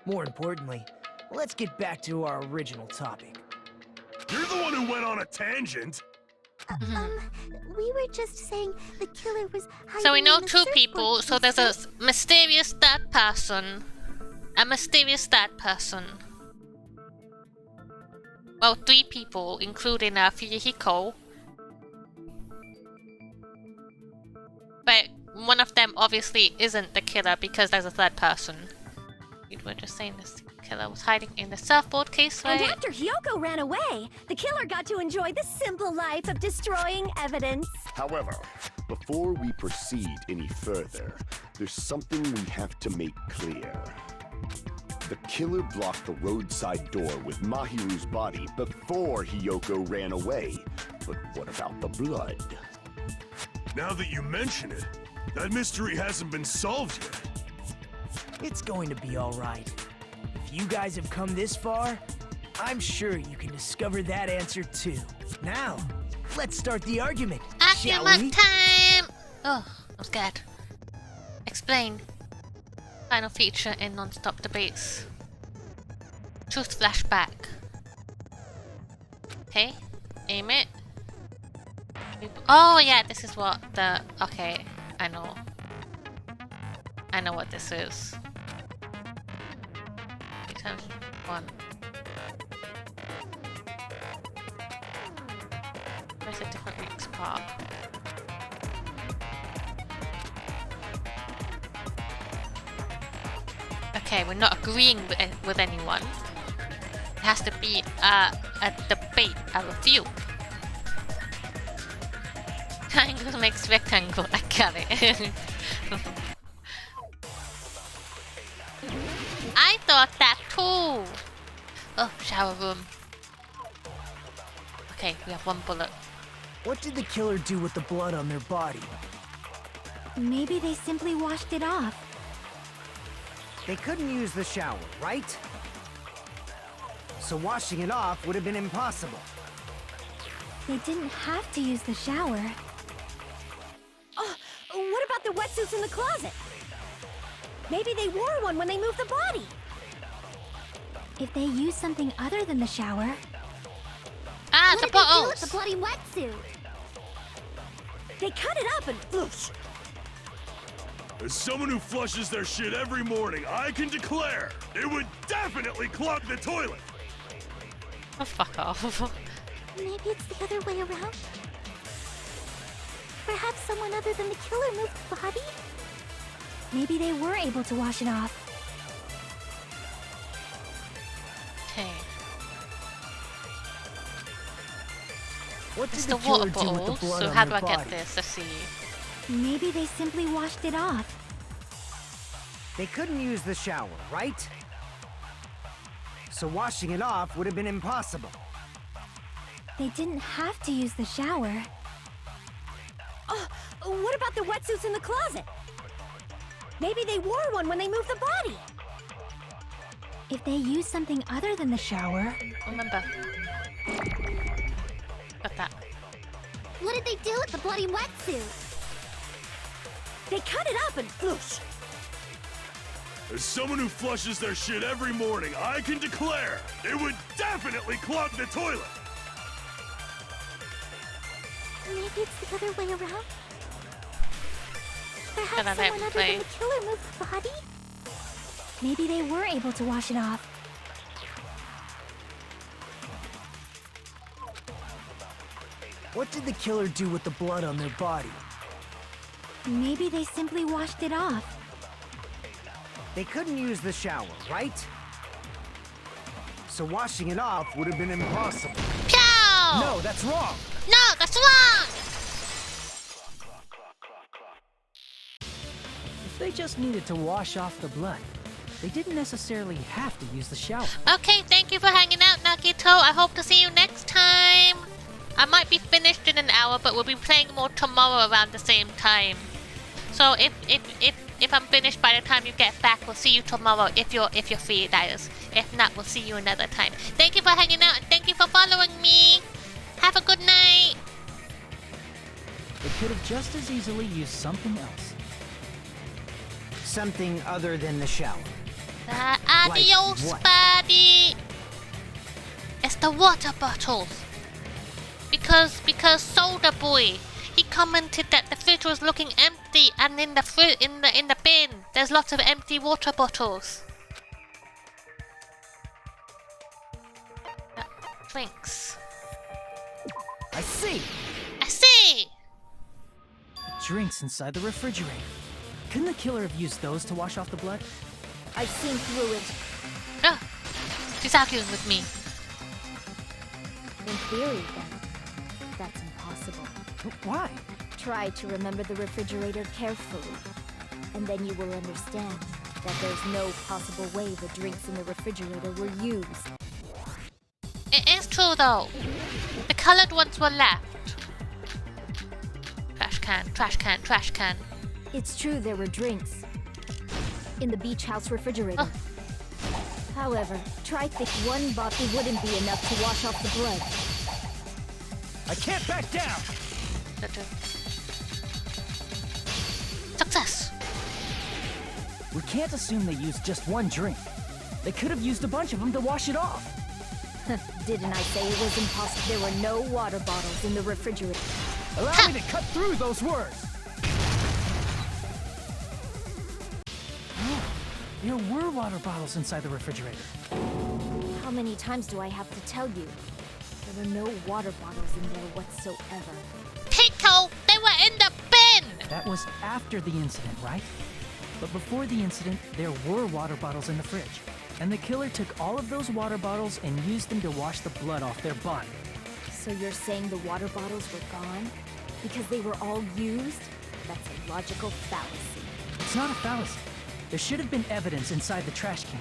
More importantly, let's get back to our original topic. You're the one who went on a tangent. We were just saying the killer was hiding So we know in the two surfboard people, so there's a mysterious third person. A mysterious third person. Well, three people, including Fuyuhiko. But one of them obviously isn't the killer because there's a third person. We were just saying this killer was hiding in the surfboard case, right? And after Hyoko ran away, the killer got to enjoy the simple life of destroying evidence. However, before we proceed any further, there's something we have to make clear. The killer blocked the roadside door with Mahiru's body before Hyoko ran away. But what about the blood? Now that you mention it, that mystery hasn't been solved yet. It's going to be all right. If you guys have come this far, I'm sure you can discover that answer too. Now, let's start the argument, shall we? Argument time! Oh, I'm scared. Explain. Final feature in non-stop debates. Truth flashback. Okay, aim it. Oh yeah, this is what the... Okay, I know. I know what this is. 3 times 1. Where's a different week's part? Okay, we're not agreeing with anyone. It has to be a debate, a review. Triangle makes rectangle. I got it. I thought that too. Oh, shower room. Okay, we have 1 bullet. What did the killer do with the blood on their body? Maybe they simply washed it off. They couldn't use the shower, right? So washing it off would have been impossible. They didn't have to use the shower. Oh, what about the wetsuits in the closet? Maybe they wore one when they moved the body. If they used something other than the shower... Ah, What the did they do bottles! with the bloody wetsuit? They cut it up and... Oof. As someone who flushes their shit every morning, I can declare it would definitely clog the toilet. Oh, fuck off. Maybe it's the other way around? Perhaps someone other than the killer moved the body? Maybe they were able to wash it off. Okay. What did It's the the water killer do with bottle, the blood so on how do their I body? get this? Let's see. Maybe they simply washed it off. They couldn't use the shower, right? So washing it off would have been impossible. They didn't have to use the shower. Oh, what about the wetsuits in the closet? Maybe they wore one when they moved the body. If they used something other than the shower... Remember. Got that. What did they do with the bloody wetsuit? They cut it up and... Oof. As someone who flushes their shit every morning, I can declare it would definitely clog the toilet. Maybe it's the other way around? Can I Perhaps let someone me other play? than the killer moved the body? Maybe they were able to wash it off. What did the killer do with the blood on their body? Maybe they simply washed it off. They couldn't use the shower, right? So washing it off would have been impossible. Pow! No, that's wrong! No, that's wrong! If they just needed to wash off the blood, they didn't necessarily have to use the shower. Okay, thank you for hanging out, Nagito. I hope to see you next time. I might be finished in an hour, but we'll be playing more tomorrow around the same time. So if I'm finished by the time you get back, we'll see you tomorrow if you're free, that is. If not, we'll see you another time. Thank you for hanging out and thank you for following me. Have a good night. They could have just as easily used something else. Something other than the shower. Adios, what? buddy. It's the water bottles. because Soda Boy, he commented that the fridge was looking empty, and in the bin there's lots of empty water bottles. Drinks. I see! I see! Drinks inside the refrigerator. Couldn't the killer have used those to wash off the blood? I've seen through it. Oh, she's arguing with me. In theory, then, that's impossible. Why? Try to remember the refrigerator carefully, and then you will understand that there's no possible way the drinks in the refrigerator were used. It is true though. The colored ones were left. Trash can, trash can, trash can. It's true there were drinks in the beach house refrigerator. However, try think one bottle wouldn't be enough to wash off the blood. I can't back down! Success! We can't assume they used just one drink. They could have used a bunch of them to wash it off. Didn't I say it was impossible? There were no water bottles in the refrigerator. Allow me to cut through those words! Oh, there were water bottles inside the refrigerator. How many times do I have to tell you? There were no water bottles in there whatsoever. Pico! They were in the bin! That was after the incident, right? But before the incident, there were water bottles in the fridge. And the killer took all of those water bottles and used them to wash the blood off their body. So you're saying the water bottles were gone? Because they were all used? That's a logical fallacy. It's not a fallacy. There should have been evidence inside the trash can.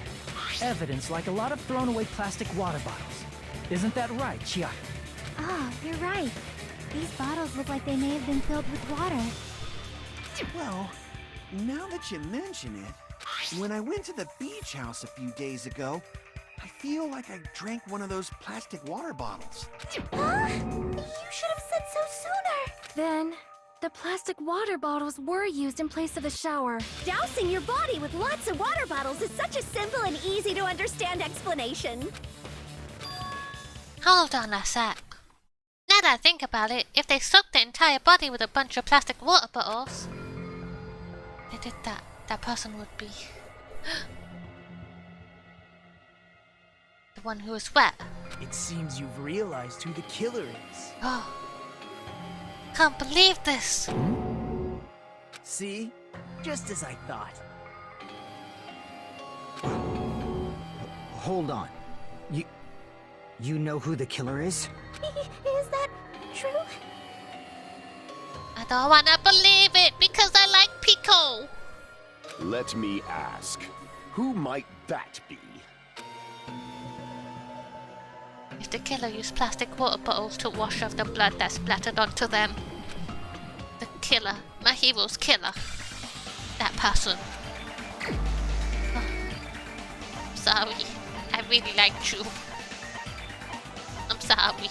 Evidence like a lot of thrown away plastic water bottles. Isn't that right, Chiaki? Oh, you're right. These bottles look like they may have been filled with water. Well, now that you mention it, when I went to the beach house a few days ago, I feel like I drank one of those plastic water bottles. Huh? You should have said so sooner. Then, the plastic water bottles were used in place of the shower. Dousing your body with lots of water bottles is such a simple and easy to understand explanation. Hold on a sec. Now that I think about it, if they soaked the entire body with a bunch of plastic water bottles, they did that. That person would be the one who was wet. It seems you've realized who the killer is. Oh, can't believe this. See? Just as I thought. Hold on. You know who the killer is? Is that true? I don't wanna believe it because I like Pico. Let me ask, who might that be? If the killer used plastic water bottles to wash off the blood that splattered onto them. The killer, my hero's killer. That person. Oh, I'm sorry. I really liked you. I'm sorry.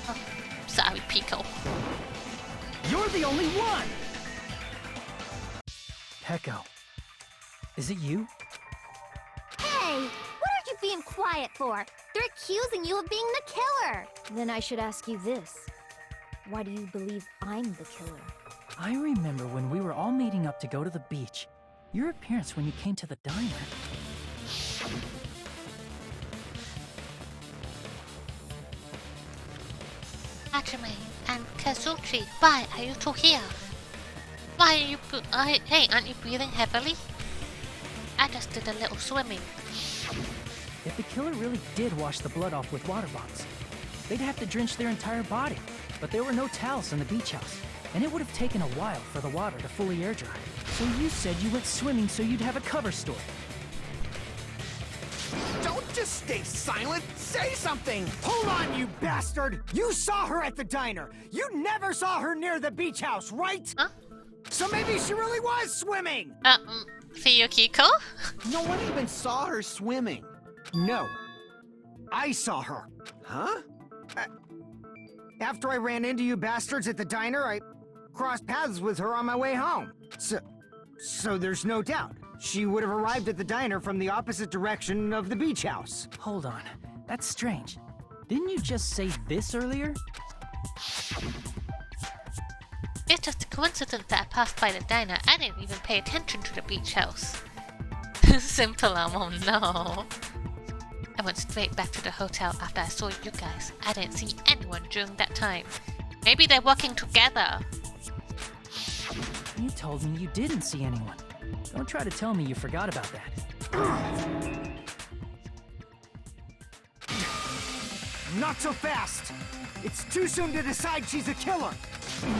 Oh, I'm sorry, Pico. You're the only one! Peko. Is it you? Hey, what are you being quiet for? They're accusing you of being the killer. Then I should ask you this. Why do you believe I'm the killer? I remember when we were all meeting up to go to the beach. Your appearance when you came to the diner. Hajime and Kazuchi, why are you two here? Why are you hey, aren't you breathing heavily? I just did a little swimming. If the killer really did wash the blood off with water bottles, they'd have to drench their entire body. But there were no towels in the beach house, and it would have taken a while for the water to fully air dry. So you said you went swimming so you'd have a cover story. Don't just stay silent. Say something. Hold on, you bastard! You saw her at the diner. You never saw her near the beach house, right? Huh? So maybe she really was swimming! Fuyukiko? No one even saw her swimming. No. I saw her. Huh? After I ran into you bastards at the diner, I crossed paths with her on my way home. So there's no doubt. She would have arrived at the diner from the opposite direction of the beach house. Hold on. That's strange. Didn't you just say this earlier? It's just a coincidence that I passed by the diner. I didn't even pay attention to the beach house. Simple, oh no. I went straight back to the hotel after I saw you guys. I didn't see anyone during that time. Maybe they're working together. You told me you didn't see anyone. Don't try to tell me you forgot about that. Not so fast! It's too soon to decide she's a killer!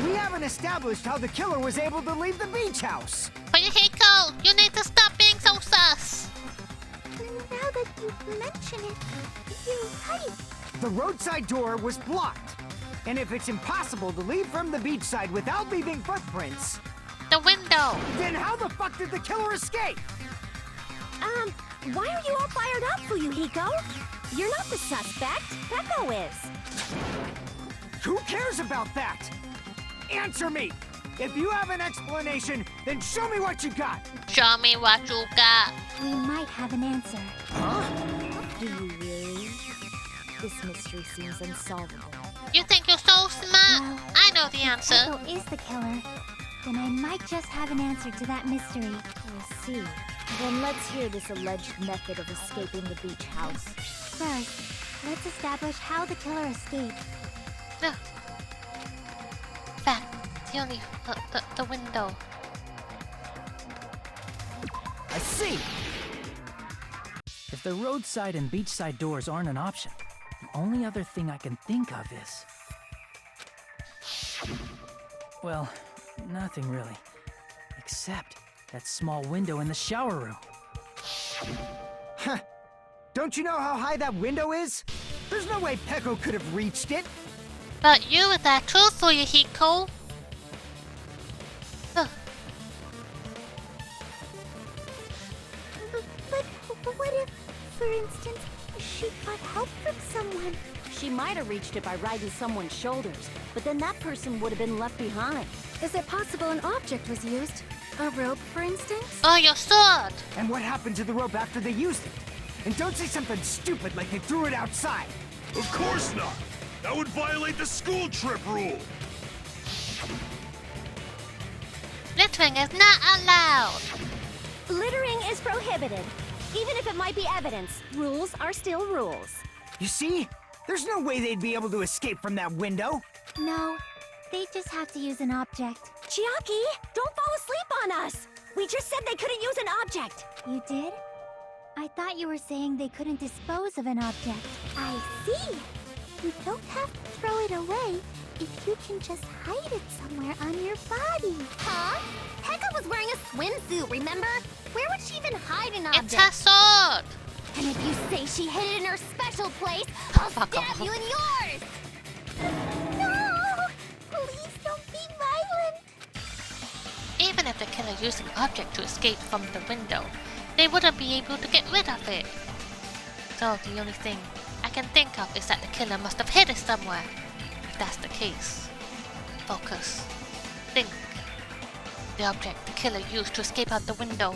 We haven't established how the killer was able to leave the beach house! Hiko, you need to stop being so sus! Now that you mention it, you're right. The roadside door was blocked. And if it's impossible to leave from the beachside without leaving footprints... The window! Then how the fuck did the killer escape? Why are you all fired up, Fuyuhiko? You're not the suspect. Peko is. Who cares about that? Answer me! If you have an explanation, then show me what you got! Show me what you got! We might have an answer. Do you really? This mystery seems unsolvable. You think you're so smart? Well, I know the answer. Peko is the killer. Then I might just have an answer to that mystery. I see. Then let's hear this alleged method of escaping the beach house. First, let's establish how the killer escaped. No. Fact, the window. I see! If the roadside and beachside doors aren't an option, the only other thing I can think of is... Well, nothing really. Except that small window in the shower room. Huh. Don't you know how high that window is? There's no way Peko could have reached it. But you were there too, Fuyuhiko. But what if, for instance, she got help from someone? She might have reached it by riding someone's shoulders, but then that person would have been left behind. Is it possible an object was used? A rope, for instance? Oh, your sword! And what happened to the rope after they used it? And don't say something stupid like they threw it outside. Of course not! That would violate the school trip rule! Littering is not allowed! Littering is prohibited. Even if it might be evidence, rules are still rules. You see? There's no way they'd be able to escape from that window. No, they just have to use an object. Chiaki, don't fall asleep on us! We just said they couldn't use an object! You did? I thought you were saying they couldn't dispose of an object. I see. You don't have to throw it away if you can just hide it somewhere on your body. Huh? Pekka was wearing a swimsuit, remember? Where would she even hide an object? It's her sword! And if you say she hid it in her special place, I'll Fuck stab off. you in yours! No! Please don't be violent! Even if the killer used an object to escape from the window, they wouldn't be able to get rid of it. So the only thing I can think of is that the killer must have hid it somewhere. If that's the case, focus. Think. The object the killer used to escape out the window.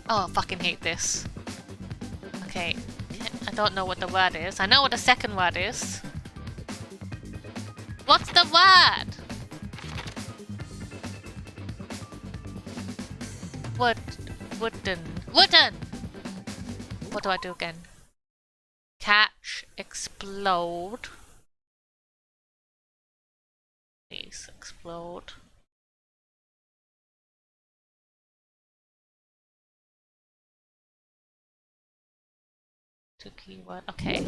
Oh, I fucking hate this. Okay, I don't know what the word is. I know what the second word is. What's the word? Wooden! What do I do again? Catch, explode. Please explode. Two keyword, okay.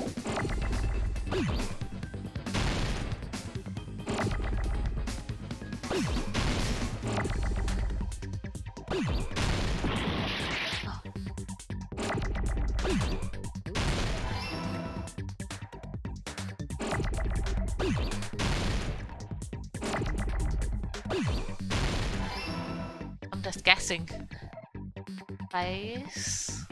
I'm just guessing. Ice.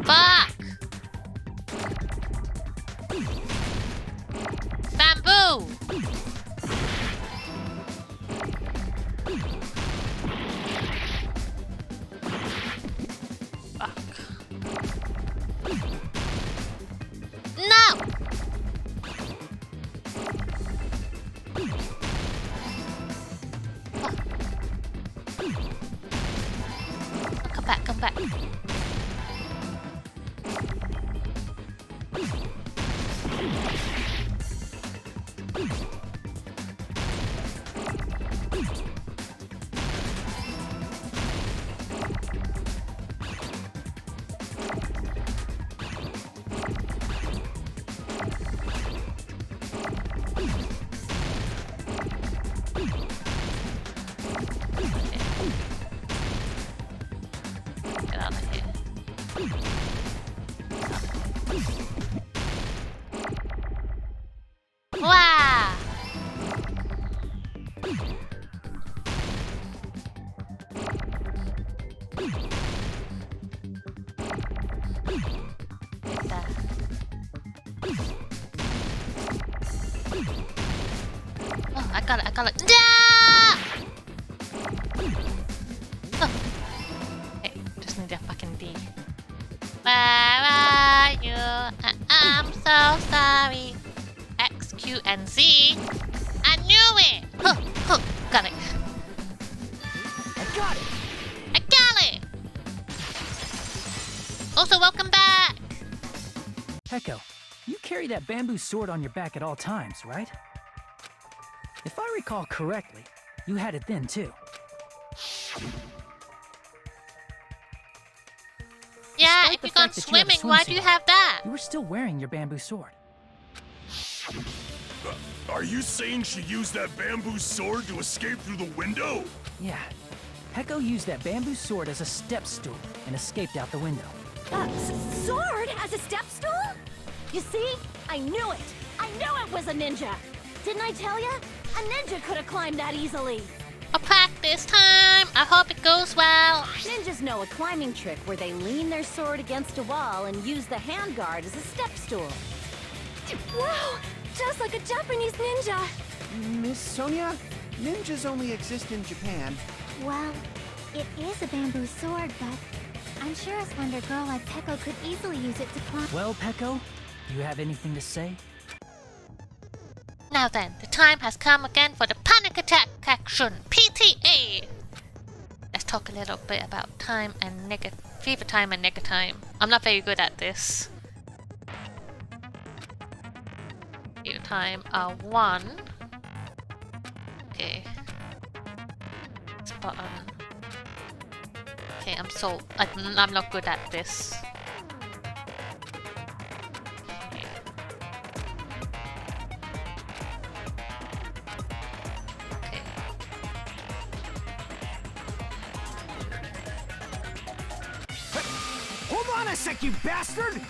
Fuck! No! Fuck. No! Oh, come back, come back. Get out of here. Wow! Get that. Oh, I got it, I got it. Yeah! Oh. Okay, just need a fucking D. Where are you? I'm so sorry. X, Q, and Z. I knew it! Huh, huh, got it. I got it! I got it! Also, welcome back! Peko, you carry that bamboo sword on your back at all times, right? If I recall correctly, you had it then too. Yeah, Despite if the you've gone fact that you have a swimming, why do you swimsuit have that? You were still wearing your bamboo sword. Are you saying she used that bamboo sword to escape through the window? Yeah. Peko used that bamboo sword as a step stool and escaped out the window. Sword as a step stool? You see? I knew it! I knew it was a ninja! Didn't I tell ya? A ninja could have climbed that easily! A practice time! I hope it goes well! Ninjas know a climbing trick where they lean their sword against a wall and use the handguard as a step stool. Wow! Just like a Japanese ninja! Miss Sonia, ninjas only exist in Japan. Well, it is a bamboo sword, but I'm sure a slender girl like Peko could easily use it to climb. Well, Peko, do you have anything to say? Now then, the time has come again for the panic attack action, PTA! Let's talk a little bit about time and fever time and nigger time. I'm not very good at this. Fever time, 1. Okay. This button. Okay, I'm not good at this. Okay. Hold on a sec, you bastard!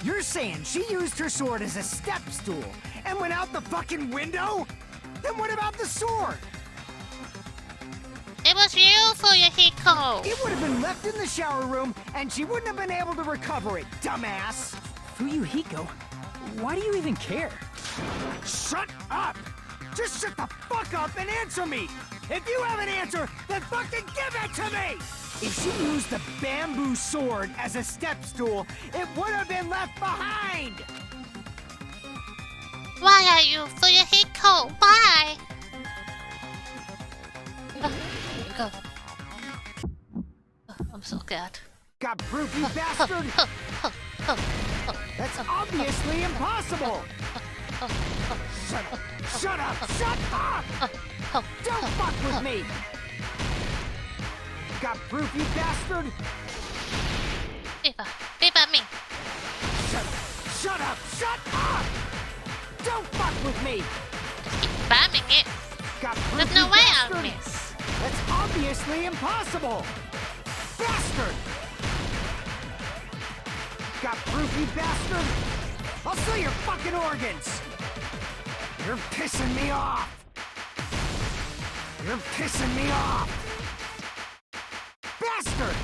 You're saying she used her sword as a step stool and went out the fucking window? Then what about the sword? It was you, Fuyuhiko! It would have been left in the shower room and she wouldn't have been able to recover it, dumbass! Fuyuhiko, why do you even care? Shut up! Just shut the fuck up and answer me! If you have an answer, then fucking give it to me! If she used the bamboo sword as a step stool, it would have been left behind! Why are you Fuyuhiko? Why? Go. I'm so scared. Got proof, you bastard! That's obviously impossible! Shut up! Shut up! Shut up! Don't fuck with me! Got proof, you bastard? Viva me! Shut up! Shut up! Don't fuck with me! Just keep spamming it. Got proof, There's no you way bastard? I'll miss. That's obviously impossible! Bastard! Got proof, you bastard? I'll sell your fucking organs! You're pissing me off! You're pissing me off! Bastard!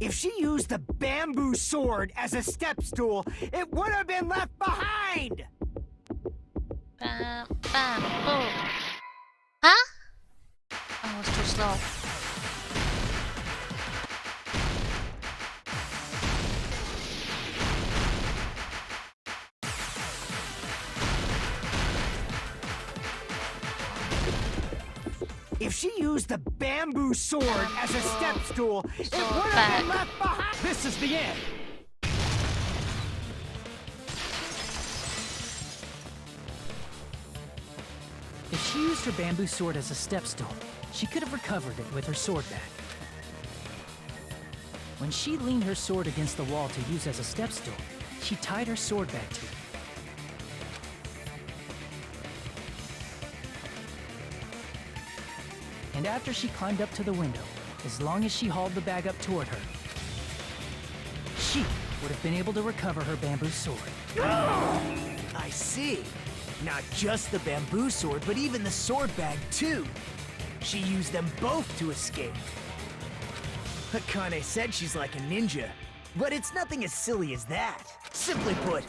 If she used the bamboo sword as a step stool, it would have been left behind! Bam, bam, boom. Huh? Oh, it's too slow. If she used the bamboo sword as a step stool, it would have been left behind! This is the end! If she used her bamboo sword as a step stool, she could have recovered it with her sword bag. When she leaned her sword against the wall to use as a step stool, she tied her sword bag to it. And after she climbed up to the window, as long as she hauled the bag up toward her, she would have been able to recover her bamboo sword. I see. Not just the bamboo sword, but even the sword bag, too. She used them both to escape. Akane said she's like a ninja, but it's nothing as silly as that. Simply put,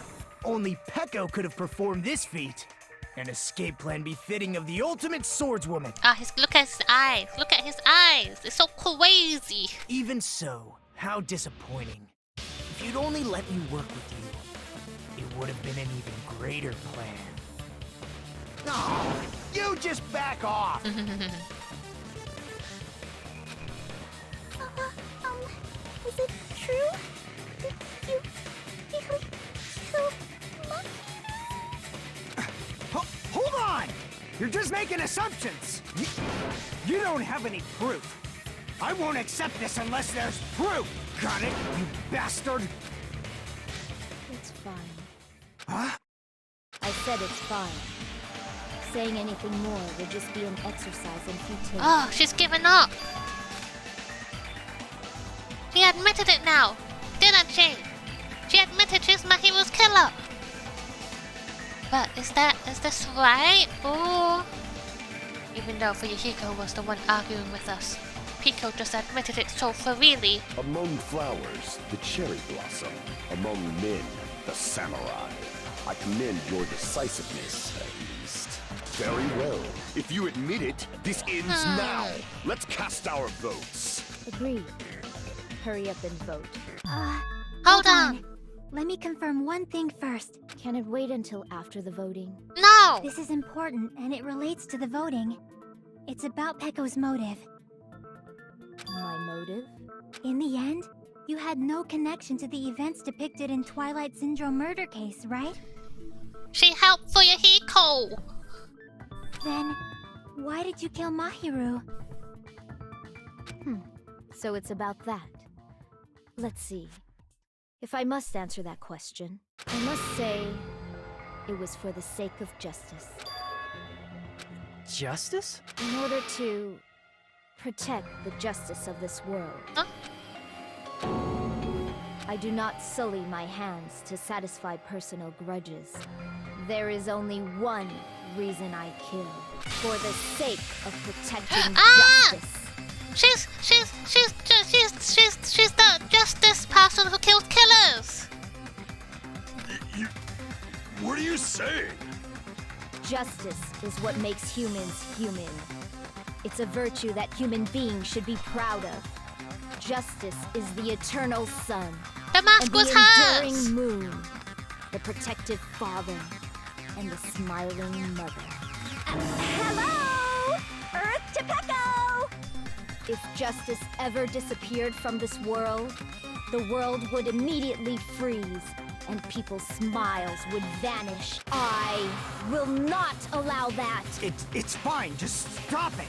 only Peko could have performed this feat. An escape plan befitting of the ultimate swordswoman. Ah, look at his eyes. Look at his eyes. It's so crazy. Even so, how disappointing. If you'd only let me work with you, it would have been an even greater plan. Oh, you just back off! Is it true? Did you really kill Monkey? Hold on! You're just making assumptions! You don't have any proof. I won't accept this unless there's proof! Got it, you bastard? It's fine. Huh? I said it's fine. Saying anything more would just be an exercise in futility. Oh, she's given up. She admitted it now, didn't she? She admitted she's Mahiru's killer. But is this right? Oh. Even though Fuyuhiko was the one arguing with us, Pico just admitted it so freely. Among flowers, the cherry blossom. Among men, the samurai. I commend your decisiveness, at least. Very well. If you admit it, this ends now. Let's cast our votes. Agreed. Hurry up and vote. Hold on. Let me confirm one thing first. Can it wait until after the voting? No! This is important, and it relates to the voting. It's about Peko's motive. My motive? In the end, you had no connection to the events depicted in Twilight Syndrome murder case, right? She helped Fuyuhiko! Then, why did you kill Mahiru? So it's about that. Let's see. If I must answer that question, I must say it was for the sake of justice. Justice? In order to protect the justice of this world. Huh? I do not sully my hands to satisfy personal grudges. There is only one reason I kill. For the sake of protecting justice. She's the justice person who kills killers. What are you saying? Justice is what makes humans human. It's a virtue that human beings should be proud of. Justice is the eternal sun. The mask and was the hers. enduring moon. The protective father. And the smiling mother. Hello! Earth to Peko! If justice ever disappeared from this world, the world would immediately freeze, and people's smiles would vanish. I will not allow that! It's fine, just stop it!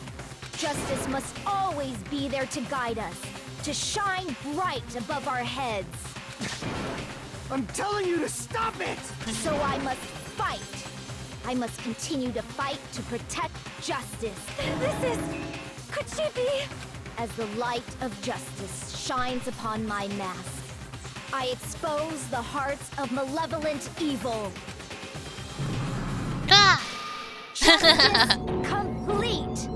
Justice must always be there to guide us, to shine bright above our heads. I'm telling you to stop it! So I must fight. I must continue to fight to protect justice. This is... Could she be... As the light of justice shines upon my mask, I expose the hearts of malevolent evil. Ah! Justice complete!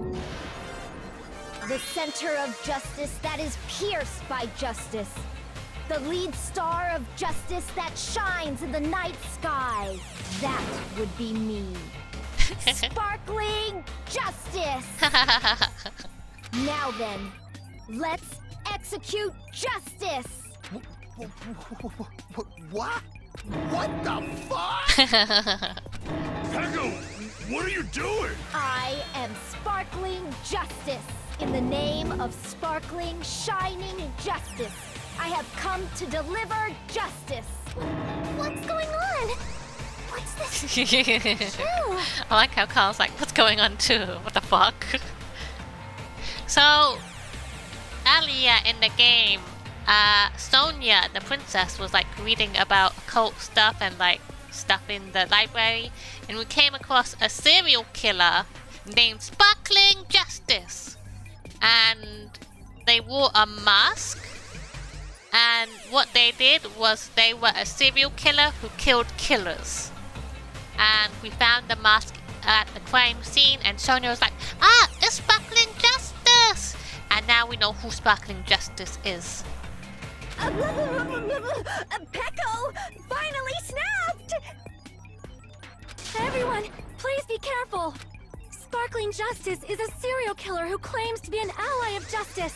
The center of justice that is pierced by justice. The lead star of justice that shines in the night sky. That would be me. Sparkling justice! Now then, let's execute justice! What? What the fuck? Peko, what are you doing? I am sparkling justice. In the name of sparkling, shining justice, I have come to deliver justice. What's going on? What's this? I like how Carl's like, what's going on too? What the fuck? So, earlier in the game, Sonia, the princess, was like reading about occult stuff and like stuff in the library, and we came across a serial killer named Sparkling Justice. And they wore a mask, and what they did was they were a serial killer who killed killers. And we found the mask at the crime scene, and Sonia was like, ah, it's Sparkling Justice! And now we know who Sparkling Justice is. Peko finally snapped! Everyone, please be careful! Sparkling Justice is a serial killer who claims to be an ally of justice.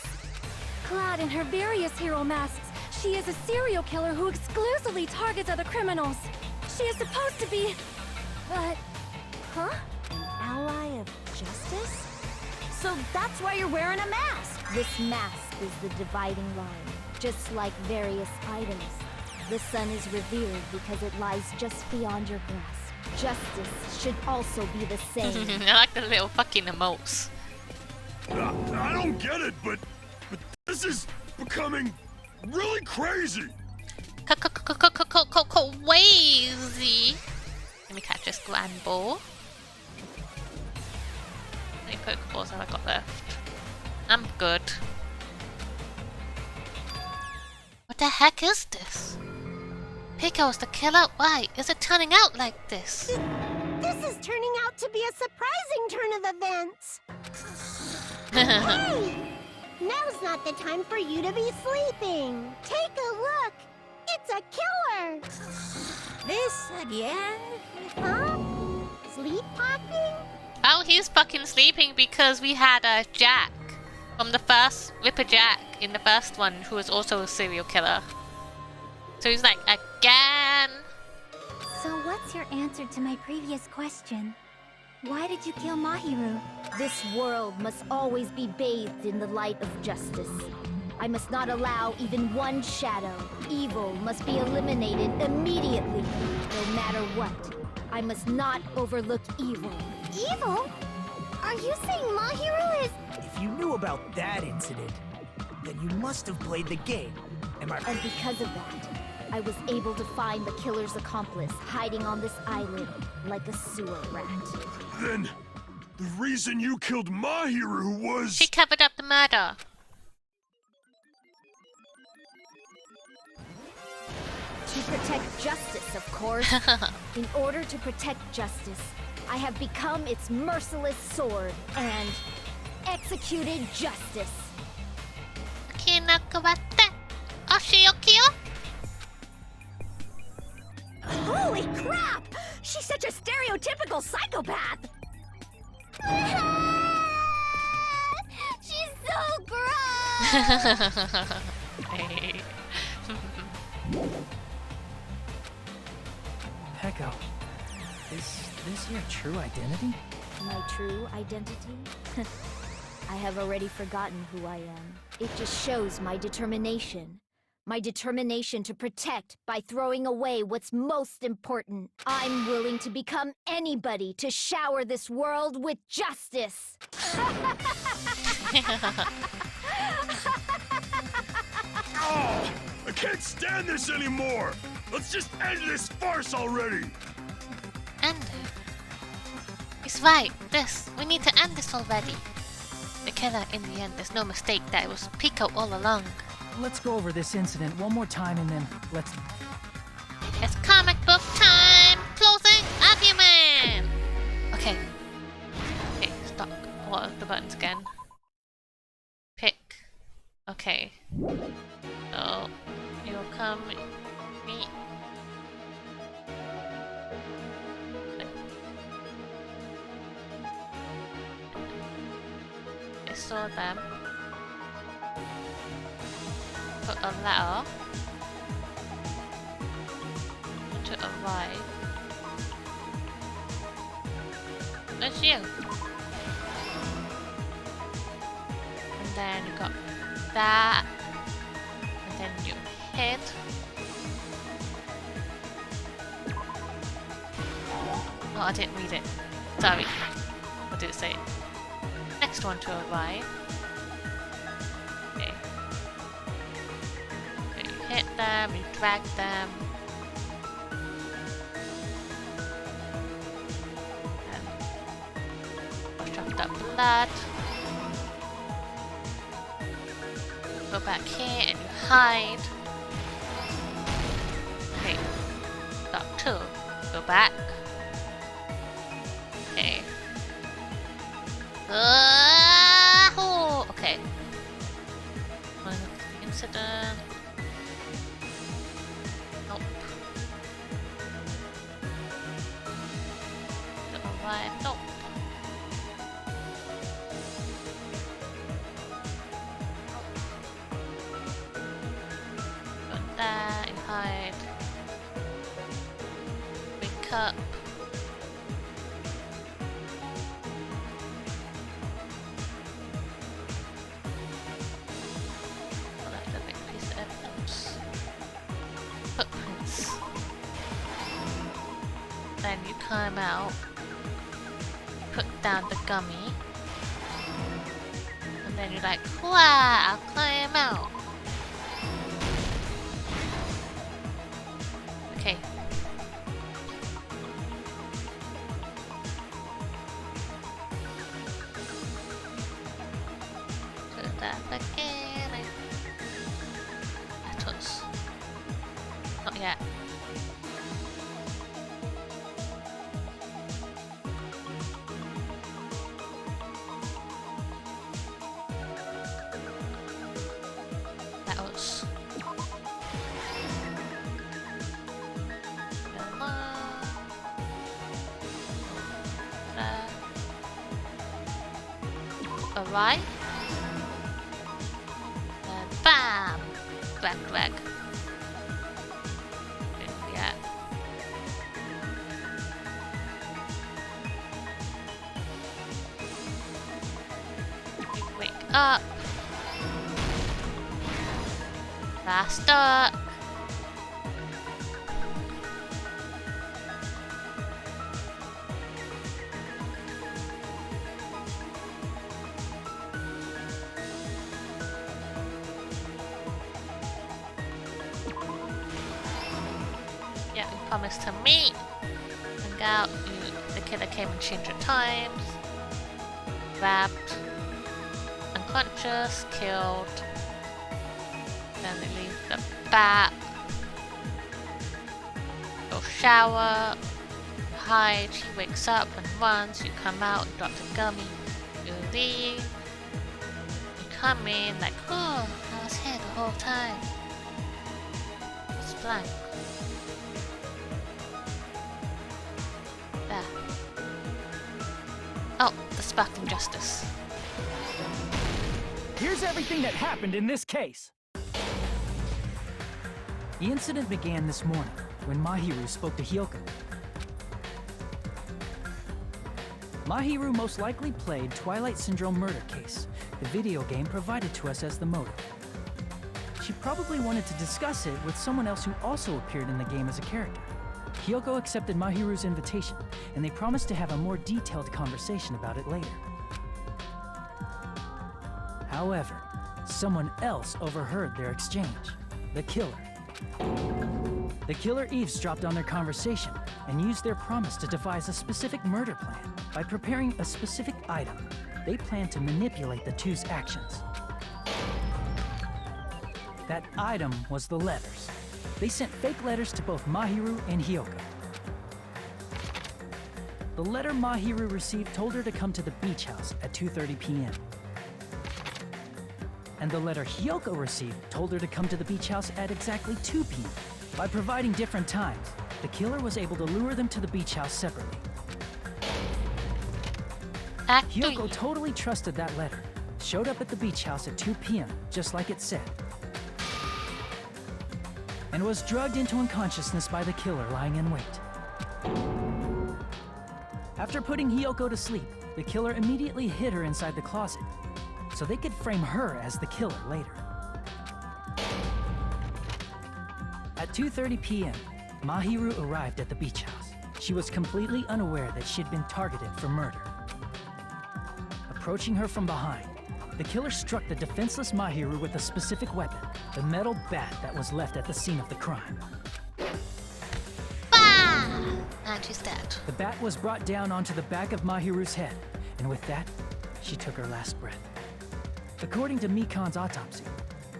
Clad in her various hero masks, she is a serial killer who exclusively targets other criminals. She is supposed to be... but... huh? An ally of justice? So that's why you're wearing a mask! This mask is the dividing line. Just like various items, the sun is revered because it lies just beyond your grasp. Justice should also be the same. I like the little fucking emotes. I don't get it, but this is becoming really crazy. Crazy. Let me catch this grand ball. How many Pokeballs have I got left? I'm good. What the heck is this? Peko is the killer? Why is it turning out like this? This is turning out to be a surprising turn of events. Hey! Now's not the time for you to be sleeping. Take a look. It's a killer. This again? Huh? Sleepwalking? Oh, he's fucking sleeping because we had a Jack from the first Ripper Jack in the first one, who was also a serial killer. So he's like, again? So what's your answer to my previous question? Why did you kill Mahiru? This world must always be bathed in the light of justice. I must not allow even one shadow. Evil must be eliminated immediately, no matter what. I must not overlook evil. Evil? Are you saying Mahiru is... If you knew about that incident, then you must have played the game. Am I... And because of that, I was able to find the killer's accomplice hiding on this island like a sewer rat. Then, the reason you killed Mahiru was... She covered up the murder. To protect justice, of course. In order to protect justice, I have become its merciless sword and executed justice. Holy crap! She's such a stereotypical psychopath! She's so gross! Hey. Peko, is this your true identity? My true identity? I have already forgotten who I am. It just shows my determination. My determination to protect by throwing away what's most important. I'm willing to become anybody to shower this world with justice. Oh, I can't stand this anymore! Let's just end this farce already! End it? He's right. We need to end this already. The killer, in the end, there's no mistake that it was Peko all along. Let's go over this incident one more time and then let's... It's comic book time! Closing argument! Okay. Okay, stop. What are the buttons again? I saw them. Put a letter to arrive. That's you. And then you got that. And then you hit. Oh, I didn't read it. Sorry. What did it say? Next one to arrive. Okay. So you hit them, you drag them. And wash off that blood. Go back here and you hide. Okay. Got two. Go back. Okay. Oh, okay. Incident. Nope. Alright, nope. Got that, you hide. Wake up. Footprints. Then you climb out, put down the gummy, and then you're like, wow, I'll climb out. Okay. Do that again. Letters. Not yet. Letters. Alright. And bam! Drag, drag. Yeah. You wake up. Faster. Yeah, you promised to meet. Hang out. The killer came and changed your times. Grabbed. Unconscious. Killed. Then they leave the bat. Go shower. Hide. She wakes up and runs. You come out. You drop the gummy. You leave. You come in like, oh, I was here the whole time. It's blank. There. Oh, the sparkling justice. Here's everything that happened in this case. The incident began this morning when Mahiru spoke to Hyoko. Mahiru most likely played Twilight Syndrome Murder Case, the video game provided to us as the motive. She probably wanted to discuss it with someone else who also appeared in the game as a character. Hyoko accepted Mahiru's invitation, and they promised to have a more detailed conversation about it later. However, someone else overheard their exchange. The killer. The killer eavesdropped on their conversation and used their promise to devise a specific murder plan. By preparing a specific item, they planned to manipulate the two's actions. That item was the letters. They sent fake letters to both Mahiru and Hyoko. The letter Mahiru received told her to come to the beach house at 2:30 p.m. And the letter Hyoko received told her to come to the beach house at exactly 2 p.m. By providing different times, the killer was able to lure them to the beach house separately. Hyoko totally trusted that letter. showed up at the beach house at 2 p.m., just like it said, and was drugged into unconsciousness by the killer lying in wait. After putting Hiyoko to sleep, the killer immediately hid her inside the closet, so they could frame her as the killer later. At 2:30 p.m., Mahiru arrived at the beach house. She was completely unaware that she'd been targeted for murder. Approaching her from behind, the killer struck the defenseless Mahiru with a specific weapon, the metal bat that was left at the scene of the crime. Bah! And she's dead. The bat was brought down onto the back of Mahiru's head, and with that, she took her last breath. According to Mikan's autopsy,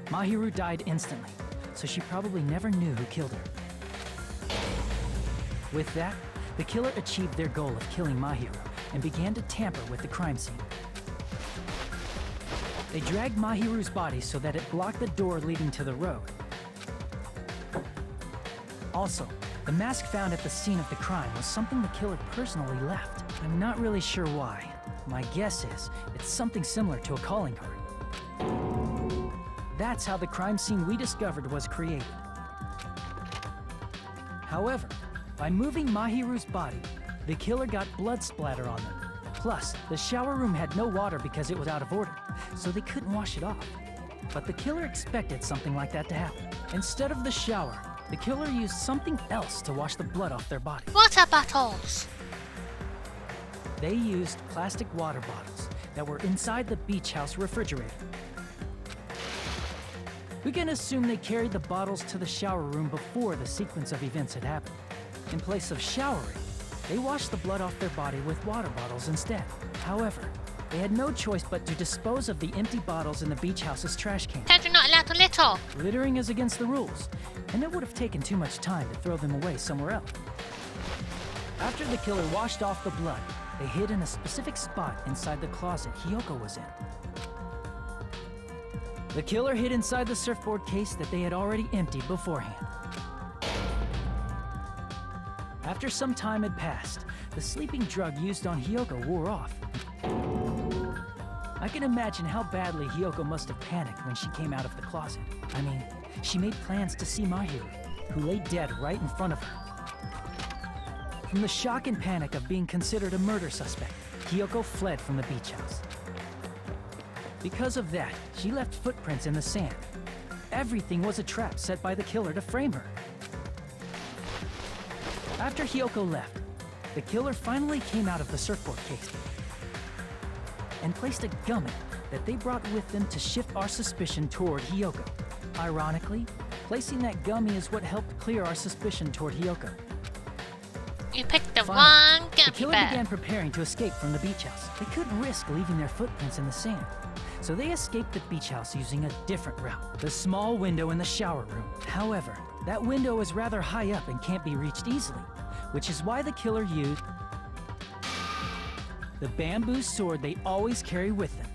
Mahiru died instantly, so she probably never knew who killed her. With that, the killer achieved their goal of killing Mahiru and began to tamper with the crime scene. They dragged Mahiru's body so that it blocked the door leading to the road. Also, the mask found at the scene of the crime was something the killer personally left. I'm not really sure why. My guess is it's something similar to a calling card. That's how the crime scene we discovered was created. However, by moving Mahiru's body, the killer got blood splatter on them. Plus, the shower room had no water because it was out of order, so they couldn't wash it off. But the killer expected something like that to happen. Instead of the shower, the killer used something else to wash the blood off their body. Water bottles! They used plastic water bottles that were inside the beach house refrigerator. We can assume they carried the bottles to the shower room before the sequence of events had happened. In place of showering, they washed the blood off their body with water bottles instead. However, they had no choice but to dispose of the empty bottles in the beach house's trash can. Said you're not allowed to litter. Littering is against the rules, and it would have taken too much time to throw them away somewhere else. After the killer washed off the blood, they hid in a specific spot inside the closet Hiyoko was in. The killer hid inside the surfboard case that they had already emptied beforehand. After some time had passed, the sleeping drug used on Hiyoko wore off. I can imagine how badly Hiyoko must have panicked when she came out of the closet. I mean, she made plans to see Mahiru, who lay dead right in front of her. From the shock and panic of being considered a murder suspect, Hiyoko fled from the beach house. Because of that, she left footprints in the sand. Everything was a trap set by the killer to frame her. After Hiyoko left, the killer finally came out of the surfboard case and placed a gummy that they brought with them to shift our suspicion toward Hiyoko. Ironically, placing that gummy is what helped clear our suspicion toward Hiyoko. You picked the Finally, wrong the gummy killer bear. began preparing to escape from the beach house. They couldn't risk leaving their footprints in the sand, so they escaped the beach house using a different route, the small window in the shower room. However, that window is rather high up and can't be reached easily, which is why the killer used the bamboo sword they always carry with them.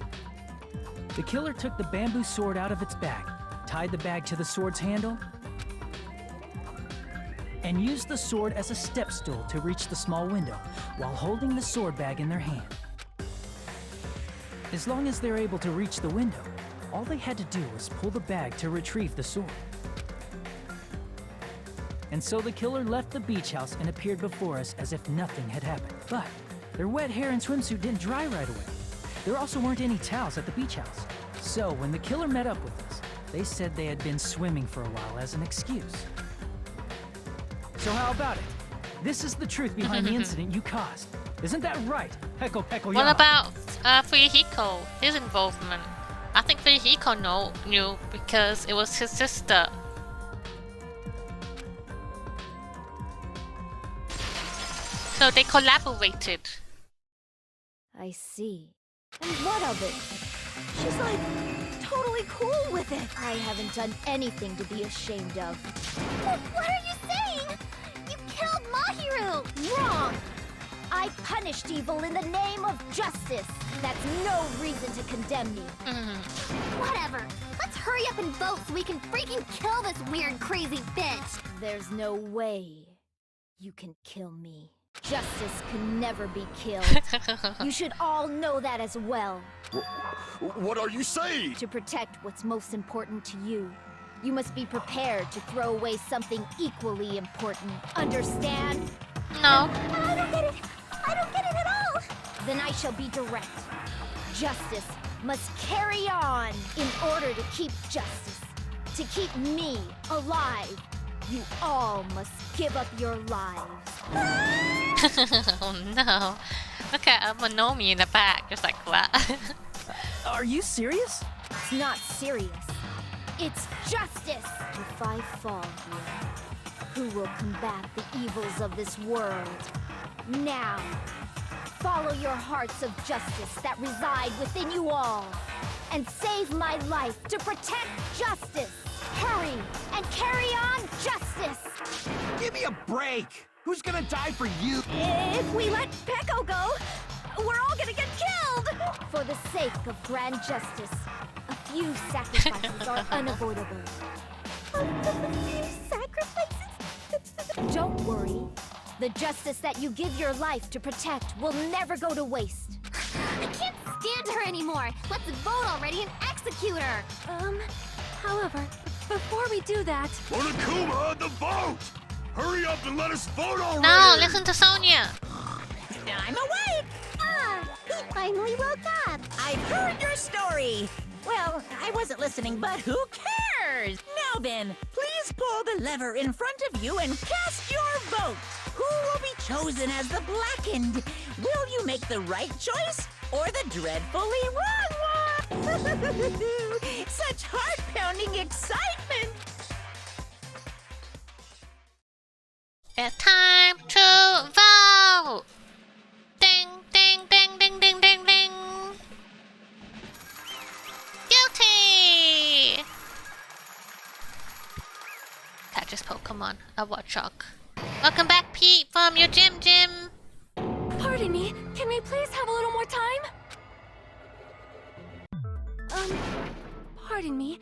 The killer took the bamboo sword out of its bag, tied the bag to the sword's handle, and used the sword as a step stool to reach the small window while holding the sword bag in their hand. As long as they're able to reach the window, all they had to do was pull the bag to retrieve the sword. And so the killer left the beach house and appeared before us as if nothing had happened. But their wet hair and swimsuit didn't dry right away. There also weren't any towels at the beach house. So when the killer met up with us, they said they had been swimming for a while as an excuse. So how about it? This is the truth behind the incident you caused. Isn't that right, Heko Peko What Uh-huh. about Fuyuhiko? His involvement? I think Fuyuhiko knew because it was his sister. So they collaborated. I see. And what of it? She's like totally cool with it. I haven't done anything to be ashamed of. What are you saying? You killed Mahiru! Wrong! I punished evil in the name of justice. That's no reason to condemn me. Whatever. Let's hurry up and vote so we can freaking kill this weird, crazy bitch. There's no way you can kill me. Justice can never be killed. You should all know that as well. What are you saying? To protect what's most important to you, you must be prepared to throw away something equally important. Understand? No. I don't get it. I don't get it at all. Then I shall be direct. Justice must carry on in order to keep justice. To keep me alive, you all must give up your lives. Oh no. Look at Monomi in the back, just like that. Are you serious? It's not serious. It's justice. If I fall here, who will combat the evils of this world? Now, follow your hearts of justice that reside within you all, and save my life to protect justice. Hurry and carry on justice. Give me a break! Who's gonna die for you? If we let Peko go, we're all gonna get killed! For the sake of grand justice, a few sacrifices are unavoidable. A few sacrifices? Don't worry. The justice that you give your life to protect will never go to waste. I can't stand her anymore. Let's vote already and execute her. However, before we do that... Monokuma, the vote! Hurry up and let us vote already! No, listen to Sonia. I'm awake! He finally woke up. I've heard your story. Well, I wasn't listening, but who cares? Now then, please pull the lever in front of you and cast your vote. Who will be chosen as the blackened? Will you make the right choice or the dreadfully wrong one? Such heart-pounding excitement! It's time to vote! Ding, ding, ding, ding, ding, ding, ding! Guilty! Catch this Pokemon, a Warchog. Welcome back, Pete, from your gym. Pardon me, can we please have a little more time? Pardon me,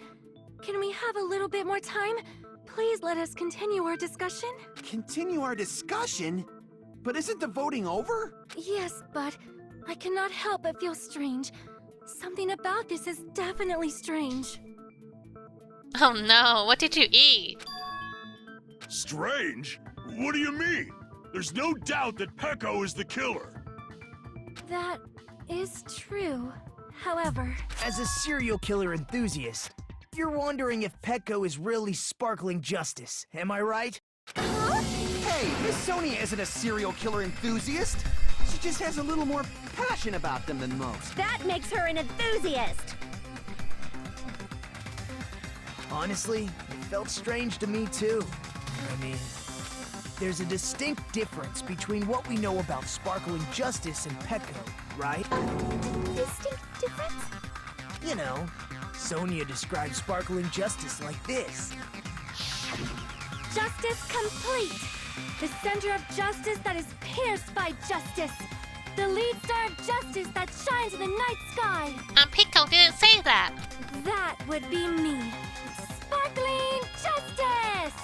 can we have a little bit more time? Please let us continue our discussion. Continue our discussion? But isn't the voting over? Yes, but I cannot help but feel strange. Something about this is definitely strange. Oh no, what did you eat? Strange? What do you mean? There's no doubt that Peko is the killer. That is true. However... As a serial killer enthusiast, you're wondering if Peko is really sparkling justice, am I right? Hey, Miss Sonia isn't a serial killer enthusiast. She just has a little more passion about them than most. That makes her an enthusiast. Honestly, it felt strange to me too. I mean, there's a distinct difference between what we know about sparkling justice and Peko, right? Distinct difference? You know, Sonia describes sparkling justice like this. Justice complete! The center of justice that is pierced by justice! The lead star of justice that shines in the night sky! Peko didn't say that! That would be me! Sparkling justice!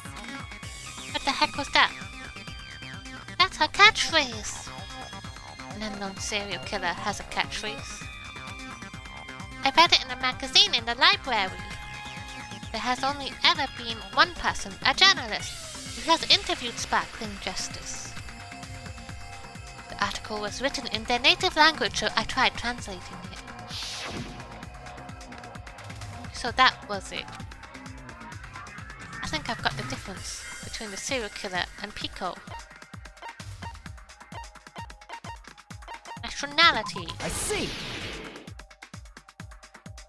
What the heck was that? That's her catchphrase! An unknown serial killer has a catchphrase. I read it in a magazine in the library. There has only ever been one person, a journalist, who has interviewed Sparkling Justice. The article was written in their native language, so I tried translating it. So that was it. I think I've got the difference between the serial killer and Peko. Nationality. I see!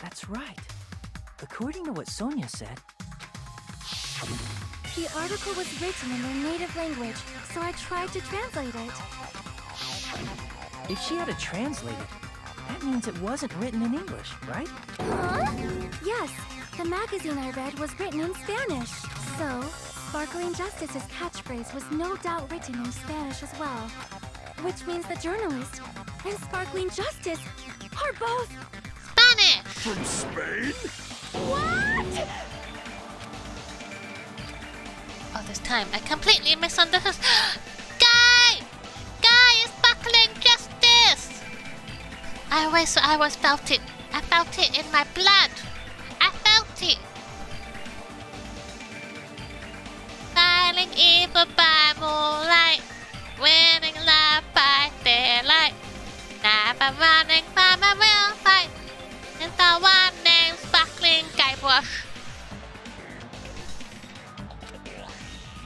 That's right. According to what Sonia said, The article was written in their native language, so I tried to translate it. if she had to translate it, that means it wasn't written in English, right? Huh? Yes, the magazine I read was written in Spanish. So, Sparkling Justice's catchphrase was no doubt written in Spanish as well. Which means the journalist and Sparkling Justice are both Spanish! From Spain? What? All this time, I completely misunderstood. Guy! Guy is Sparkling Justice! I always felt it. I felt it in my blood. I felt it. Fighting evil by moonlight, winning love by daylight. Never running from a real fight. It's the one named Sparkling Guybrush.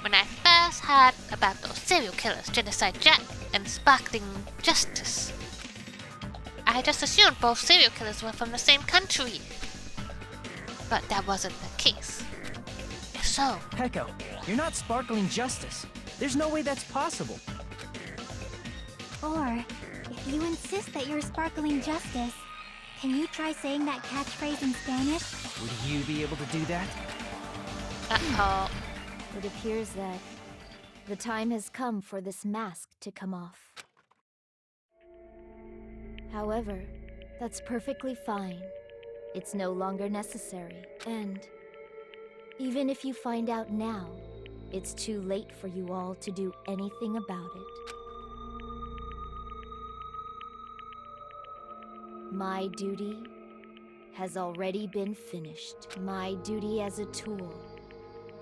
When I first heard about those serial killers, Genocide Jack and Sparkling Justice, I just assumed both serial killers were from the same country. But that wasn't the case. If so... Pecco, you're not Sparkling Justice. There's no way that's possible. Or, if you insist that you're Sparkling Justice, can you try saying that catchphrase in Spanish? Would you be able to do that? Uh-oh. It appears that the time has come for this mask to come off. However, that's perfectly fine. It's no longer necessary. And even if you find out now, it's too late for you all to do anything about it. My duty has already been finished. My duty as a tool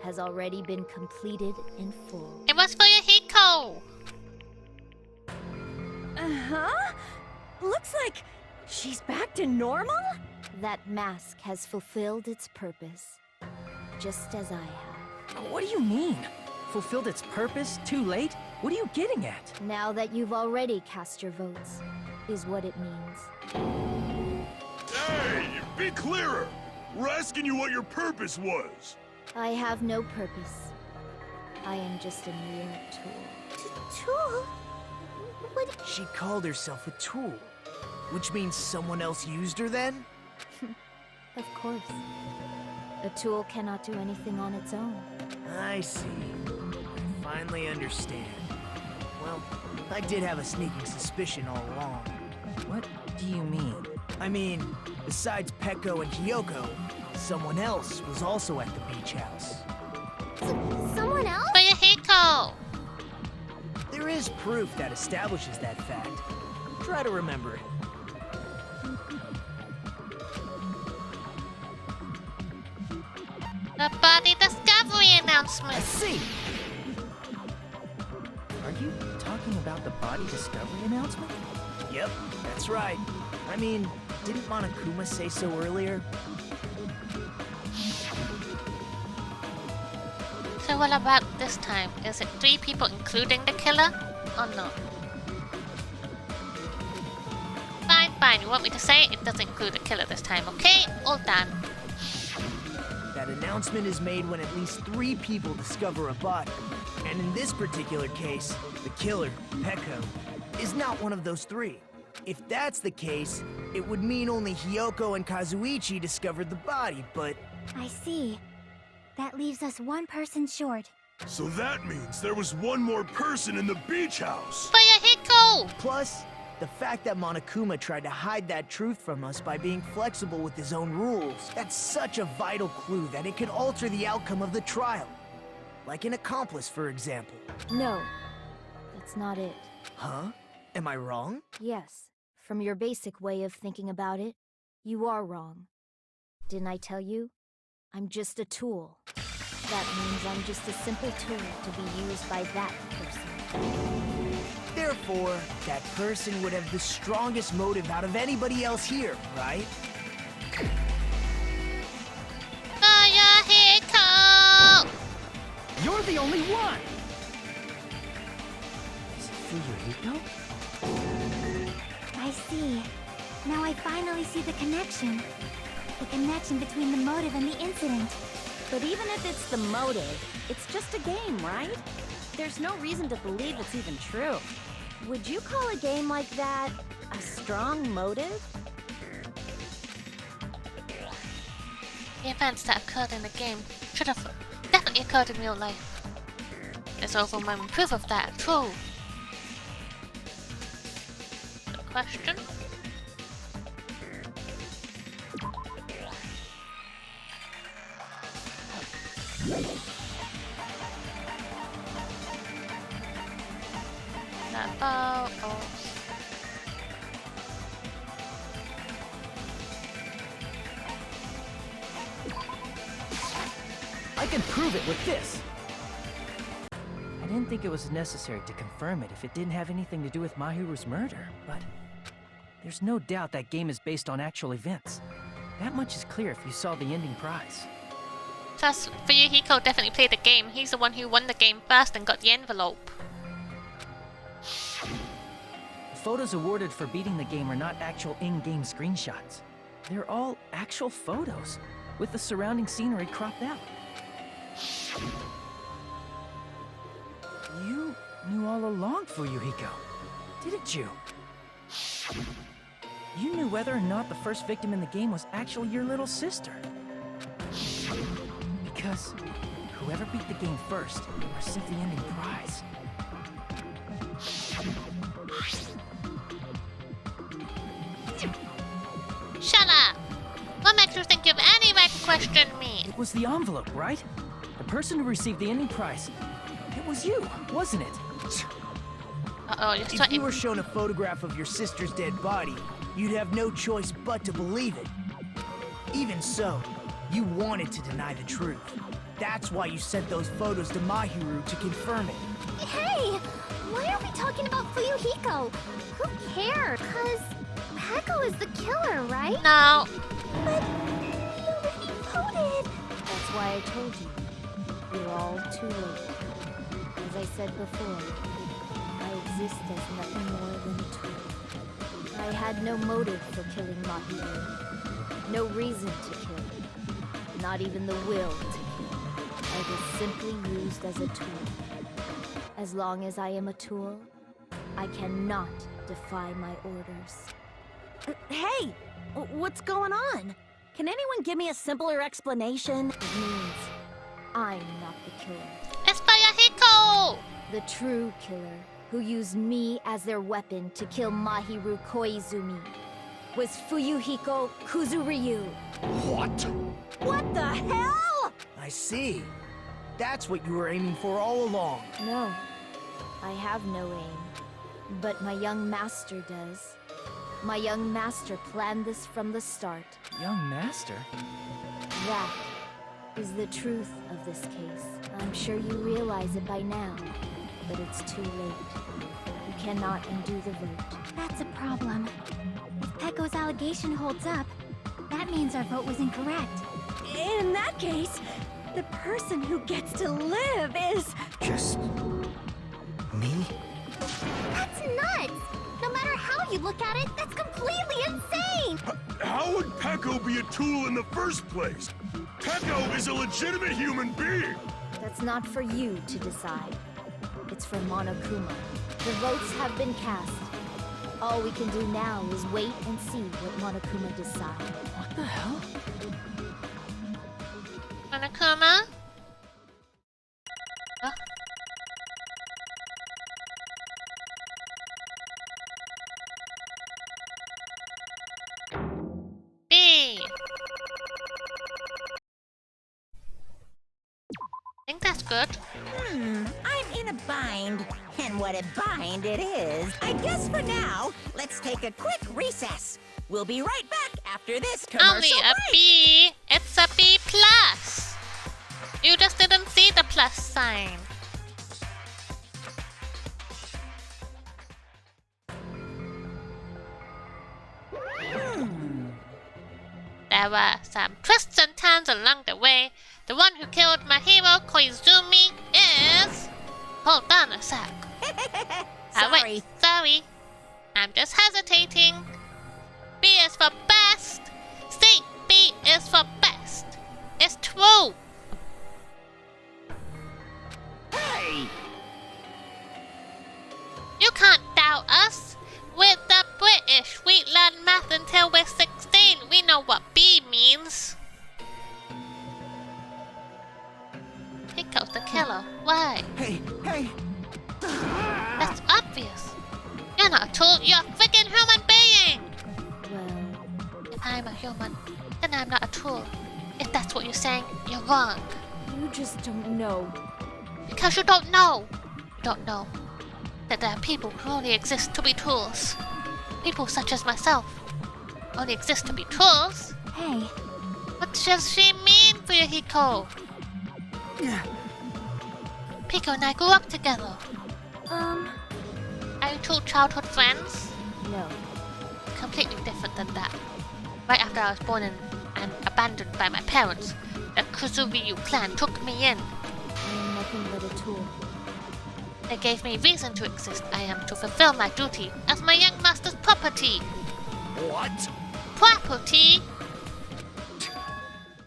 has already been completed in full. It was for Yahiko! Uh-huh? Looks like she's back to normal? That mask has fulfilled its purpose, just as I have. What do you mean? Fulfilled its purpose? Too late? What are you getting at? Now that you've already cast your votes, is what it means. Hey, be clearer! We're asking you what your purpose was. I have no purpose. I am just a mere tool. Tool? What? She called herself a tool, which means someone else used her then? Of course. A tool cannot do anything on its own. I see. I finally understand. Well, I did have a sneaking suspicion all along. What do you mean? I mean, besides Pecco and Kyoko, someone else was also at the beach house. Someone else? For Yahiko! There is proof that establishes that fact. Try to remember it. The body discovery announcement! I see! Are you talking about the body discovery announcement? Yep, that's right. I mean, didn't Monokuma say so earlier? So what about this time? Is it 3 people including the killer? Or no? Fine, you want me to say it doesn't include the killer this time, okay? All done. That announcement is made when at least 3 people discover a body. And in this particular case, the killer, Pecco, is not one of those 3. If that's the case, it would mean only Hyoko and Kazuichi discovered the body, but... I see. That leaves us one person short. So that means there was one more person in the beach house. For Yahiko! Plus, the fact that Monokuma tried to hide that truth from us by being flexible with his own rules, that's such a vital clue that it could alter the outcome of the trial. Like an accomplice, for example. No, that's not it. Huh? Am I wrong? Yes, from your basic way of thinking about it, you are wrong. Didn't I tell you? I'm just a tool. That means I'm just a simple tool to be used by that person. Therefore, that person would have the strongest motive out of anybody else here, right? For Yahiko! You're the only one! Is it for Yahiko? I see. Now I finally see the connection. The connection between the motive and the incident. But even if it's the motive, it's just a game, right? There's no reason to believe it's even true. Would you call a game like that a strong motive? The events that occurred in the game should have definitely occurred in real life. There's overwhelming proof of that, true. The question? can prove it with this. I didn't think it was necessary to confirm it if it didn't have anything to do with Mahiru's murder, but there's no doubt that game is based on actual events. That much is clear if you saw the ending prize. Thus, Fuyuhiko definitely played the game. He's the one who won the game first and got the envelope. The photos awarded for beating the game are not actual in-game screenshots. They're all actual photos, with the surrounding scenery cropped out. You knew all along, Fuyuhiko, didn't you? You knew whether or not the first victim in the game was actually your little sister. Because whoever beat the game first received the ending prize. Shut up! What makes you think you have any right to question me? It was the envelope, right? The person who received the ending prize. It was you, wasn't it? Uh-oh, you're If starting. you were shown a photograph of your sister's dead body, you'd have no choice but to believe it. Even so, you wanted to deny the truth. That's why you sent those photos to Mahiru to confirm it. Hey! Why are we talking about Fuyuhiko? Who cares? Cause Peko is the killer, right? No. But we already voted. That's why I told you. You're all too late. As I said before, I exist as nothing more than a tool. I had no motive for killing Mahiru. No reason to kill. Not even the will to kill. I was simply used as a tool. As long as I am a tool, I cannot defy my orders. Hey! What's going on? Can anyone give me a simpler explanation? It means I'm not the killer. It's Fuyuhiko! The true killer, who used me as their weapon to kill Mahiru Koizumi, was Fuyuhiko Kuzuryu. What? What the hell? I see. That's what you were aiming for all along. No, I have no aim. But my young master does. My young master planned this from the start. Young master? That is the truth of this case. I'm sure you realize it by now, but it's too late. You cannot undo the vote. That's a problem. If Peko's allegation holds up, that means our vote was incorrect. In that case, the person who gets to live is... Just... me? That's nuts! No matter how you look at it, that's completely insane! How would Peko be a tool in the first place? Peko is a legitimate human being! That's not for you to decide. It's for Monokuma. The votes have been cast. All we can do now is wait and see what Monokuma decides. What the hell? Monokuma? Huh? B. I think that's good. I'm in a bind. And what a bind it is. I guess for now, let's take a quick recess. We'll be right back after this commercial Only a break. B. It's a B plus. You just didn't see the plus sign. There were some twists and turns along the way. The one who killed my hero Koizumi is... Hold on a sec. Wait, sorry. I'm just hesitating. B is for best. C, B is for best. It's true. Hey! You can't doubt us. We're the British. We learn math until we're 16. We know what B means. Hiko's the killer. Why? Hey, hey! That's obvious. You're not a tool. You're a freaking human being. Well, If I'm a human, then I'm not a tool. If that's what you're saying, you're wrong. you just don't know. Because you don't know. You don't know that there are people who only exist to be tools. People such as myself only exist to be tools. Hey, What does she mean, Fuyuhiko? Pico and I grew up together. Are you two childhood friends? No. Completely different than that. Right after I was born and abandoned by my parents, the Kuzuryu clan took me in. I am nothing but a tool. They gave me reason to exist. I am to fulfill my duty as my young master's property. What? Property?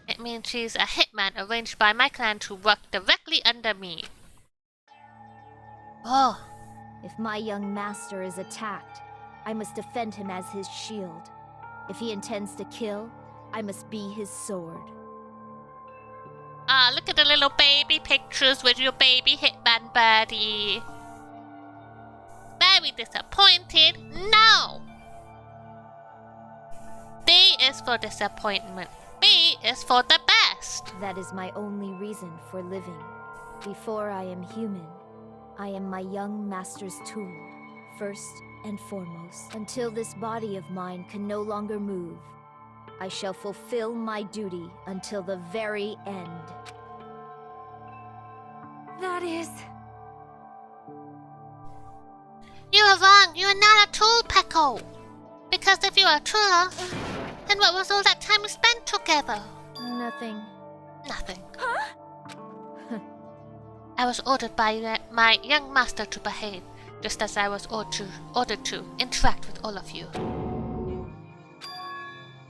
It means she's a hitman arranged by my clan to work directly under me. Oh. If my young master is attacked, I must defend him as his shield. If he intends to kill, I must be his sword. Ah, look at the little baby pictures with your baby hitman birdie. Very disappointed. No! D is for disappointment. B is for the best. That is my only reason for living. Before I am human, I am my young master's tool, first and foremost. Until this body of mine can no longer move, I shall fulfill my duty until the very end. That is... You are wrong. You are not a tool, Peko. Because if you are a tool, then what was all that time we spent together? Nothing. Nothing. I was ordered by my young master to behave, just as I was ordered to interact with all of you.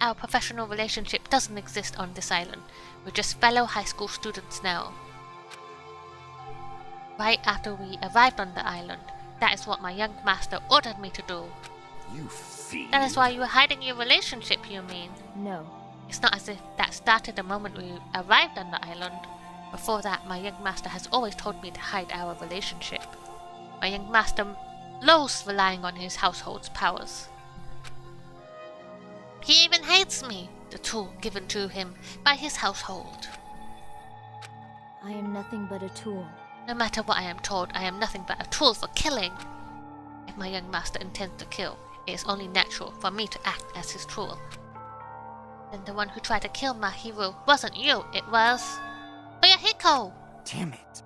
Our professional relationship doesn't exist on this island. We're just fellow high school students now. Right after we arrived on the island, that is what my young master ordered me to do. You fiend. That is why you were hiding your relationship, you mean? No. It's not as if that started the moment we arrived on the island. Before that, my young master has always told me to hide our relationship. My young master loathes relying on his household's powers. He even hates me, the tool given to him by his household. I am nothing but a tool. No matter what I am told, I am nothing but a tool for killing. If my young master intends to kill, it is only natural for me to act as his tool. Then the one who tried to kill my hero wasn't you, it was... Oyahiko! Damn it.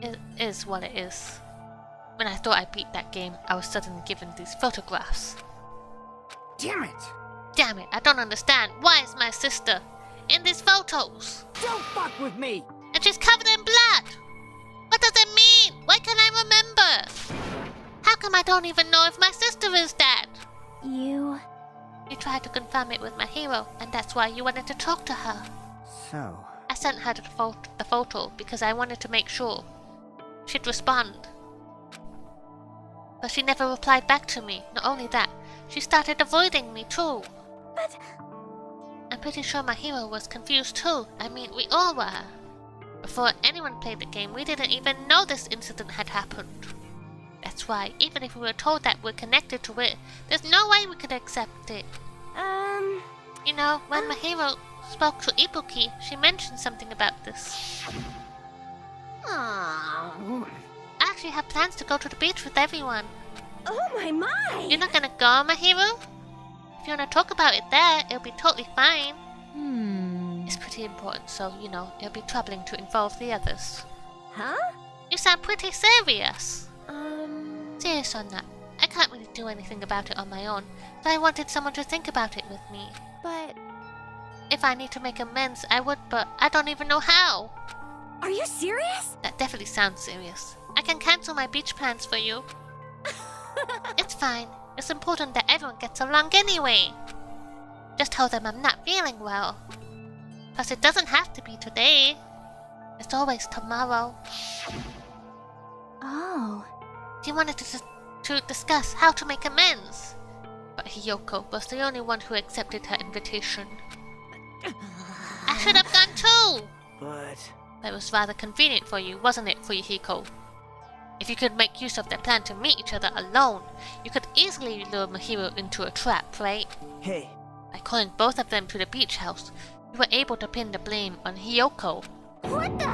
It is what it is. When I thought I beat that game, I was suddenly given these photographs. Damn it! Damn it, I don't understand. Why is my sister in these photos? Don't fuck with me! And she's covered in blood! What does it mean? Why can't I remember? How come I don't even know if my sister is dead? You tried to confirm it with my hero, and that's why you wanted to talk to her. So... I sent her the photo because I wanted to make sure she'd respond. But she never replied back to me. Not only that, she started avoiding me too. But... I'm pretty sure my hero was confused too. I mean, we all were. Before anyone played the game, we didn't even know this incident had happened. That's why, even if we were told that we're connected to it, there's no way we could accept it. You know, when my hero spoke to Ibuki, she mentioned something about this. Oh. I actually have plans to go to the beach with everyone. Oh my! You're not gonna go, my hero? If you wanna talk about it there, it'll be totally fine. It's pretty important, so, you know, it'll be troubling to involve the others. Huh? You sound pretty serious. Serious on that. I can't really do anything about it on my own, so I wanted someone to think about it with me. But... If I need to make amends, I would, but I don't even know how. Are you serious? That definitely sounds serious. I can cancel my beach plans for you. It's fine. It's important that everyone gets along anyway. Just tell them I'm not feeling well. Plus, it doesn't have to be today. It's always tomorrow. Oh. She wanted to discuss how to make amends. But Hiyoko was the only one who accepted her invitation. I should have gone too! But... That was rather convenient for you, wasn't it, Fuyuhiko? If you could make use of their plan to meet each other alone, you could easily lure Mahiro into a trap, right? Hey. By calling both of them to the beach house, you were able to pin the blame on Hiyoko. What the?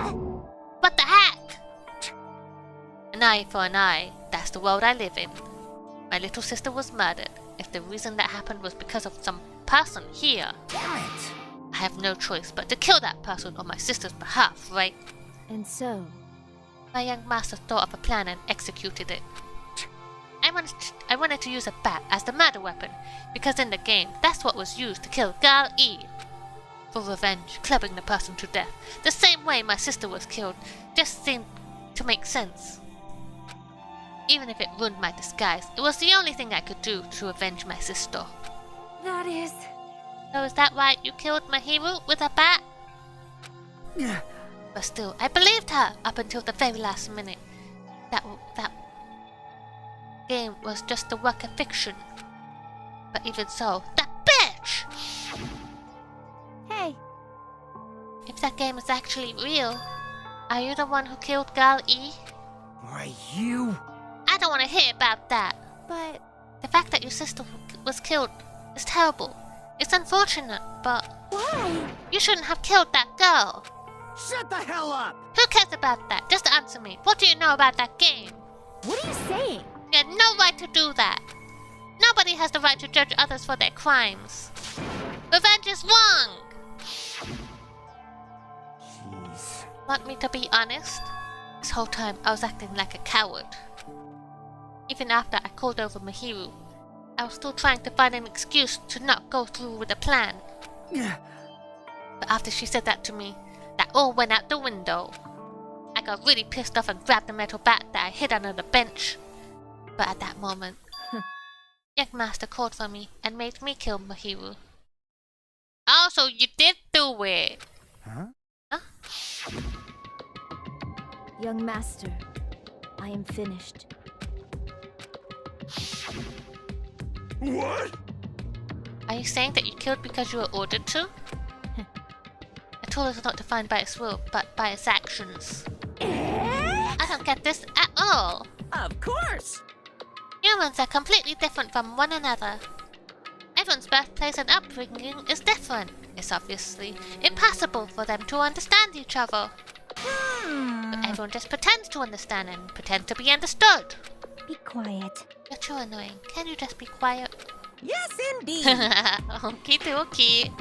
What the heck? An eye for an eye, that's the world I live in. My little sister was murdered. If the reason that happened was because of some person here, Damn it! I have no choice but to kill that person on my sister's behalf, right? And so, My young master thought of a plan and executed it. I wanted to use a bat as the murder weapon, because in the game, that's what was used to kill Girl E. For revenge, clubbing the person to death, the same way my sister was killed, just seemed to make sense. Even if it ruined my disguise, it was the only thing I could do to avenge my sister. That is... So is that why you killed Mahiru with a bat? But still, I believed her up until the very last minute. That game was just a work of fiction. But even so, that bitch! hey, If that game is actually real, are you the one who killed Girl E? Why, you... I don't want to hear about that. but The fact that your sister was killed is terrible. It's unfortunate, but Why? you shouldn't have killed that girl. Shut the hell up! Who cares about that? Just answer me. What do you know about that game? What are you saying? You had no right to do that. Nobody has the right to judge others for their crimes. Revenge is wrong! Jeez. Want me to be honest? This whole time I was acting like a coward. Even after I called over Mahiru, I was still trying to find an excuse to not go through with the plan. But after she said that to me, that all went out the window. I got really pissed off and grabbed the metal bat that I hid under the bench. But at that moment, Young Master called for me and made me kill Mahiru. Oh, so you did do it! Huh? young master, I am finished. What? Are you saying that you killed because you were ordered to? A tool is not defined by its will, but by its actions. I don't get this at all. Of course! Humans are completely different from one another. Everyone's birthplace and upbringing is different. It's obviously impossible for them to understand each other. But everyone just pretends to understand and pretend to be understood. Be quiet. You're too annoying. Can you just be quiet? Yes, indeed! Okie dokie.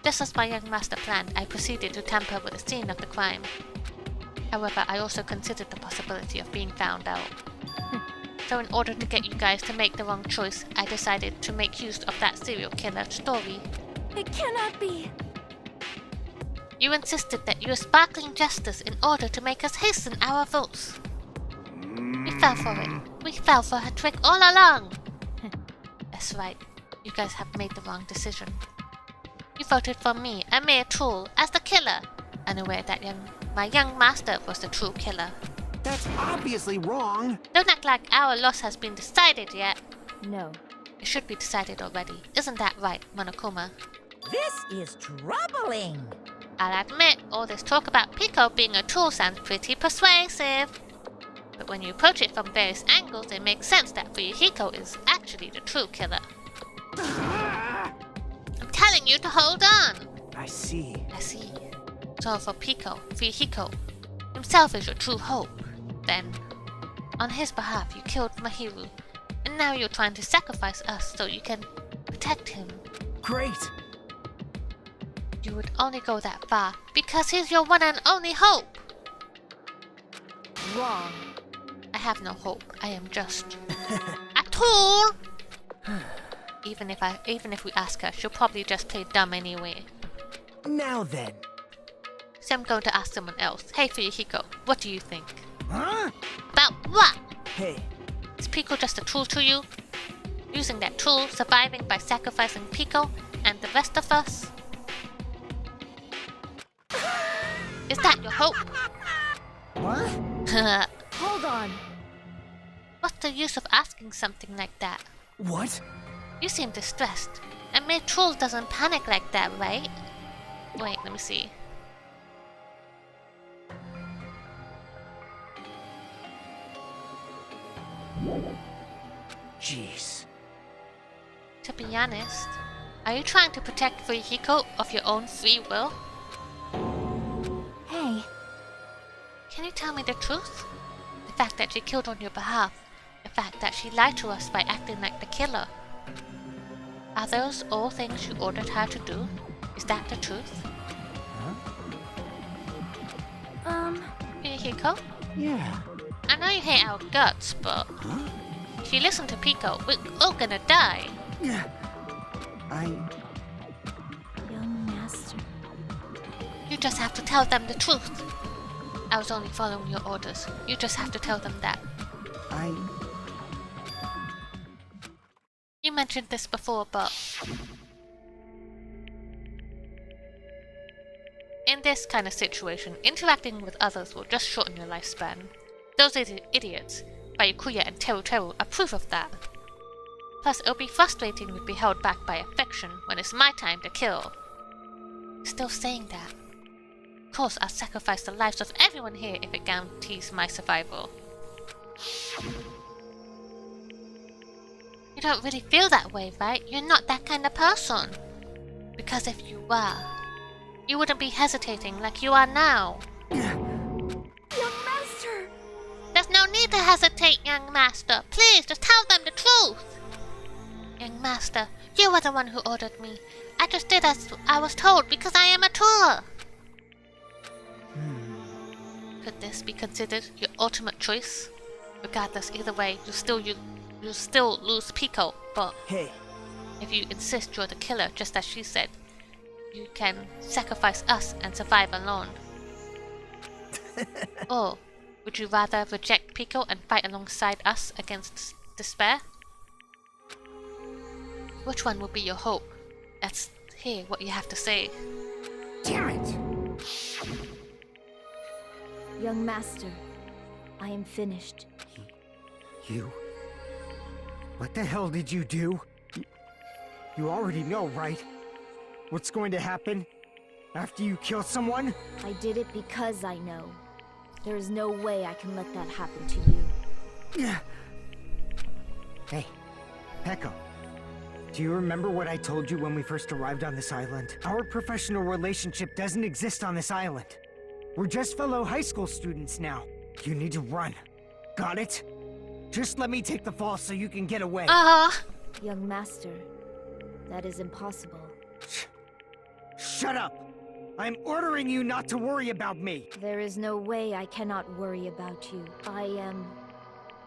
Just as my young master planned, I proceeded to tamper with the scene of the crime. However, I also considered the possibility of being found out. So in order to get you guys to make the wrong choice, I decided to make use of that serial killer story. It cannot be. You insisted that you were sparkling justice in order to make us hasten our votes. We fell for it. We fell for her trick all along. That's right. You guys have made the wrong decision. You voted for me, a mere tool, as the killer, unaware that my young master was the true killer. That's obviously wrong. Don't act like our loss has been decided yet. No. It should be decided already. Isn't that right, Monokuma? This is troubling! I'll admit, all this talk about Pico being a tool sounds pretty persuasive. But when you approach it from various angles, it makes sense that Fuyuhiko is actually the true killer. I'm telling you to hold on! I see. I see. So for Pico, Fuyuhiko himself is your true hope. Then, on his behalf, you killed Mahiru, and now you're trying to sacrifice us so you can protect him. Great! You would only go that far because he's your one and only hope. Wrong. I have no hope. I am just a tool. Even if we ask her, she'll probably just play dumb anyway. Now then. So I'm going to ask someone else. Hey Fuyuhiko, what do you think? Huh? About what? Hey, Is Pico just a tool to you? Using that tool, surviving by sacrificing Pico and the rest of us? Is that your hope? what? Hold on. What's the use of asking something like that? What? You seem distressed. A mere troll doesn't panic like that, right? Wait, let me see. Jeez. To be honest, are you trying to protect Fuyuhiko of your own free will? Hey, Can you tell me the truth? The fact that she killed on your behalf. The fact that she lied to us by acting like the killer. Are those all things you ordered her to do? Is that the truth? Hiko? Yeah. I know you hate our guts, but if you listen to Pico, we're all gonna die. Yeah. Young master. You just have to tell them the truth. I was only following your orders. You just have to tell them that. You mentioned this before, but in this kind of situation, interacting with others will just shorten your lifespan. Those idiots, Bayukuya and Teru Teru, are proof of that. Plus, it'll be frustrating to be held back by affection when it's my time to kill. Still saying that. Of course, I'll sacrifice the lives of everyone here if it guarantees my survival. You don't really feel that way, right? You're not that kind of person. Because if you were, you wouldn't be hesitating like you are now. Young master! There's no need to hesitate, young master. Please, just tell them the truth. Young master, you were the one who ordered me. I just did as I was told because I am a tool. Could this be considered your ultimate choice? Regardless, either way, you'll still lose Pico, but Hey, if you insist you're the killer, just as she said, you can sacrifice us and survive alone. Or would you rather reject Pico and fight alongside us against despair? Which one will be your hope? Let's hear what you have to say. Damn it! Young master, I am finished. You? What the hell did you do? You already know, right? What's going to happen after you kill someone? I did it because I know. There is no way I can let that happen to you. Hey, Peko. Do you remember what I told you when we first arrived on this island? Our professional relationship doesn't exist on this island. We're just fellow high school students now. You need to run. Got it? Just let me take the fall so you can get away. Young master, that is impossible. Shut up! I'm ordering you not to worry about me! There is no way I cannot worry about you. I am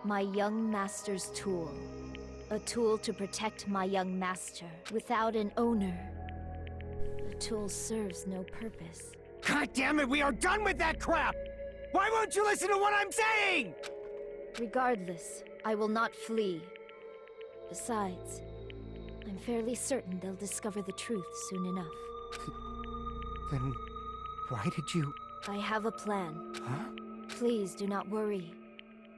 my young master's tool. A tool to protect my young master. Without an owner, the tool serves no purpose. God damn it, we are done with that crap! Why won't you listen to what I'm saying? Regardless, I will not flee. Besides, I'm fairly certain they'll discover the truth soon enough. Then why did you... I have a plan. Huh? Please do not worry.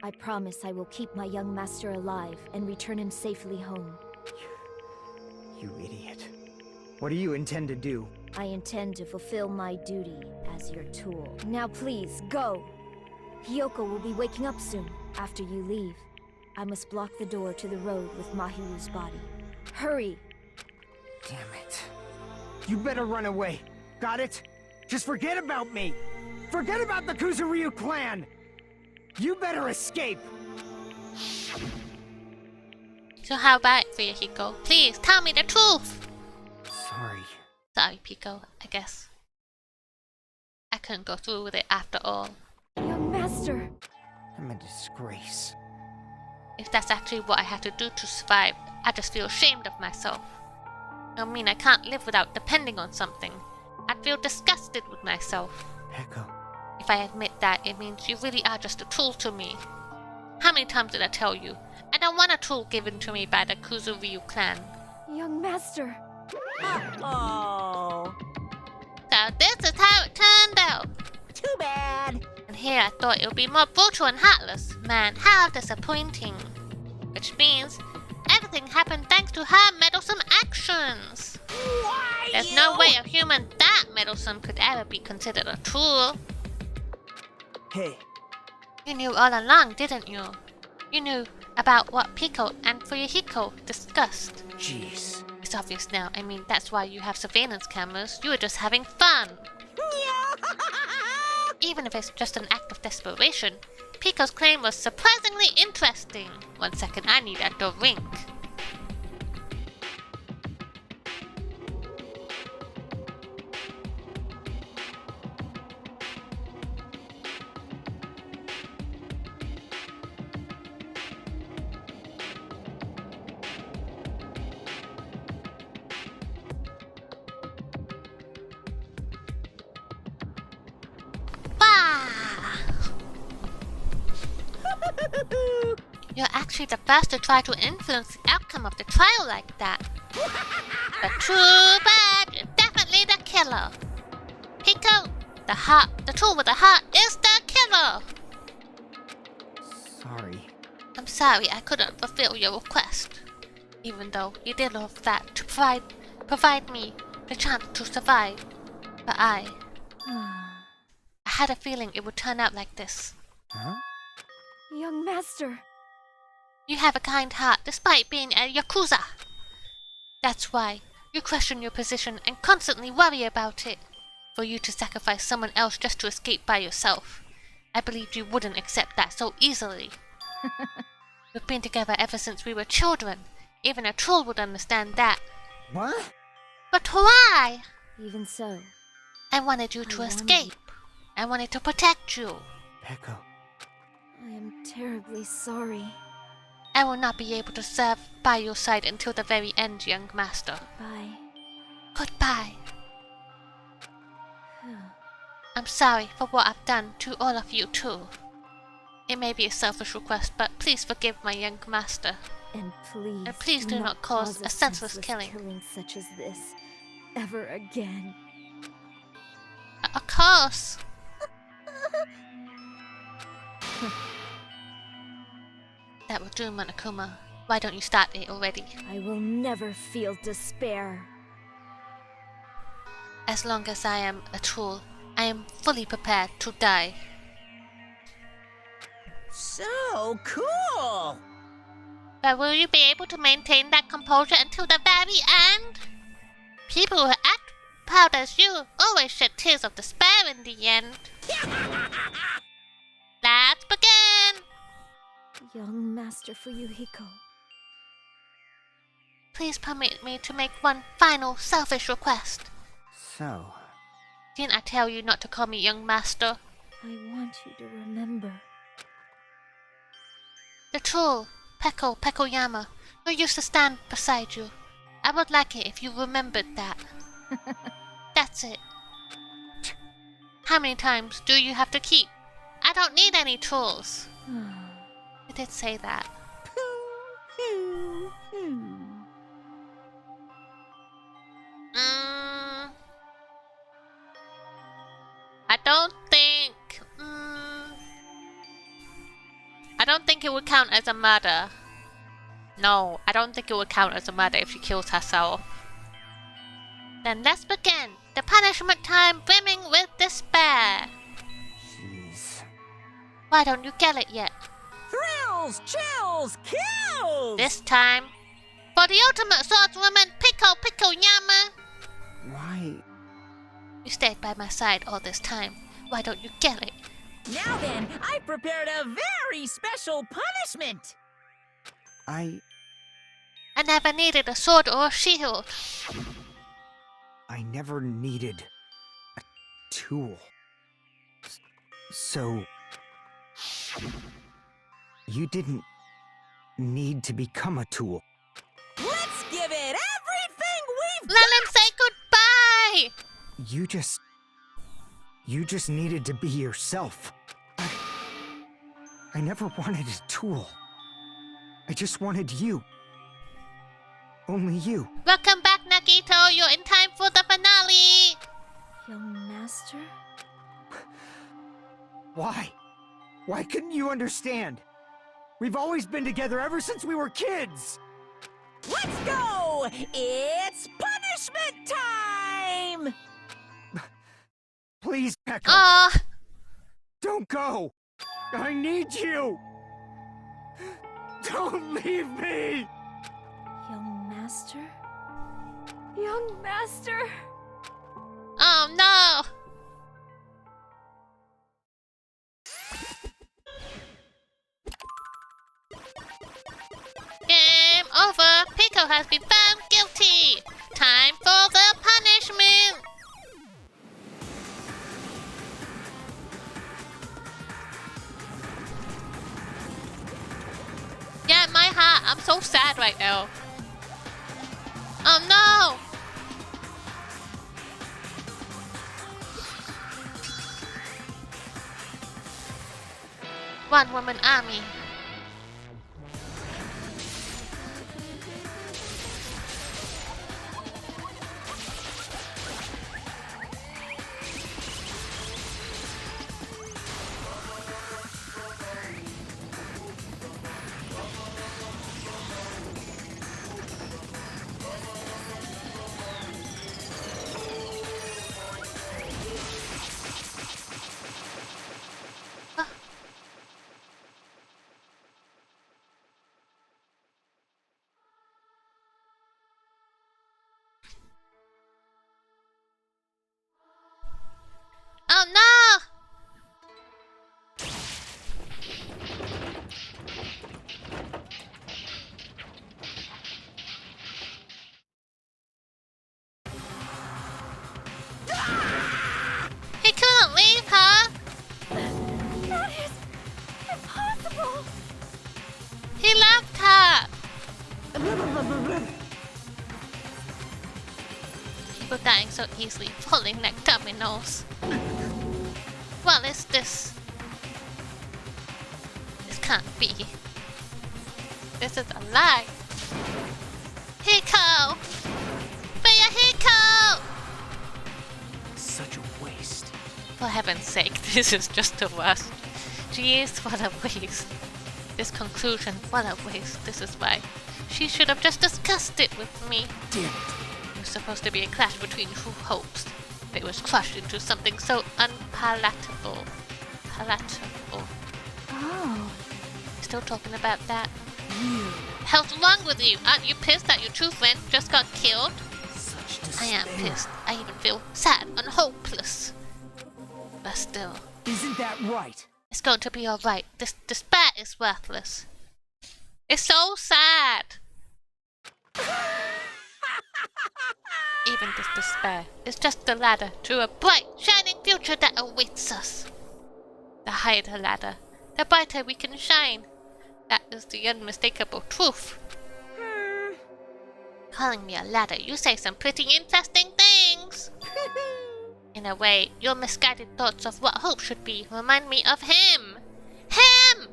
I promise I will keep my young master alive and return him safely home. You idiot. What do you intend to do? I intend to fulfill my duty as your tool. Now please, go! Hiyoko will be waking up soon, after you leave. I must block the door to the road with Mahiru's body. Hurry! Damn it. You better run away. Got it? Just forget about me! Forget about the Kuzuryu clan! You better escape! So how about it for you, Hiko? Please, tell me the truth! Sorry. Sorry, Pico, I guess. I couldn't go through with it after all. Young master! I'm a disgrace. If that's actually what I have to do to survive, I just feel ashamed of myself. I mean, I can't live without depending on something. I'd feel disgusted with myself. Peko. If I admit that, it means you really are just a tool to me. How many times did I tell you? I don't want a tool given to me by the Kuzuryu clan. Young master! Oh, So this is how it turned out. too bad. And here I thought it would be more brutal and heartless. Man, how disappointing. Which means everything happened thanks to her meddlesome actions. Why? There's no way a human that meddlesome could ever be considered a tool. hey, You knew all along, didn't you? You knew about what Pico and Fuyuhiko discussed. jeez. It's obvious now. I mean, that's why you have surveillance cameras. You were just having fun. Even if it's just an act of desperation, Pico's claim was surprisingly interesting. 1 second, I need a drink. You're actually the first to try to influence the outcome of the trial like that. But too bad, you're definitely the killer. Pico, the tool with the heart is the killer. Sorry. I'm sorry I couldn't fulfill your request. Even though you did all of that to provide me the chance to survive. But I had a feeling it would turn out like this. Huh? Young master. You have a kind heart despite being a Yakuza. That's why you question your position and constantly worry about it. For you to sacrifice someone else just to escape by yourself. I believed you wouldn't accept that so easily. We've been together ever since we were children. Even a troll would understand that. What? But why? Even so. I wanted you to escape. I wanted to protect you. Peko. I am terribly sorry. I will not be able to serve by your side until the very end, young master. Bye. Goodbye. I'm sorry for what I've done to all of you too. It may be a selfish request, but please forgive my young master. And please do not cause a senseless killing such as this ever again. Of course. That will do, Monokuma. Why don't you start it already? I will never feel despair. As long as I am a tool, I am fully prepared to die. So cool! But will you be able to maintain that composure until the very end? People who act proud as you always shed tears of despair in the end. Let's begin! Young Master Fuyuhiko. Please permit me to make one final selfish request. So... Didn't I tell you not to call me young master? I want you to remember. The troll, Pekoyama, who used to stand beside you. I would like it if you remembered that. That's it. How many times do you have to keep? I don't need any trolls. I did say that. I don't think it would count as a murder. No, I don't think it would count as a murder if she kills herself. Then let's begin. The punishment time brimming with despair. Jeez. Why don't you get it yet? Thrills, chills, kills! This time, for the ultimate swordswoman, Pekoyama. Why? You stayed by my side all this time. Why don't you get it? Now then, I prepared a very special punishment! I never needed a sword or a shield. I never needed a tool. So... You didn't need to become a tool. Let's give it everything we've Let him say goodbye! You just needed to be yourself. I never wanted a tool. I just wanted you. Only you. Welcome back, Nagito. You're in time for the finale. Young Master? Why? Why couldn't you understand? We've always been together ever since we were kids! Let's go! It's punishment time! Please, Peko. Don't go! I need you! Don't leave me! Young Master? Young Master? Oh no! Game over! Pico has been found guilty! Time for the punishment! Yeah, my heart, I'm so sad right now. Oh no! One woman army. People dying so easily, falling like dominoes. What is this? This can't be. This is a lie. Hiko! Freya Hiko! Such a waste. For heaven's sake, this is just the worst. Jeez, what a waste. This conclusion, what a waste. This is why. She should have just discussed it with me. Damn it. It was supposed to be a clash between two hopes. It was crushed into something so unpalatable. Palatable. Oh. Still talking about that? Hell's wrong with you? Aren't you pissed that your true friend just got killed? Such I despair. am pissed. I even feel sad and hopeless. But still, Isn't that right? it's going to be alright. This despair is worthless. It's so sad. Even this despair is just the ladder to a bright, shining future that awaits us. The higher the ladder, the brighter we can shine. That is the unmistakable truth. Calling me a ladder, you say some pretty interesting things. In a way, your misguided thoughts of what hope should be remind me of him. Him!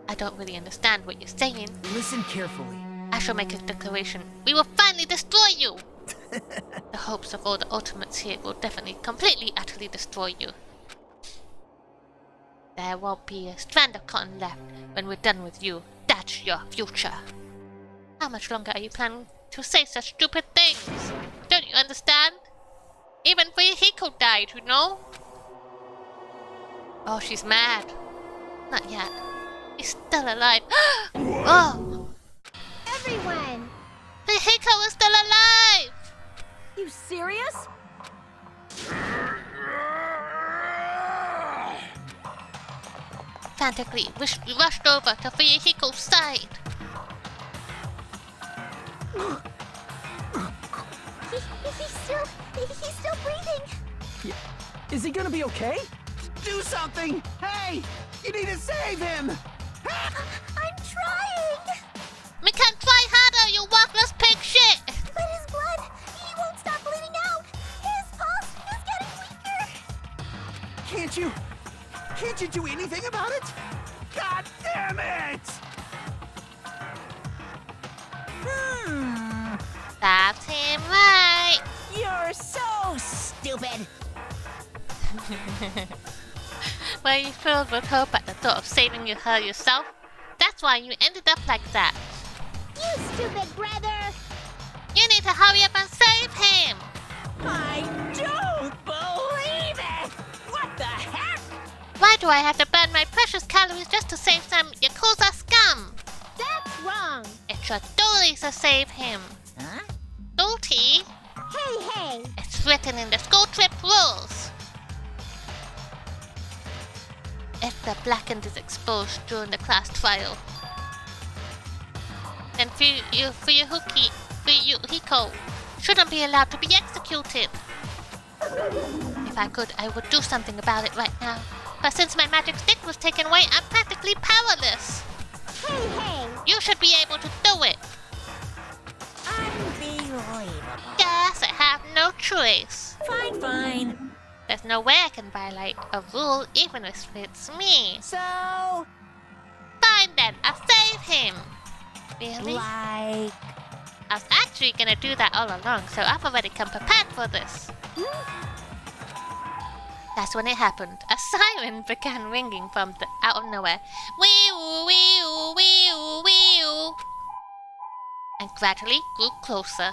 I don't really understand what you're saying. Listen carefully. I shall make a declaration. We will finally destroy you! The hopes of all the ultimates here will definitely, completely, utterly destroy you. There won't be a strand of cotton left when we're done with you. That's your future. How much longer are you planning to say such stupid things? Don't you understand? Even Hiko died, you know? Oh, she's mad. Not yet. He's still alive. Oh! Everyone! Hiko is still alive! You serious? Frantically, we rushed over to Hiko's side. He's still breathing. Yeah. Is he gonna be okay? Do something! Hey! You need to save him! I'm trying. We can try harder, you worthless pig shit! But his blood, he won't stop bleeding out. His pulse is getting weaker. Can't you do anything about it? God damn it! That's him right! You're so stupid. Were you filled with hope at the thought of saving her yourself? That's why you ended up like that. You stupid brother. You need to hurry up and save him! I don't believe it. What the heck? Why do I have to burn my precious calories just to save some Yakuza scum? That's wrong. It's your duty to save him. Huh? Duty? Hey. It's written in the school trip rules. If the blackened is exposed during the class trial, then Hiko shouldn't be allowed to be executed. If I could, I would do something about it right now. But since my magic stick was taken away, I'm practically powerless. Hey. You should be able to do it. Unbelievable. Yes, I have no choice. Fine. There's no way I can violate a rule even if it's me. So, Fine then, I'll save him. Really? like, I was actually gonna do that all along, so I've already come prepared for this. That's when it happened. A siren began ringing from out of nowhere. Wee-oo, wee-oo, wee-oo, wee-oo. And gradually grew closer.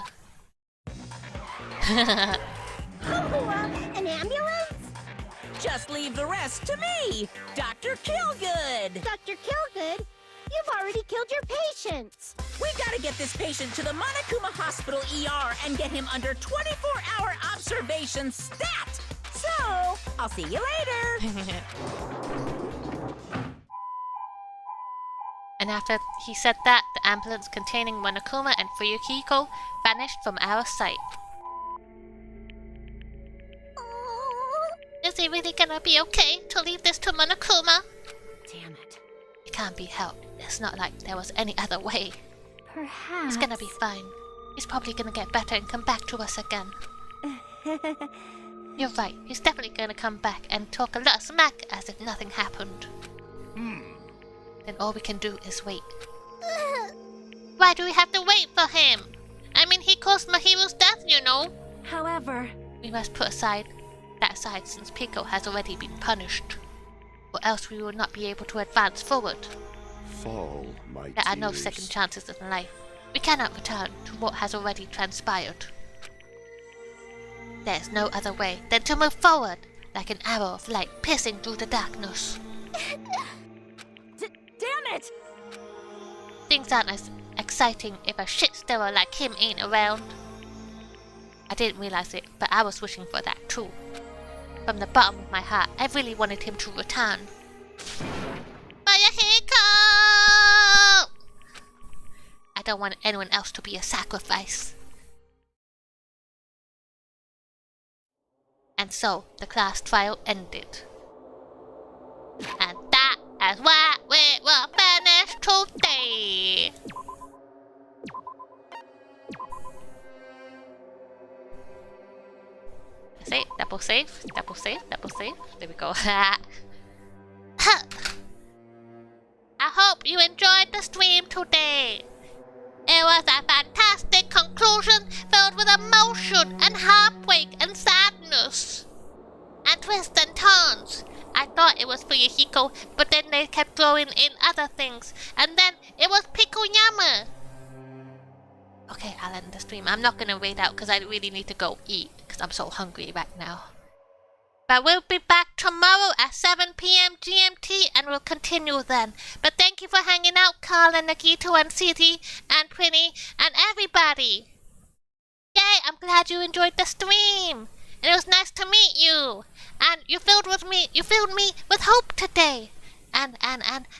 An ambulance? just leave the rest to me, Dr. Killgood. Dr. Killgood, you've already killed your patients. We gotta get this patient to the Monokuma Hospital ER and get him under 24-hour observation stat. So, I'll see you later. And after he said that, the ambulance containing Monokuma and Fuyuhiko vanished from our sight. Is he really gonna be okay to leave this to Monokuma? Damn it. It can't be helped. It's not like there was any other way. Perhaps. He's gonna be fine. He's probably gonna get better and come back to us again. You're right. He's definitely gonna come back and talk a lot of smack as if nothing happened. Then all we can do is wait. Why do we have to wait for him? I mean, he caused Mahiru's death, you know. However, We must put that aside since Pico has already been punished. Or else we will not be able to advance forward. Fall, my There are no tears. second chances in life. We cannot return to what has already transpired. There is no other way than to move forward, like an arrow of light piercing through the darkness. damn it! Things aren't as exciting if a shit stirrer like him ain't around. I didn't realize it, but I was wishing for that too. From the bottom of my heart, I really wanted him to return. Mayahiko! I don't want anyone else to be a sacrifice. And so, the class trial ended. And that is why we will finish today. Save, double save, double save, double save. There we go. I hope you enjoyed the stream today. It was a fantastic conclusion filled with emotion and heartbreak and sadness. And twists and turns. I thought it was for Yahiko, but then they kept throwing in other things. And then it was Pikoyama. Okay, I'll end the stream. I'm not gonna wait out because I really need to go eat because I'm so hungry right now. But we'll be back tomorrow at 7 p.m. GMT and we'll continue then. But thank you for hanging out, Carl and Nagito and City and Pretty and everybody. Yay, I'm glad you enjoyed the stream. And it was nice to meet you. And you filled me with hope today. And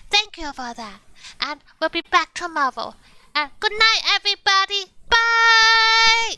thank you for that. And we'll be back tomorrow. And good night, everybody. Bye!